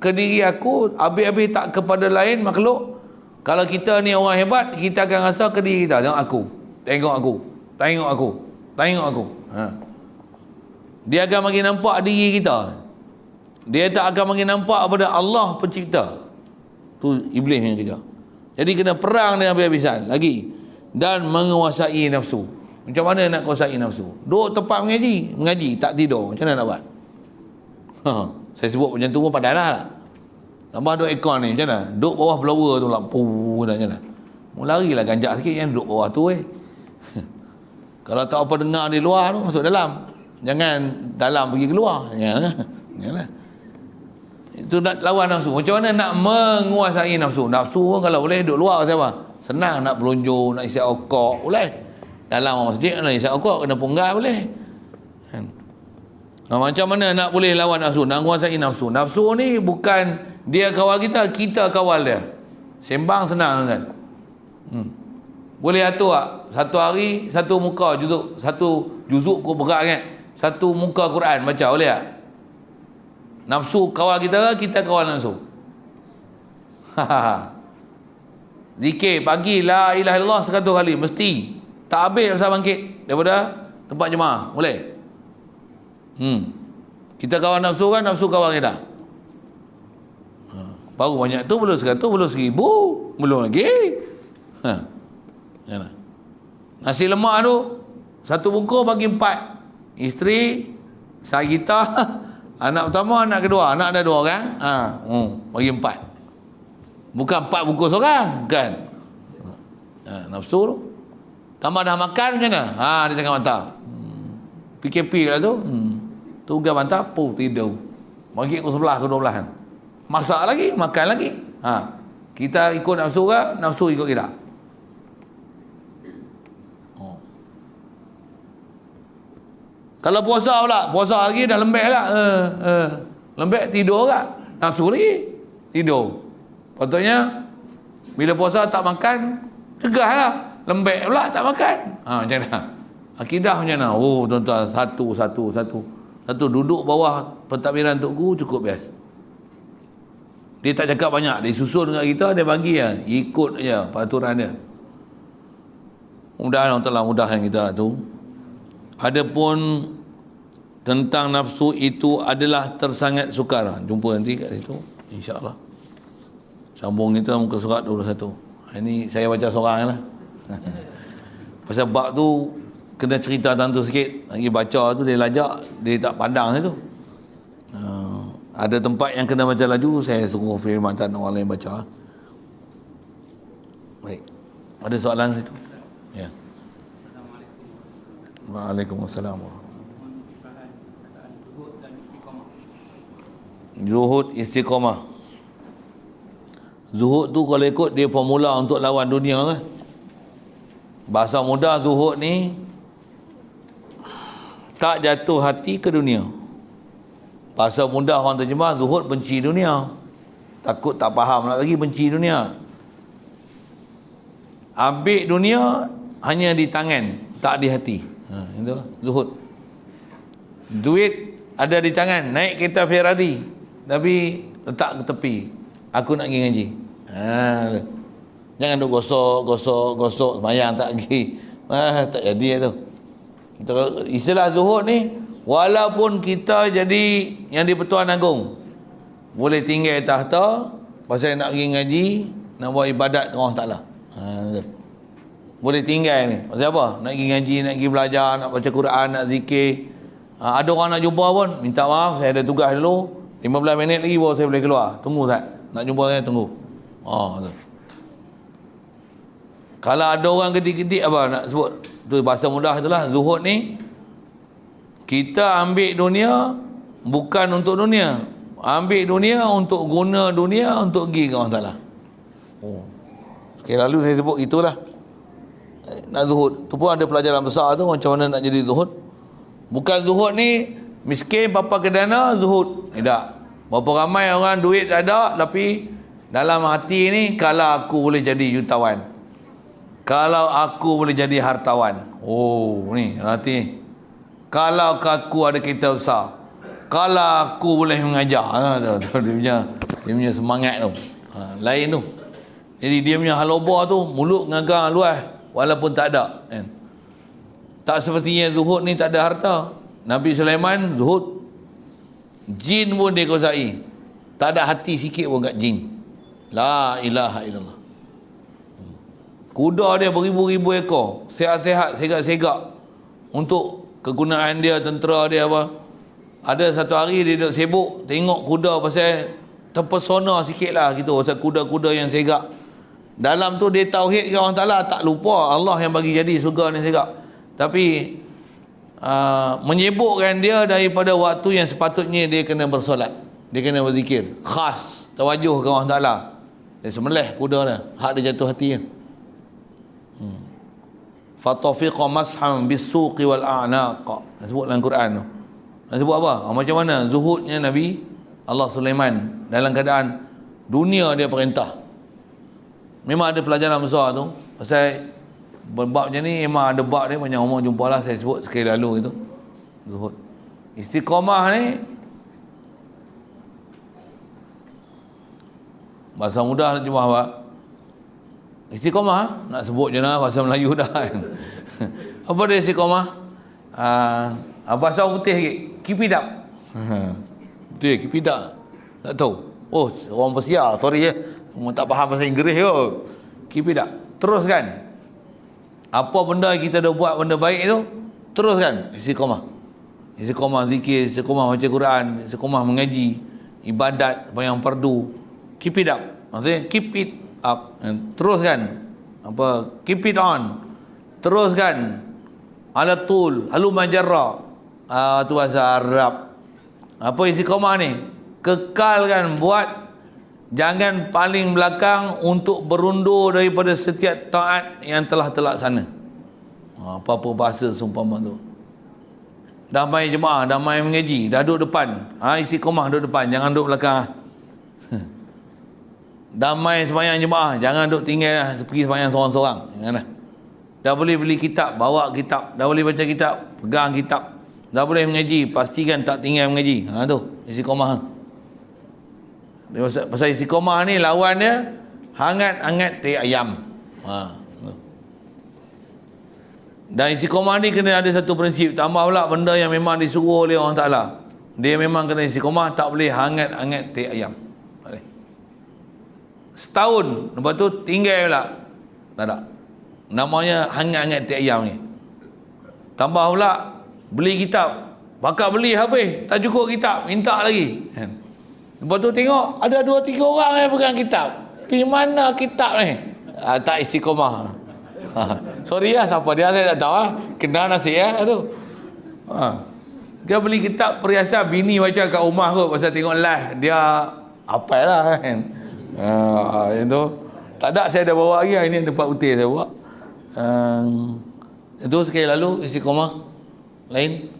ke diri aku, habis-habis tak kepada lain makhluk. Kalau kita ni orang hebat, kita akan rasa ke diri kita, tengok aku, tengok aku, tengok aku, tengok aku. Dia akan bagi nampak diri kita. Dia tak akan bagi nampak pada Allah pencipta. Tu iblis yang kerja. Jadi kena perang dengan habis-habisan lagi, dan menguasai nafsu. Macam mana nak kuasai nafsu? Duduk tempat mengaji tak tidur, macam mana nak buat? Saya sebut macam tu pun padahal lah. Tambah duduk aircon ni macam mana? Duduk bawah blower tu lah, macam mana? Mau larilah ganjak sikit yang duduk bawah tu Kalau tak apa dengar di luar tu, masuk dalam. Jangan dalam pergi keluar. Janganlah. Itu nak lawan nafsu. Macam mana nak menguasai nafsu? Nafsu pun kalau boleh duduk luar siapa? Senang nak belunjuk, nak isi okok, boleh. Dalam masjid nak isi okok, kena punggar boleh. Macam mana nak boleh lawan nafsu? Nak menguasai nafsu. Nafsu ni bukan dia kawal kita, kita kawal dia. Sembang senang kan? Boleh atur tak? Satu hari, satu muka juzuk, satu juzuk kau berat kan? Satu muka Quran baca, boleh tak? Nafsu kawal kita, kita kawal nafsu. Zikir pagi la ilaha illallah 100 kali mesti. Tak habis masa bangkit daripada tempat jemaah. Boleh? Kita kawal nafsu kan, nafsu kawal kita. Baru banyak tu, belum 100, belum 1000, belum lagi. Nasi lemak tu satu bungkus bagi 4. Isteri, Sagita, anak pertama, anak kedua. Anak ada 2 orang. Bagi 4. Bukan 4 bungkus orang, bukan. Nafsu tu. Tambah dah makan macam mana? Dia tengah mantap. PKP lah tu. Tugas mantap, tidur. Bagi ke 11 ke 12 kan. Masak lagi, makan lagi. Kita ikut nafsu ke, nafsu ikut kita. Kalau puasa pula, puasa lagi dah lembek lah. Lembek tidur lah. Nafsu lagi tidur. Patutnya bila puasa tak makan, cegah lah. Lembek pula tak makan. Macam mana? Akidah macam mana? Tuan-tuan, satu duduk bawah pentadbiran Tok Guru cukup biasa. Dia tak cakap banyak, dia susun dengan kita, dia bagi ikut je peraturan dia. Mudah-mudahan Allah Ta'ala mudahkan kita tu. Adapun tentang nafsu itu adalah tersangat sukar. Jumpa nanti kat situ insya-Allah. Sambung kita muka surat 21. Ini saya baca seorang lah. Pasal bab tu kena cerita tentang tu sikit. Lagi baca tu dia lajak, dia tak pandang itu. Ada tempat yang kena baca laju, saya suruh firmankan orang lain baca. Baik. Ada soalan situ? Ya. Waalaikumsalam. Zuhud istiqamah. Zuhud tu kalau ikut dia formula untuk lawan dunia kan. Bahasa mudah zuhud ni tak jatuh hati ke dunia. Bahasa mudah orang terjemah zuhud benci dunia. Takut tak faham lagi benci dunia. Ambil dunia hanya di tangan, tak di hati. Itu zuhud. Duit ada di tangan, naik kereta Ferrari tapi letak ke tepi. Aku nak pergi ngaji. Jangan duk gosok sembahyang tak pergi. Tak jadi tu. Istilah zuhud ni, walaupun kita jadi yang di Pertuan Agong, boleh tinggal tahta, pasal nak pergi ngaji, nak buat ibadat dengan Allah Ta'ala. Boleh tinggal ni. Pasal apa? Nak pergi ngaji, nak pergi belajar, nak baca Quran, nak zikir. Ada orang nak jumpa pun, minta maaf, saya ada tugas dulu. 15 minit lagi baru saya boleh keluar. Tunggu Ustaz. Nak jumpa saya, tunggu. Tu. Kalau ada orang gedik-gedik apa nak sebut? Tu bahasa mudah itulah. Zuhud ni, kita ambil dunia bukan untuk dunia. Ambil dunia untuk guna dunia, untuk pergi ke Allah Ta'ala. Sekali lalu saya sebut itulah. Nak zuhud. Tu pun ada pelajaran besar tu, macam mana nak jadi zuhud. Bukan zuhud ni miskin papa kedana zuhud. Tak. Berapa ramai orang duit tak ada, tapi dalam hati ni, kalau aku boleh jadi jutawan, kalau aku boleh jadi hartawan. Ni hati. Kalau aku ada kereta besar, kalau aku boleh mengajar. Dia punya semangat tu. Lain tu. Jadi dia punya haloba tu, mulut ngagang luas walaupun tak ada. Tak sepertinya zuhud ni tak ada harta. Nabi Sulaiman zuhud. Jin pun dia kuasai. Tak ada hati sikit pun kat jin. La ilaha illallah. Kuda dia beribu-ribu ekor, sehat-sehat, segak-segak, untuk kegunaan dia, tentera dia apa. Ada satu hari dia duduk sibuk tengok kuda, pasal terpesona sikit lah gitu, pasal kuda-kuda yang segak. Dalam tu dia tauhid ke Allah Ta'ala, tak lupa Allah yang bagi jadi surga ni segak. Tapi menyibukkan dia daripada waktu yang sepatutnya dia kena bersolat, dia kena berzikir khas, tawajuh ke Allah Ta'ala. Dia sembelih kuda dia, hak dia jatuh hati dia. Fatafiqa masham bisuqi wal a'naq. Sebut dalam Quran tu. Sebut apa? Macam mana zuhudnya Nabi Allah Sulaiman dalam keadaan dunia dia perintah. Memang ada pelajaran besar tu. Pasal berbab macam ni memang ada bab dia, banyak orang jumpalah, saya sebut sekali lalu itu. Zuhud. Istiqamah ni bahasa mudah nak cuma apa? Istiqamah, nak sebut je lah bahasa Melayu dah kan. Apa dia istiqamah? Bahasa putih sikit, keep it up. Betul ya, keep it up. Tak tahu. Orang Persia, sorry ya. Tak faham bahasa Inggeris kot. Keep it up. Teruskan. Apa benda kita dah buat benda baik tu, teruskan. Istiqamah. Istiqamah zikir, istiqamah baca Quran, istiqamah mengaji, ibadat, sembahyang fardu. Keep it up. Maksudnya keep it up. Teruskan. Keep it on. Teruskan. Ala tul, halu majarra. Tu bahasa Arab. Apa istiqamah ni? Kekalkan buat. Jangan paling belakang untuk berundur daripada setiap taat yang telah terlaksana. Apa-apa bahasa seumpama tu. Dah main jemaah, dah main mengaji, dah duduk depan. Istiqamah duduk depan, jangan duduk belakang. Dah main sembahyang jemaah, jangan duduk tinggal pergi sembahyang seorang-seorang. Janganlah. Dah boleh beli kitab, bawa kitab. Dah boleh baca kitab, pegang kitab. Dah boleh mengaji, pastikan tak tinggal mengaji. Tu istiqamah. Pasal istiqamah ni lawan dia hangat-hangat teh ayam. Dan istiqamah ni kena ada satu prinsip. Tambah pula benda yang memang disuruh oleh Allah Ta'ala. Dia memang kena istiqamah, tak boleh hangat-hangat teh ayam. Setahun, lepas tu tinggal pula. Tak ada. Namanya hangat-hangat teh ayam ni. Tambah pula beli kitab. Pakat beli habis, tak cukup kitab, minta lagi. Lepas tu tengok ada 2-3 orang yang pegang kitab. Pergi mana kitab ni? Tak istiqamah. Sorry lah, siapa dia saya tak tahu lah. Kenal nasi tu. Dia beli kitab perhiasan bini baca kat rumah kot, pasal tengok live dia hafal lah kan. Yang tu tak ada, saya dah bawa lagi. Ini tempat putih saya bawa. Itu sekali lalu istiqamah lain.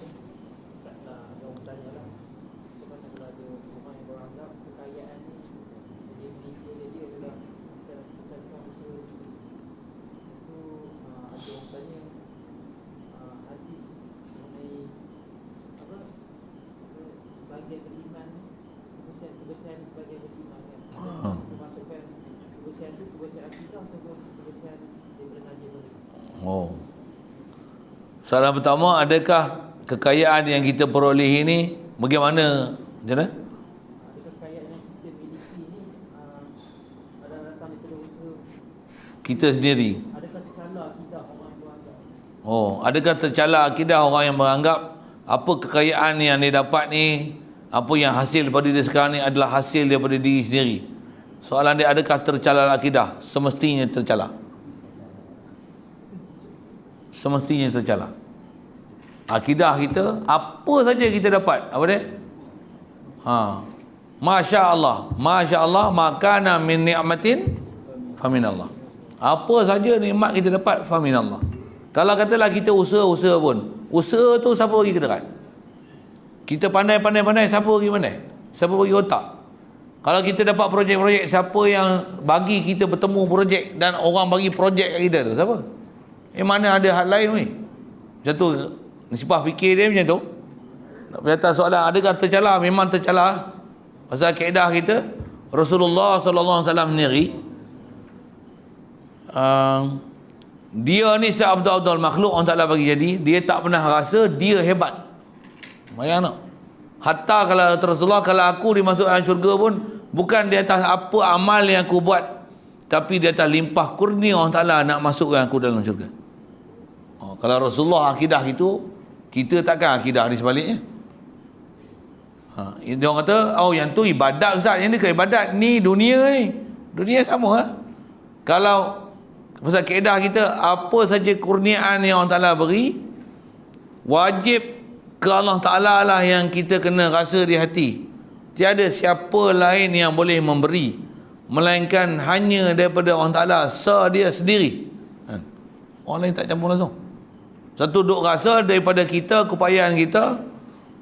Soalan pertama, adakah kekayaan yang kita peroleh ini bagaimana? Macam mana? Kekayaan yang kita miliki ini kita sendiri. Adakah tercela akidah orang yang beranggap? Oh, adakah tercela akidah orang yang menganggap apa kekayaan yang dia dapat ni, apa yang hasil daripada dia sekarang ni adalah hasil daripada diri sendiri. Soalan dia, adakah tercela akidah? Semestinya tercela. Semestinya tercela. Akidah kita, apa saja kita dapat, apa dia? Masya Allah, makana min ni'matin faminallah. Apa saja nikmat kita dapat faminallah. Kalau katalah kita usaha pun, usaha tu siapa bagi kita kan? Kita pandai, siapa bagi pandai? Siapa bagi otak? Kalau kita dapat projek-projek, siapa yang bagi kita bertemu projek dan orang bagi projek kat kita tu? Siapa? Mana ada hal lain weh? Macam tu nisbah fikir dia macam tu. Nak berkata soalan, adakah tercela? Memang tercela. Pasal kaedah kita, Rasulullah sallallahu alaihi wasallam sendiri, dia ni seabdul makhluk Allah Ta'ala bagi jadi, dia tak pernah rasa dia hebat. Bayang tak? Hatta kalau Rasulullah, kalau aku dimasukkan syurga pun bukan di atas apa amal yang aku buat, tapi di atas limpah kurnia Allah Ta'ala nak masukkan aku dalam syurga. Kalau Rasulullah akidah gitu, kita takkan akidah di sebaliknya. Dia orang kata, oh yang tu ibadat Ustaz, yang ni ke ibadat, ni dunia ni. Dunia sama. Kalau pasal kaedah kita, apa saja kurniaan yang Allah Ta'ala beri, wajib ke Allah Ta'ala lah yang kita kena rasa di hati. Tiada siapa lain yang boleh memberi, melainkan hanya daripada Allah Ta'ala dia sendiri. Orang lain tak campur langsung. Satu duk rasa daripada kita, keupayaan kita.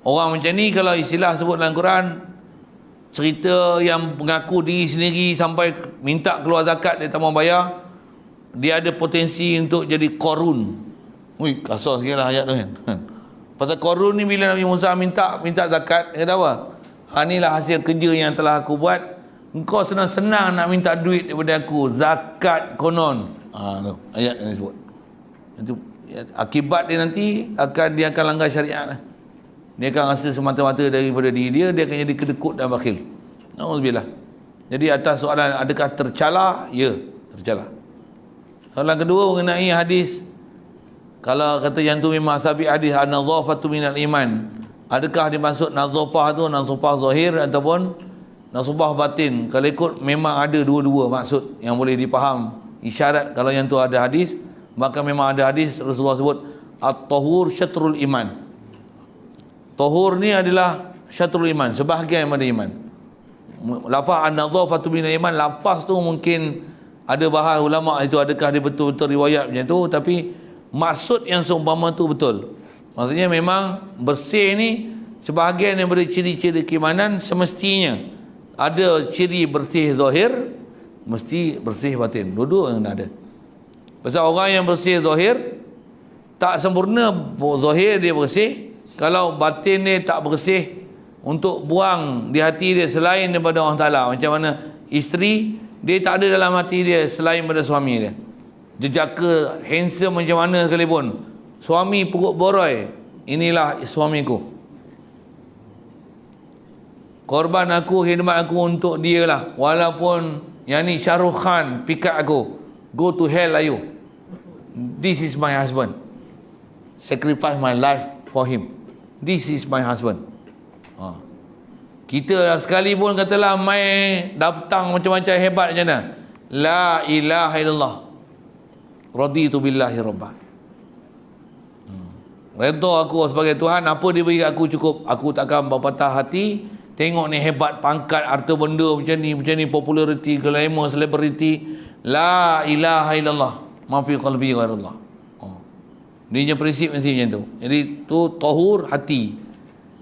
Orang macam ni, kalau istilah sebut dalam Quran, cerita yang mengaku diri sendiri sampai minta keluar zakat dia tak mau bayar, dia ada potensi untuk jadi Qarun. Ui, kasar sikit lah ayat tu kan. Pasal Qarun ni bila Nabi Musa minta zakat, dia kata apa? Inilah hasil kerja yang telah aku buat. Engkau senang-senang nak minta duit daripada aku, zakat konon. Tu ayat yang disebut. Itu akibat dia nanti dia akan langgar syariat lah. Dia akan rasa semata-mata daripada diri dia akan jadi kedekut dan bakhil. Nauzubillah. Jadi atas soalan adakah tercela? Ya, tercela. Soalan kedua mengenai hadis, kalau kata yang tu memang sahabat hadis an-nadhafatu minal iman, adakah dimaksud nadhafah tu nadhafah zahir ataupun nadhafah batin? Kalau ikut memang ada dua-dua maksud yang boleh dipaham. Isyarat kalau yang tu ada hadis, maka memang ada hadis Rasulullah sebut at-tahur syatrul iman. Tahur ni adalah syatrul iman, sebahagian daripada iman. Lafaz an-nadhafatu minal iman, lafaz tu mungkin ada bahas ulama itu adakah dia betul-betul riwayat macam tu, tapi maksud yang seumpama tu betul. Maksudnya memang bersih ni sebahagian daripada ciri-ciri keimanan, semestinya ada ciri bersih zahir, mesti bersih batin. Dua-dua yang ada. Pasal orang yang bersih zahir tak sempurna, zahir dia bersih, kalau batin dia tak bersih, untuk buang di hati dia selain daripada Allah Ta'ala. Macam mana isteri, dia tak ada dalam hati dia selain daripada suami dia. Jejaka handsome macam mana sekalipun, suami perut boroi, inilah suamiku, korban aku, khidmat aku untuk dia lah. Walaupun yang ni Shah Rukh Khan pikat aku, go to hell ayu, this is my husband, sacrifice my life for him, this is my husband. Kita sekalipun katalah mai datang macam-macam hebat macam mana, la ilaha illallah, raditu billahi rabbah, redha aku sebagai Tuhan, apa dia beri aku cukup. Aku takkan berpatah hati tengok ni hebat, pangkat, harta benda macam ni, populariti, glamour, selebriti. La ilaha illallah, ma fi qalbi ghairullah. Dia punya prinsip mesti macam tu. Jadi tu tahur hati.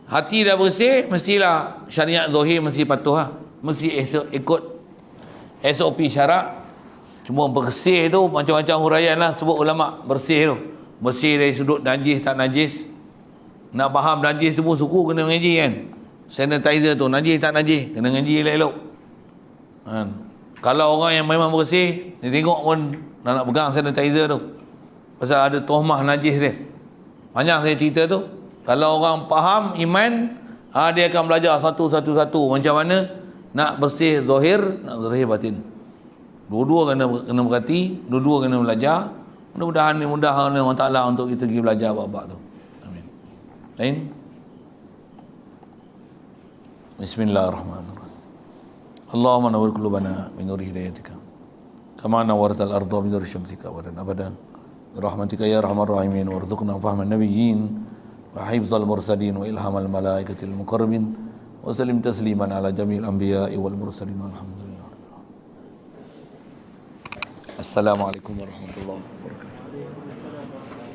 Hati dah bersih, mestilah syariat zahir mesti patuh lah. Mesti ikut SOP syarak. Cuma bersih tu macam-macam huraian lah sebut ulama. Bersih tu, bersih dari sudut najis tak najis. Nak faham najis tu pun suku kena mengaji kan. Sanitizer tu najis tak najis, kena ngaji elok-elok. Kalau orang yang memang bersih, dia tengok pun nak pegang sanitizer tu, pasal ada tuhmah najis dia. Banyak saya cerita tu. Kalau orang faham iman, dia akan belajar satu-satu macam mana nak bersih zahir, nak bersih batin. Dua-dua kena berhati, dua-dua kena belajar. Mudah-mudahan ni mudah oleh Allah Taala untuk kita pergi belajar bab-bab tu. Amin. Lain? Bismillahirrahmanirrahim. Allahumma nawwir qulubana min nuri hidayatika. Kama nawwartal arda min nuri syamsika wa dan abadan. Birahmatika ya arhamar rahimin warzuqna fahman nabiyyin wa hifzal mursalin wa ilhamal malaikatil muqarrabin wa sallim tasliman ala jami'il anbiya'i wal mursalin walhamdulillah. Assalamualaikum warahmatullahi wabarakatuh.